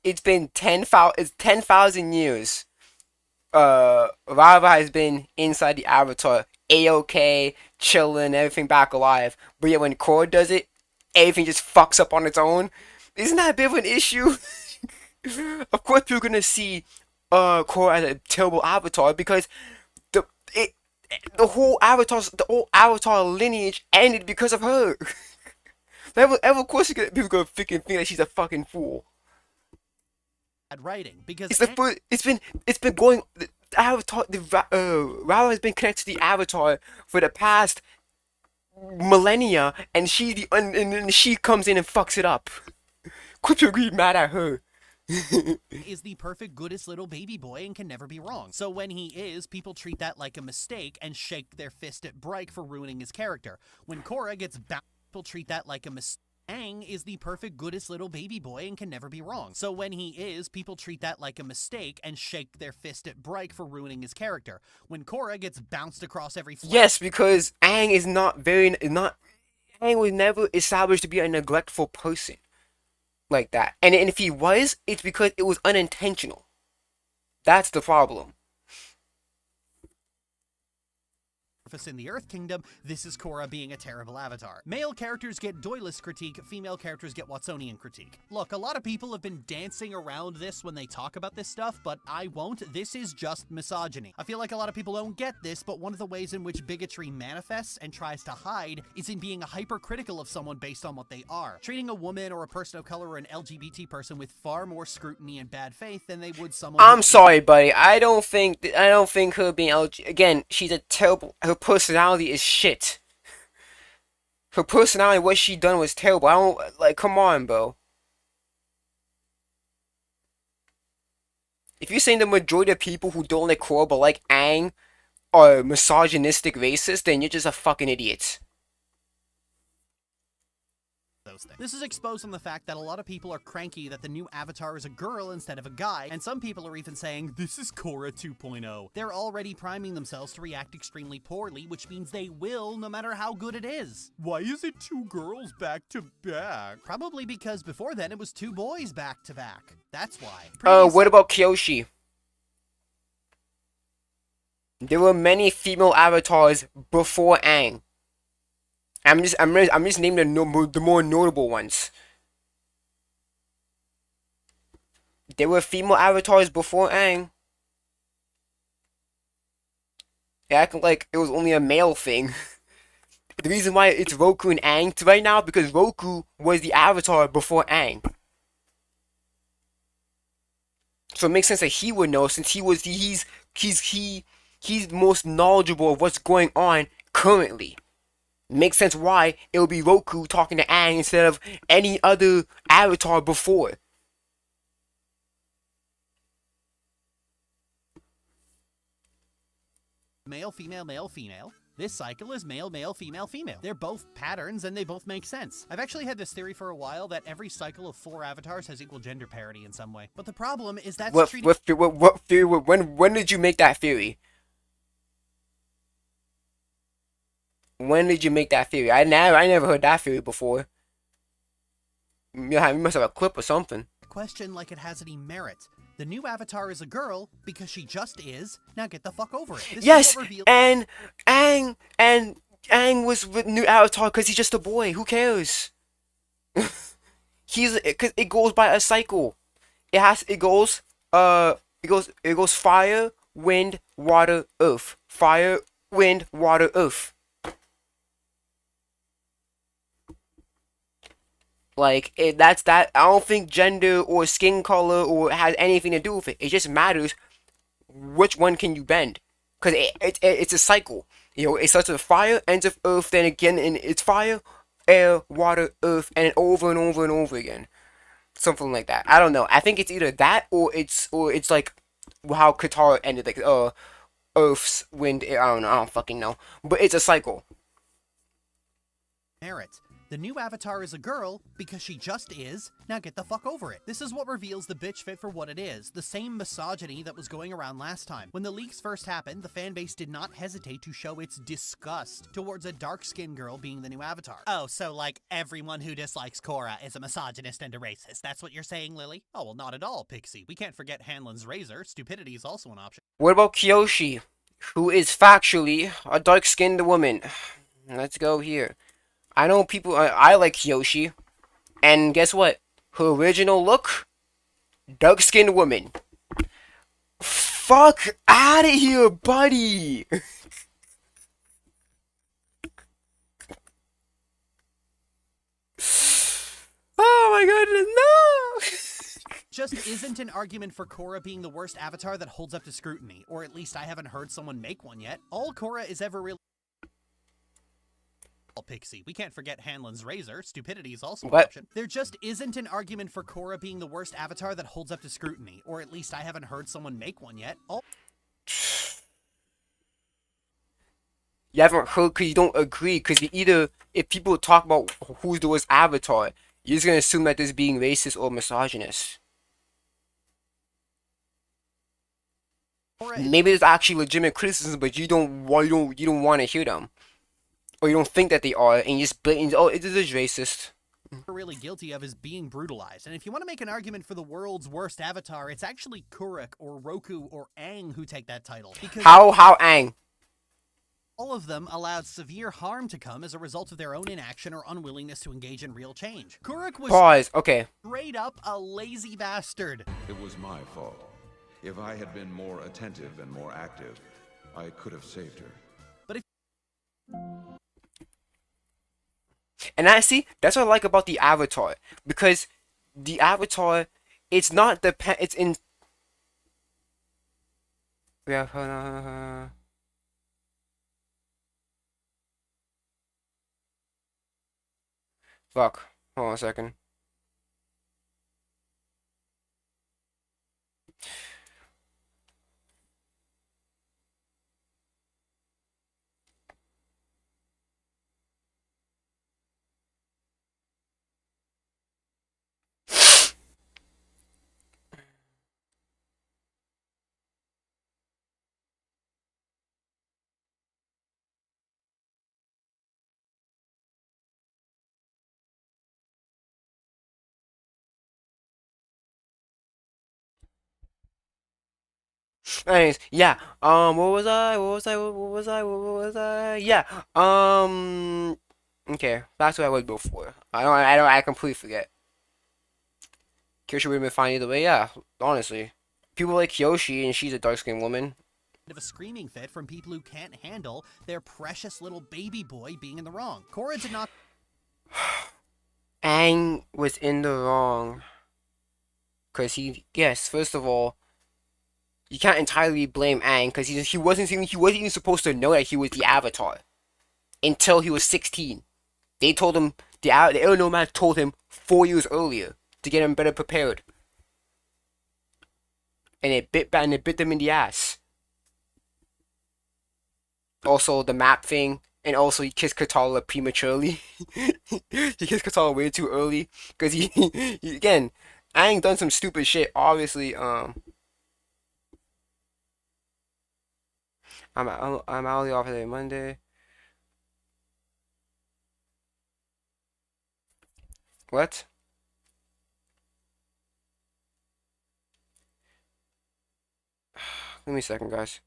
it's been 10,000 years? Rava has been inside the Avatar, A-OK, chilling, everything back alive. But yet when Korra does it, everything just fucks up on its own. Isn't that a bit of an issue? Of course you're gonna see Korra as a terrible Avatar because the whole Avatar lineage ended because of her. Of course people gonna freaking think that she's a fucking fool. At writing because it's been going. The Avatar, Rava has been connected to the Avatar for the past millennia, and and she comes in and fucks it up. Quit being mad at her. is the perfect goodest little baby boy and can never be wrong. So when he is, people treat that like a mistake and shake their fist at Bryke for ruining his character. When Korra gets bound, people treat that like a mistake. Aang is the perfect goodest little baby boy and can never be wrong. So when he is, people treat that like a mistake and shake their fist at Bryke for ruining his character. When Korra gets bounced across every floor— Yes, because Aang is Aang was never established to be a neglectful person like that. And if he was, it's because it was unintentional. That's the problem. in the Earth Kingdom, this is Korra being a terrible avatar. Male characters get Doylist critique, female characters get Watsonian critique. Look, a lot of people have been dancing around this when they talk about this stuff, but I won't. This is just misogyny. I feel like a lot of people don't get this, but one of the ways in which bigotry manifests and tries to hide is in being hypercritical of someone based on what they are. Treating a woman or a person of color or an LGBT person with far more scrutiny and bad faith than they would someone— I'm sorry, buddy. I don't think her being LGBT— again, she's a terrible— her personality is shit. Her personality, what she done was terrible. I don't, like, come on, bro. If you're saying the majority of people who don't like Korra but like Aang are misogynistic racists, then you're just a fucking idiot. This is exposed on the fact that a lot of people are cranky that the new Avatar is a girl instead of a guy, and some people are even saying, this is Korra 2.0. They're already priming themselves to react extremely poorly, which means they will no matter how good it is. Why is it two girls back to back? Probably because before then it was two boys back to back. That's why. What about Kyoshi? There were many female avatars before Aang. I'm just naming the more notable ones. There were female avatars before Aang. They acting like it was only a male thing. The reason why it's Roku and Aang right now because Roku was the avatar before Aang. So it makes sense that he would know since he's the most knowledgeable of what's going on currently. Makes sense why it would be Roku talking to Aang instead of any other avatar before. Male, female, male, female. This cycle is male, male, female, female. They're both patterns and they both make sense. I've actually had this theory for a while that every cycle of 4 avatars has equal gender parity in some way. But the problem is that's what theory? When did you make that theory? When did you make that theory? I never heard that theory before. You must have a clip or something. Question like it has any merit. The new avatar is a girl because she just is. Now get the fuck over it. Yes, and Aang was with new avatar because he's just a boy. Who cares? Because it goes by a cycle. It goes fire, wind, water, earth. Fire, wind, water, earth. Like, that's that. I don't think gender or skin color or has anything to do with it. It just matters which one can you bend. Because it's a cycle. You know, it starts with fire, ends with earth, then again it's fire, air, water, earth, and over and over and over again. Something like that. I don't know. I think it's either that or it's like how Qatar ended, like Earth's wind. I don't know. I don't fucking know. But it's a cycle. Merit. The new avatar is a girl because she just is. Now get the fuck over it. This is what reveals the bitch fit for what it is. The same misogyny that was going around last time. When the leaks first happened, the fanbase did not hesitate to show its disgust towards a dark-skinned girl being the new avatar. Oh, so like everyone who dislikes Korra is a misogynist and a racist. That's what you're saying, Lily? Oh, well, not at all, Pixie. We can't forget Hanlon's razor. Stupidity is also an option. What about Kyoshi, who is factually a dark-skinned woman? Let's go here. I know people. I like Kyoshi, and guess what? Her original look, dark-skinned woman. Fuck out of here, buddy. Oh my goodness, no! Just isn't an argument for Korra being the worst avatar that holds up to scrutiny, or at least I haven't heard someone make one yet. All Korra is ever really Pixie. We can't forget Hanlon's razor. Stupidity is also an option. There just isn't an argument for Korra being the worst avatar that holds up to scrutiny, or at least I haven't heard someone make one yet. You haven't heard because you don't agree, because you either, if people talk about who's the worst avatar, you're just gonna assume that this being racist or misogynist. Maybe there's actually legitimate criticism, but you don't want to hear them. Or you don't think that they are, and you just blatant, oh, it is racist. Really guilty of is being brutalized. And if you want to make an argument for the world's worst avatar, it's actually Kuruk or Roku or Aang who take that title. Because How Aang? all of them allowed severe harm to come as a result of their own inaction or unwillingness to engage in real change. Kuruk was straight up a lazy bastard. It was my fault. If I had been more attentive and more active, I could have saved her. But if And that's what I like about the Avatar, because the Avatar, it's not it's in. Yeah. Fuck. Hold on a second. Anyways, yeah. What was I? Yeah. Okay. That's what I was before. I completely forget. Kyoshi would have been fine either way. Yeah. Honestly, people like Kyoshi, and she's a dark-skinned woman. Of a screaming fit from people who can't handle their precious little baby boy being in the wrong. Korra did not. Aang was in the wrong. Cause yes, first of all, you can't entirely blame Aang, because he wasn't even supposed to know that he was the Avatar until he was 16. They told him, the Air Nomad told him 4 years earlier to get him better prepared, and it bit them in the ass. Also, the map thing, and also he kissed Katala prematurely. He kissed Katala way too early, because he again, Aang done some stupid shit. Obviously, I'm out of the office every Monday. What? Give me a second, guys.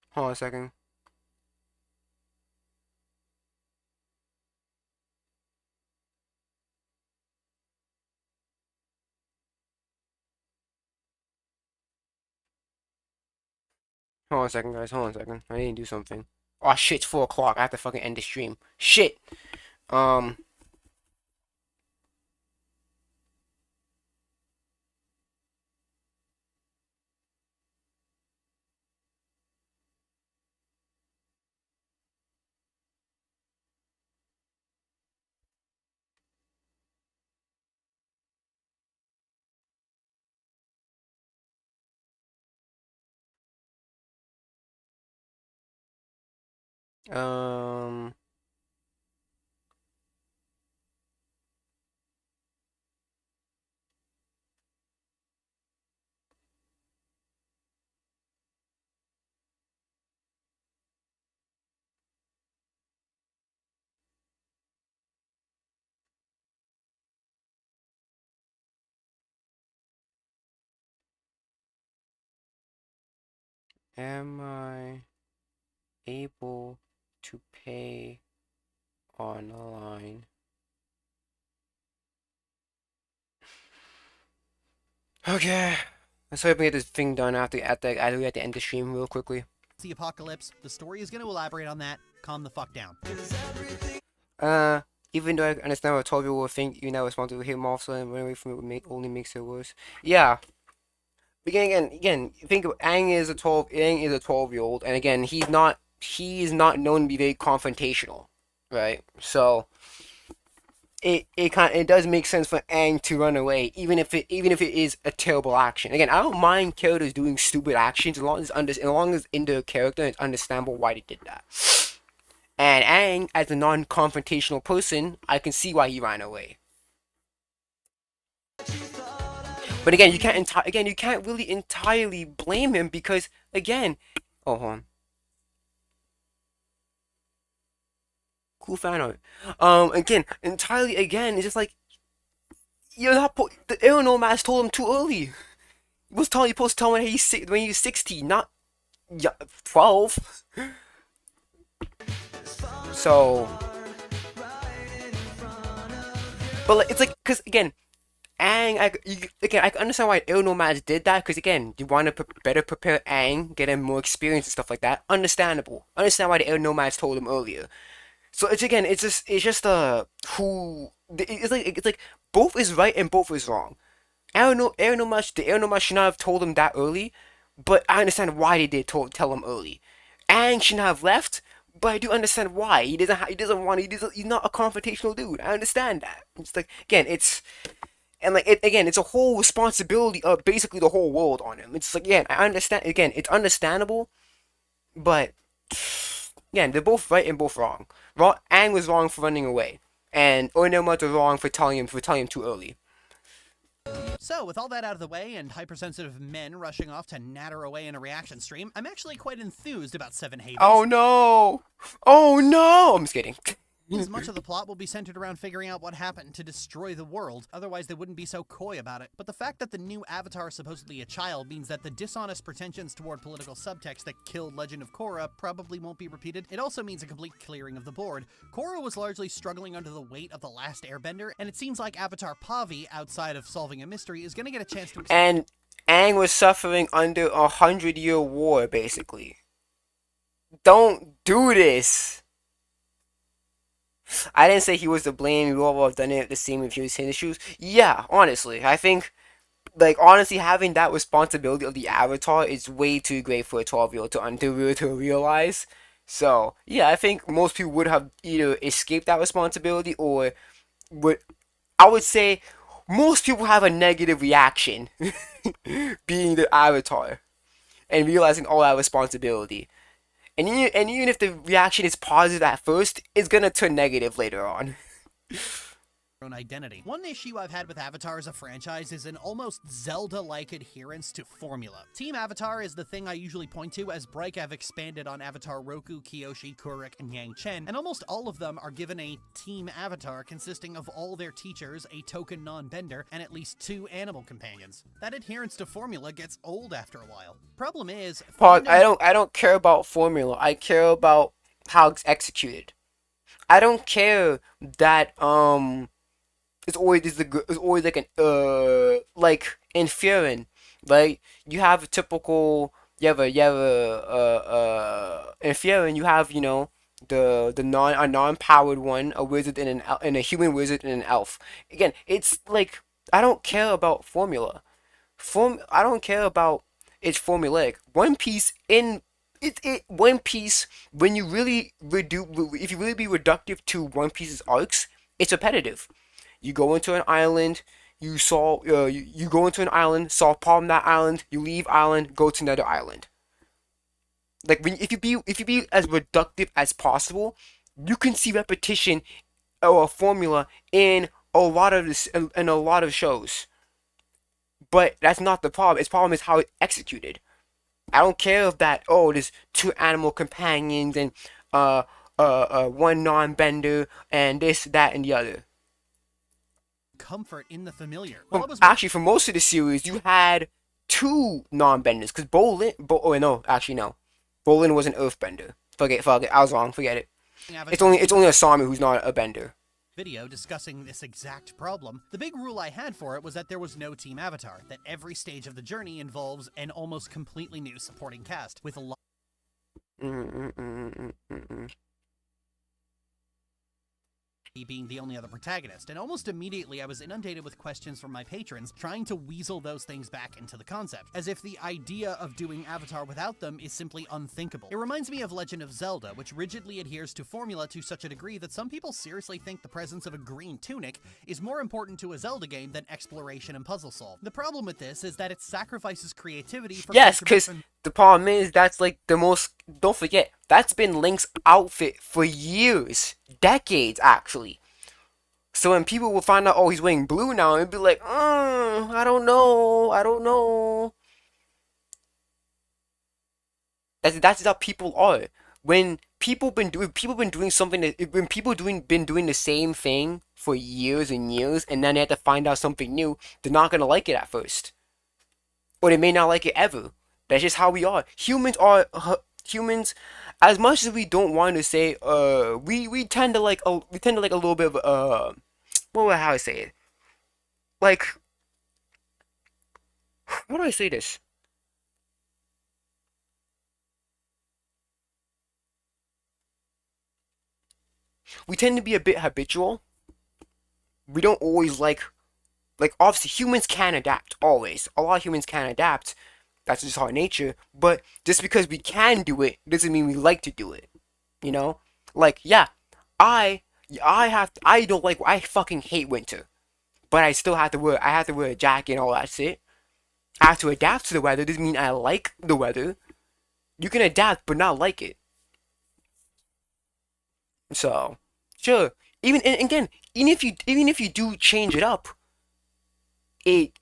Hold on a second. Hold on a second, guys. Hold on a second. I need to do something. Oh shit, it's 4 o'clock. I have to fucking end the stream. Shit. Um. Am I able to pay online? Okay. Let's hope we get this thing done at the end the stream real quickly. The apocalypse. The story is going to elaborate on that. Calm the fuck down. Even though I understand what 12-year-old will think, even though responsible hit him also and run away from it only makes it worse. Yeah. Again, think of Aang is a 12-year-old, and again, he is not known to be very confrontational, right? So it does make sense for Aang to run away, even if it is a terrible action. Again, I don't mind characters doing stupid actions as long as in their character it's understandable why they did that. And Aang, as a non-confrontational person, I can see why he ran away. But again, you can't really entirely blame him because again, oh hold on. Cool fan art. Again, it's just like you're not the Aero Nomads told him too early. He was supposed to tell him when he's 16, not 12. So, but like, it's like, cause again, Aang, I can understand why Aero Nomads did that, because again, you want to better prepare Aang, get him more experience and stuff like that. Understandable. Understand why the Aero Nomads told him earlier. So it's just who it's like both is right and both is wrong. The Aero Nomads should not have told him that early, but I understand why they did tell him early. Aang should not have left, but I do understand why. He's not a confrontational dude. I understand that. It's like again, it's a whole responsibility of basically the whole world on him. It's like, again, I understand. Again, it's understandable, but again, they're both right and both wrong. Aang was wrong for running away, and Oinoma was wrong for telling him too early. So, with all that out of the way and hypersensitive men rushing off to natter away in a reaction stream, I'm actually quite enthused about Seven Havens. Oh no! Oh no! I'm just kidding. As much of the plot will be centered around figuring out what happened to destroy the world, otherwise they wouldn't be so coy about it. But the fact that the new Avatar is supposedly a child means that the dishonest pretensions toward political subtext that killed Legend of Korra probably won't be repeated. It also means a complete clearing of the board. Korra was largely struggling under the weight of The Last Airbender, and it seems like Avatar Pavi, outside of solving a mystery, is going to get a chance to... And Aang was suffering under 100-year war, basically. Don't do this! I didn't say he was to blame. We all have done it the same if he was in his shoes. Yeah, honestly, I think, honestly, having that responsibility of the Avatar is way too great for a 12-year-old to realize. So, yeah, I think most people would have either escaped that responsibility or I would say most people have a negative reaction being the Avatar and realizing all that responsibility. And even if the reaction is positive at first, it's gonna turn negative later on. Own identity. One issue I've had with Avatar as a franchise is an almost Zelda-like adherence to formula. Team Avatar is the thing I usually point to as Break have expanded on Avatar Roku, Kyoshi, Kuruk, and Yang Chen, and almost all of them are given a Team Avatar consisting of all their teachers, a token non-bender, and at least 2 animal companions. That adherence to formula gets old after a while. Problem is... I don't care about formula. I care about how it's executed. I don't care that, it's always like an like in Furin, right? You have a typical in Furin you have, the non-powered one, a wizard and a human wizard and an elf. Again, it's like I don't care about formula. I don't care about its formulaic. One Piece One Piece, when you really if you really be reductive to One Piece's arcs, it's repetitive. You go into an island, you go into an island, solve problem on that island, you leave island, go to another island. Like if you be as reductive as possible, you can see repetition or a formula in a lot of shows. But that's not the problem. Its problem is how it's executed. I don't care if that there's two animal companions and one non-bender and this, that, and the other. Comfort in the familiar. Actually, for most of the series, you had two non-benders because Bolin was an earthbender. Forget it. I was wrong. Forget it. It's only Asami who's not a bender. Video discussing this exact problem. The big rule I had for it was that there was no team avatar, that every stage of the journey involves an almost completely new supporting cast with a lot being the only other protagonist, and almost immediately I was inundated with questions from my patrons trying to weasel those things back into the concept, as if the idea of doing Avatar without them is simply unthinkable. It reminds me of Legend of Zelda, which rigidly adheres to formula to such a degree that some people seriously think the presence of a green tunic is more important to a Zelda game than exploration and puzzle solve. The problem with this is that it sacrifices creativity for yes, because the problem is that's like the most. Don't forget, that's been Link's outfit for years, decades actually. So when people will find out, he's wearing blue now, it'd be like, I don't know. That's how people are. When people been doing something, when people been doing the same thing for years and years, and then they have to find out something new, they're not gonna like it at first, or they may not like it ever. That's just how we are. Humans. As much as we don't want to say, we tend to like a little bit of how I say it? Like, how do I say this? We tend to be a bit habitual. We don't always like obviously humans can adapt always. A lot of humans can adapt. That's just our nature. But just because we can do it doesn't mean we like to do it. You know? Like, yeah, I fucking hate winter. But I still have to wear a jacket and all that shit. I have to adapt to the weather. Doesn't mean I like the weather. You can adapt but not like it. So, sure. Even if you do change it up, it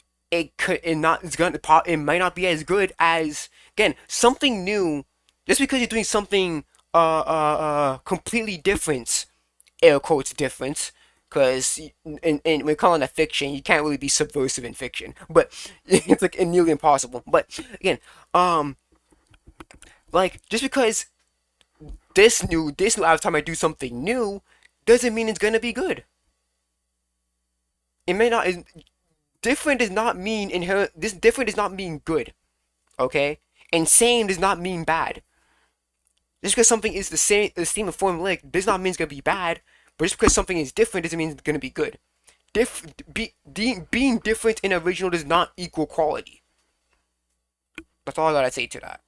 might not be as good as, again, something new. Just because you're doing something completely different, air quotes different, because in we're calling it fiction, you can't really be subversive in fiction, but it's like nearly impossible. But again, like, just because this new Avatar might do something new doesn't mean it's gonna be good. It may not. Different does not mean different does not mean good. Okay? And same does not mean bad. Just because something is the same formulaic does not mean it's gonna be bad. But just because something is different doesn't mean it's gonna be good. Being different and original does not equal quality. That's all I gotta say to that.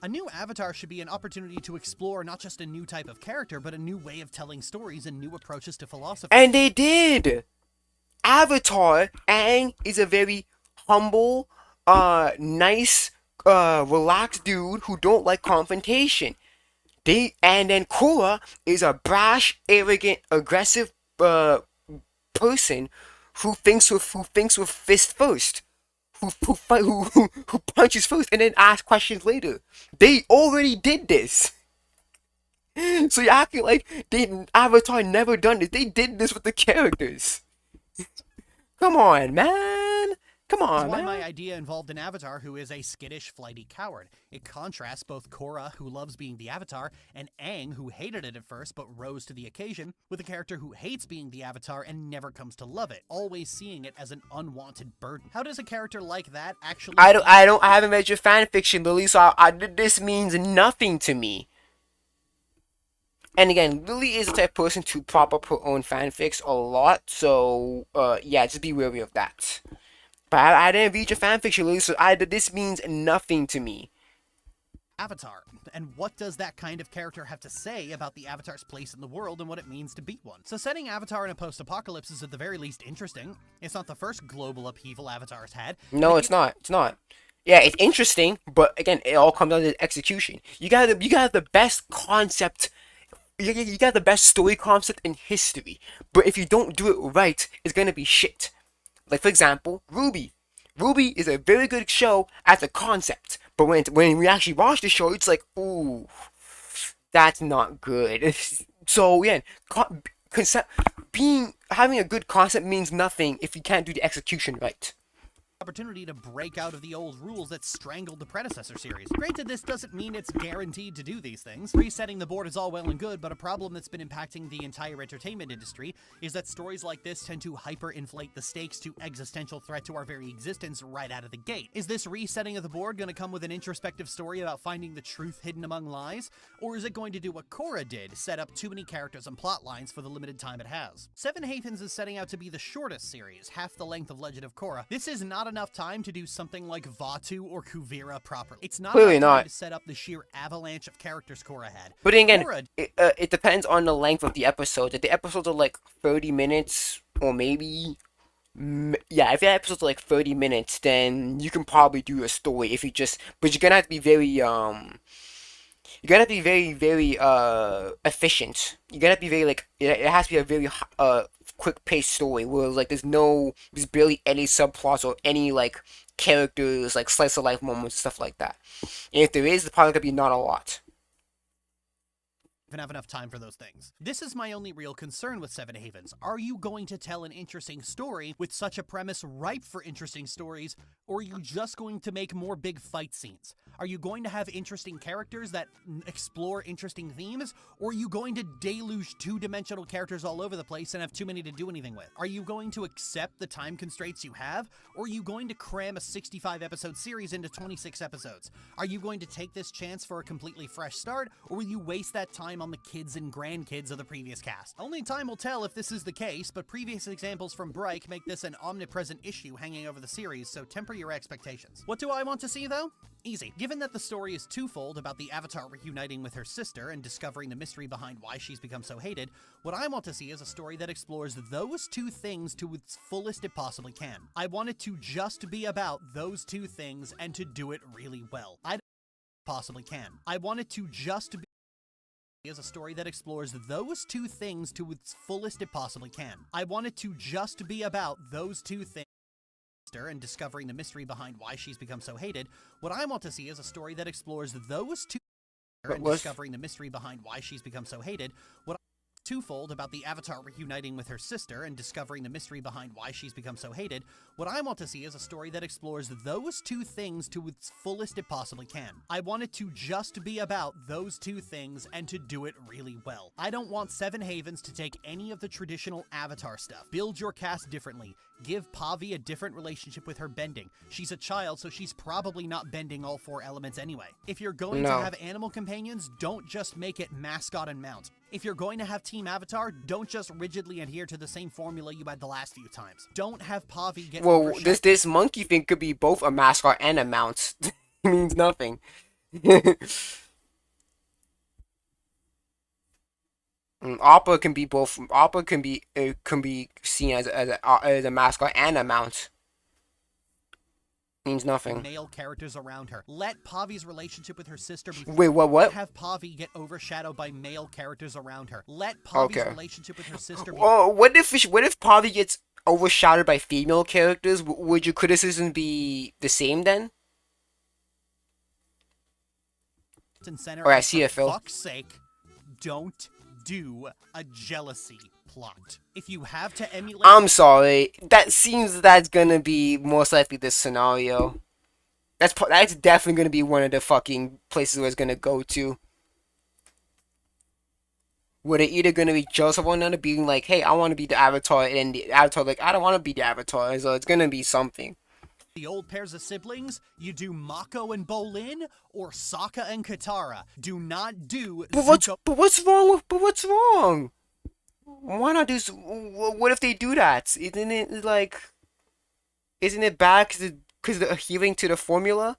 A new Avatar should be an opportunity to explore not just a new type of character, but a new way of telling stories and new approaches to philosophy. And they did! Avatar, Aang is a very humble, nice, relaxed dude who don't like confrontation. And then Korra is a brash, arrogant, aggressive person who thinks with fist first. Who punches first and then asks questions later. They already did this. So you're acting like Avatar never done this. They did this with the characters. Come on, man. Come on, That's why man. my idea involved an Avatar who is a skittish, flighty coward. It contrasts both Korra, who loves being the Avatar, and Aang, who hated it at first but rose to the occasion, with a character who hates being the Avatar and never comes to love it, always seeing it as an unwanted burden. How does a character like that actually... I haven't read your fanfiction, Lily, so this means nothing to me. And again, Lily is the type of person to prop up her own fanfics a lot, so yeah, just be wary of that. But I didn't read your fanfiction, Lily, so this means nothing to me. Avatar. And what does that kind of character have to say about the Avatar's place in the world and what it means to be one? So setting Avatar in a post-apocalypse is at the very least interesting. It's not the first global upheaval Avatar's had. No, it's not. It's not. Yeah, it's interesting, but again, it all comes down to execution. You got the best concept. You got the best story concept in history, but if you don't do it right, it's gonna be shit. Like for example, Ruby. Ruby is a very good show as a concept, but when we actually watch the show, it's like, ooh, that's not good. So yeah, concept having a good concept means nothing if you can't do the execution right. Opportunity to break out of the old rules that strangled the predecessor series. Granted, this doesn't mean it's guaranteed to do these things. Resetting the board is all well and good, but a problem that's been impacting the entire entertainment industry is that stories like this tend to hyperinflate the stakes to existential threat to our very existence right out of the gate. Is this resetting of the board going to come with an introspective story about finding the truth hidden among lies? Or is it going to do what Korra did, set up too many characters and plot lines for the limited time it has? Seven Havens is setting out to be the shortest series, half the length of Legend of Korra. This is not enough time to do something like Vatu or Kuvira properly. It's not Clearly enough time not. to set up the sheer avalanche of characters Korra had. But then again, Korra it depends on the length of the episode. If the episodes are like 30 minutes, or maybe, yeah, if the episodes are like 30 minutes, then you can probably do a story if you just, but you're gonna have to be very, you gotta be very, very efficient. You gotta be very like it has to be a very quick paced story where like there's barely any subplots or any like characters like slice of life moments stuff like that. And if there is, it's probably gonna be not a lot. even have enough time for those things. This is my only real concern with Seven Havens. Are you going to tell an interesting story with such a premise ripe for interesting stories, or are you just going to make more big fight scenes? Are you going to have interesting characters that explore interesting themes, or are you going to deluge two-dimensional characters all over the place and have too many to do anything with? Are you going to accept the time constraints you have, or are you going to cram a 65-episode series into 26 episodes? Are you going to take this chance for a completely fresh start, or will you waste that time on the kids and grandkids of the previous cast? Only time will tell if this is the case, but previous examples from Break make this an omnipresent issue hanging over the series, so temper your expectations. What do I want to see, though? Easy. Given that the story is twofold about the Avatar reuniting with her sister and discovering the mystery behind why she's become so hated, what I want to see is a story that explores those two things to its fullest it possibly can. I want it to just be about those two things and to do it really well. I possibly can. I want it to just be is a story that explores those two things to its fullest it possibly can. I want it to just be about those two things and discovering the mystery behind why she's become so hated. What I want to see is a story that explores those two and discovering the mystery behind why she's become so hated. What twofold about the Avatar reuniting with her sister and discovering the mystery behind why she's become so hated. What I want to see is a story that explores those two things to its fullest it possibly can. I want it to just be about those two things and to do it really well. I don't want Seven Havens to take any of the traditional Avatar stuff. Build your cast differently. Give Pavi a different relationship with her bending. She's a child, so she's probably not bending all four elements anyway. If you're going to have animal companions, don't just make it mascot and mount. If you're going to have Team Avatar, don't just rigidly adhere to the same formula you had the last few times. Don't have Pavi get this monkey thing could be both a mascot and a mount. It means nothing. Appa can be both. Appa can be seen as a mascot and a mount. Means nothing. Male characters around her. Let Pavi's relationship with her sister be. Wait, what? Have Pavi get overshadowed by male characters around her. Let Pavi's relationship with her sister be. Oh, what if Pavi gets overshadowed by female characters? Would your criticism be the same then? Or I see it, Phil. For fuck's sake, don't do a jealousy plot. If you have to emulate... I'm sorry. That seems that's gonna be most likely this scenario. That's definitely gonna be one of the fucking places where it's gonna go to. Where they're either gonna be jealous of one another, being like, hey, I want to be the Avatar, and then the Avatar like, I don't want to be the Avatar, so it's gonna be something. The old pairs of siblings, you do Mako and Bolin, or Sokka and Katara. Do not do But what's wrong? Why not do... What if they do that? Isn't it bad because they're adhering to the formula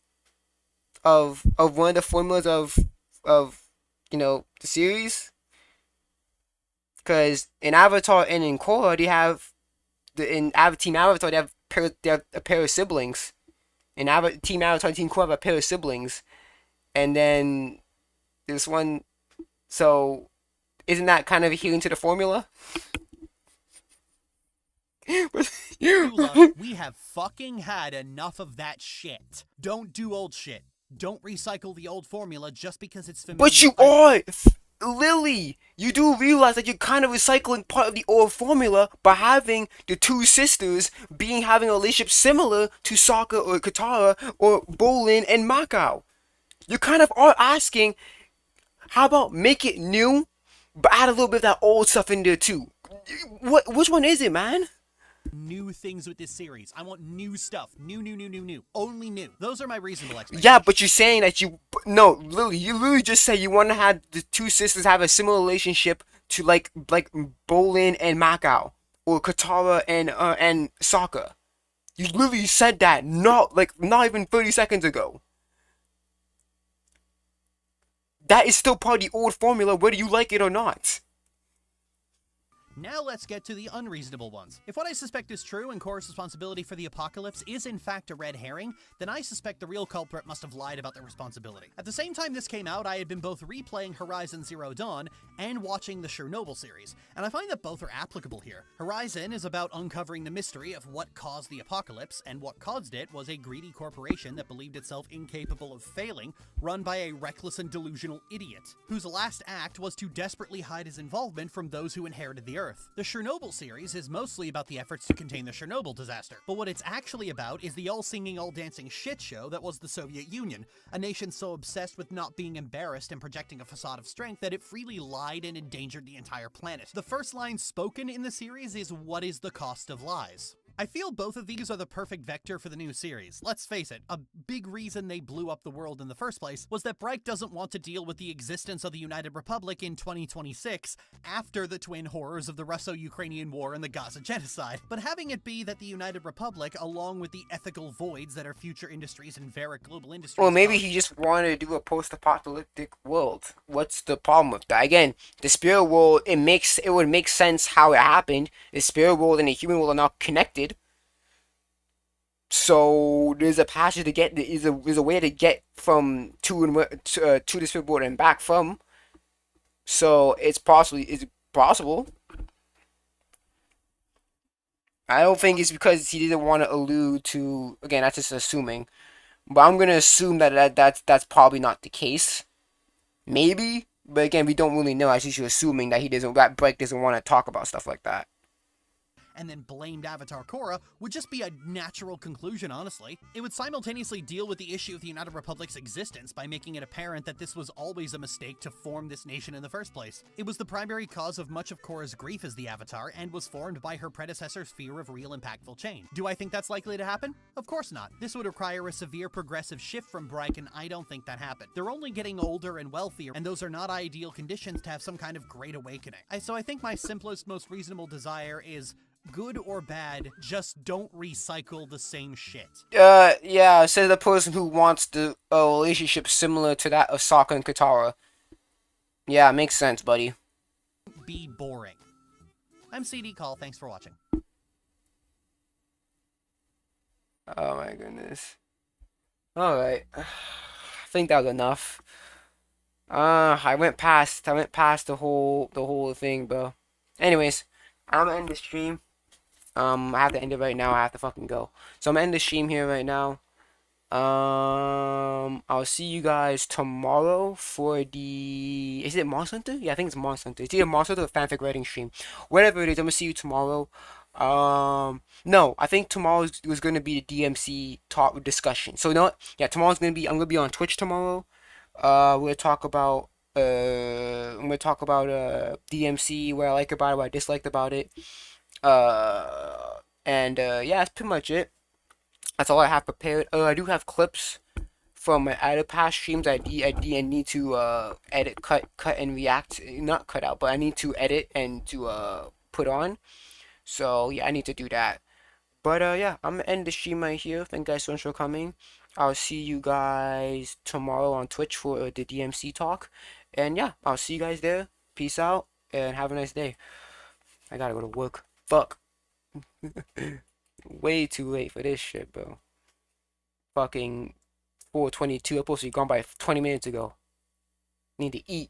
of one of the formulas of the series? Because in Avatar and in Korra, they have Team Avatar, they have a pair of siblings. And Team Avatar and Team Core have a pair of siblings, and then this one. So, isn't that kind of adhering to the formula? Lula, we have fucking had enough of that shit. Don't do old shit. Don't recycle the old formula just because it's familiar. But you are! Lily! You do realize that you're kind of recycling part of the old formula by having the two sisters having a relationship similar to Sokka or Katara or Bolin and Macau. You kind of are asking, how about make it new, but add a little bit of that old stuff in there too? Which one is it, man? New things with this series. I want new stuff. New. Only new. Those are my reasonable expectations. Yeah, but you're saying that no, Lily, you literally just say you want to have the two sisters have a similar relationship to like Bolin and Macau or Katara and Sokka. You literally said that not even 30 seconds ago. That is still part of the old formula, whether you like it or not. Now let's get to the unreasonable ones. If what I suspect is true and Korra's responsibility for the apocalypse is in fact a red herring, then I suspect the real culprit must have lied about their responsibility. At the same time this came out, I had been both replaying Horizon Zero Dawn and watching the Chernobyl series, and I find that both are applicable here. Horizon is about uncovering the mystery of what caused the apocalypse, and what caused it was a greedy corporation that believed itself incapable of failing, run by a reckless and delusional idiot, whose last act was to desperately hide his involvement from those who inherited the Earth. The Chernobyl series is mostly about the efforts to contain the Chernobyl disaster, but what it's actually about is the all-singing, all-dancing shit show that was the Soviet Union, a nation so obsessed with not being embarrassed and projecting a facade of strength that it freely lied and endangered the entire planet. The first line spoken in the series is, "What is the cost of lies?" I feel both of these are the perfect vector for the new series. Let's face it, a big reason they blew up the world in the first place was that Bright doesn't want to deal with the existence of the United Republic in 2026 after the twin horrors of the Russo-Ukrainian War and the Gaza genocide. But having it be that the United Republic, along with the ethical voids that are future industries and Varric global industries... Well, maybe he just wanted to do a post-apocalyptic world. What's the problem with that? Again, the spirit world, it would make sense how it happened. The spirit world and the human world are not connected. So there's a passage to get. There's a way to get from to the spirit world and back from. So it's possible. I don't think it's because he didn't want to allude to. Again, that's just assuming. But I'm gonna assume that's probably not the case. Maybe, but again, we don't really know. I just assuming that Blake doesn't want to talk about stuff like that. And then blamed Avatar Korra would just be a natural conclusion, honestly. It would simultaneously deal with the issue of the United Republic's existence by making it apparent that this was always a mistake to form this nation in the first place. It was the primary cause of much of Korra's grief as the Avatar, and was formed by her predecessor's fear of real impactful change. Do I think that's likely to happen? Of course not. This would require a severe progressive shift from Bryke, and I don't think that happened. They're only getting older and wealthier, and those are not ideal conditions to have some kind of great awakening. So I think my simplest, most reasonable desire is, good or bad, just don't recycle the same shit. Yeah, says the person who wants a relationship similar to that of Sokka and Katara. Yeah, makes sense, buddy. Be boring. I'm CD Call, thanks for watching. Oh my goodness. Alright. I think that was enough. I went past the whole thing, bro. Anyways, I'm gonna end the stream. I have to end it right now. I have to fucking go. So I'm gonna end the stream here right now. I'll see you guys tomorrow for the... Is it Monster Hunter? Yeah, I think it's Monster Hunter. It's either Monster Hunter or fanfic writing stream. Whatever it is, I'm gonna see you tomorrow. No, I think tomorrow was gonna be the DMC talk discussion. So you know what? Yeah, I'm gonna be on Twitch tomorrow. We're gonna talk about DMC, what I like about it, what I disliked about it. Yeah, that's pretty much it. That's all I have prepared. I do have clips from my other past streams. I need to edit, cut, and react. Not cut out, but I need to edit and to put on. So yeah, I need to do that. But yeah, I'm gonna end the stream right here. Thank you guys so much for coming. I'll see you guys tomorrow on Twitch for the DMC talk. And yeah, I'll see you guys there. Peace out and have a nice day. I gotta go to work. Fuck. Way too late for this shit, bro. fucking 4:22. I'm supposed to be gone by 20 minutes ago. Need to eat.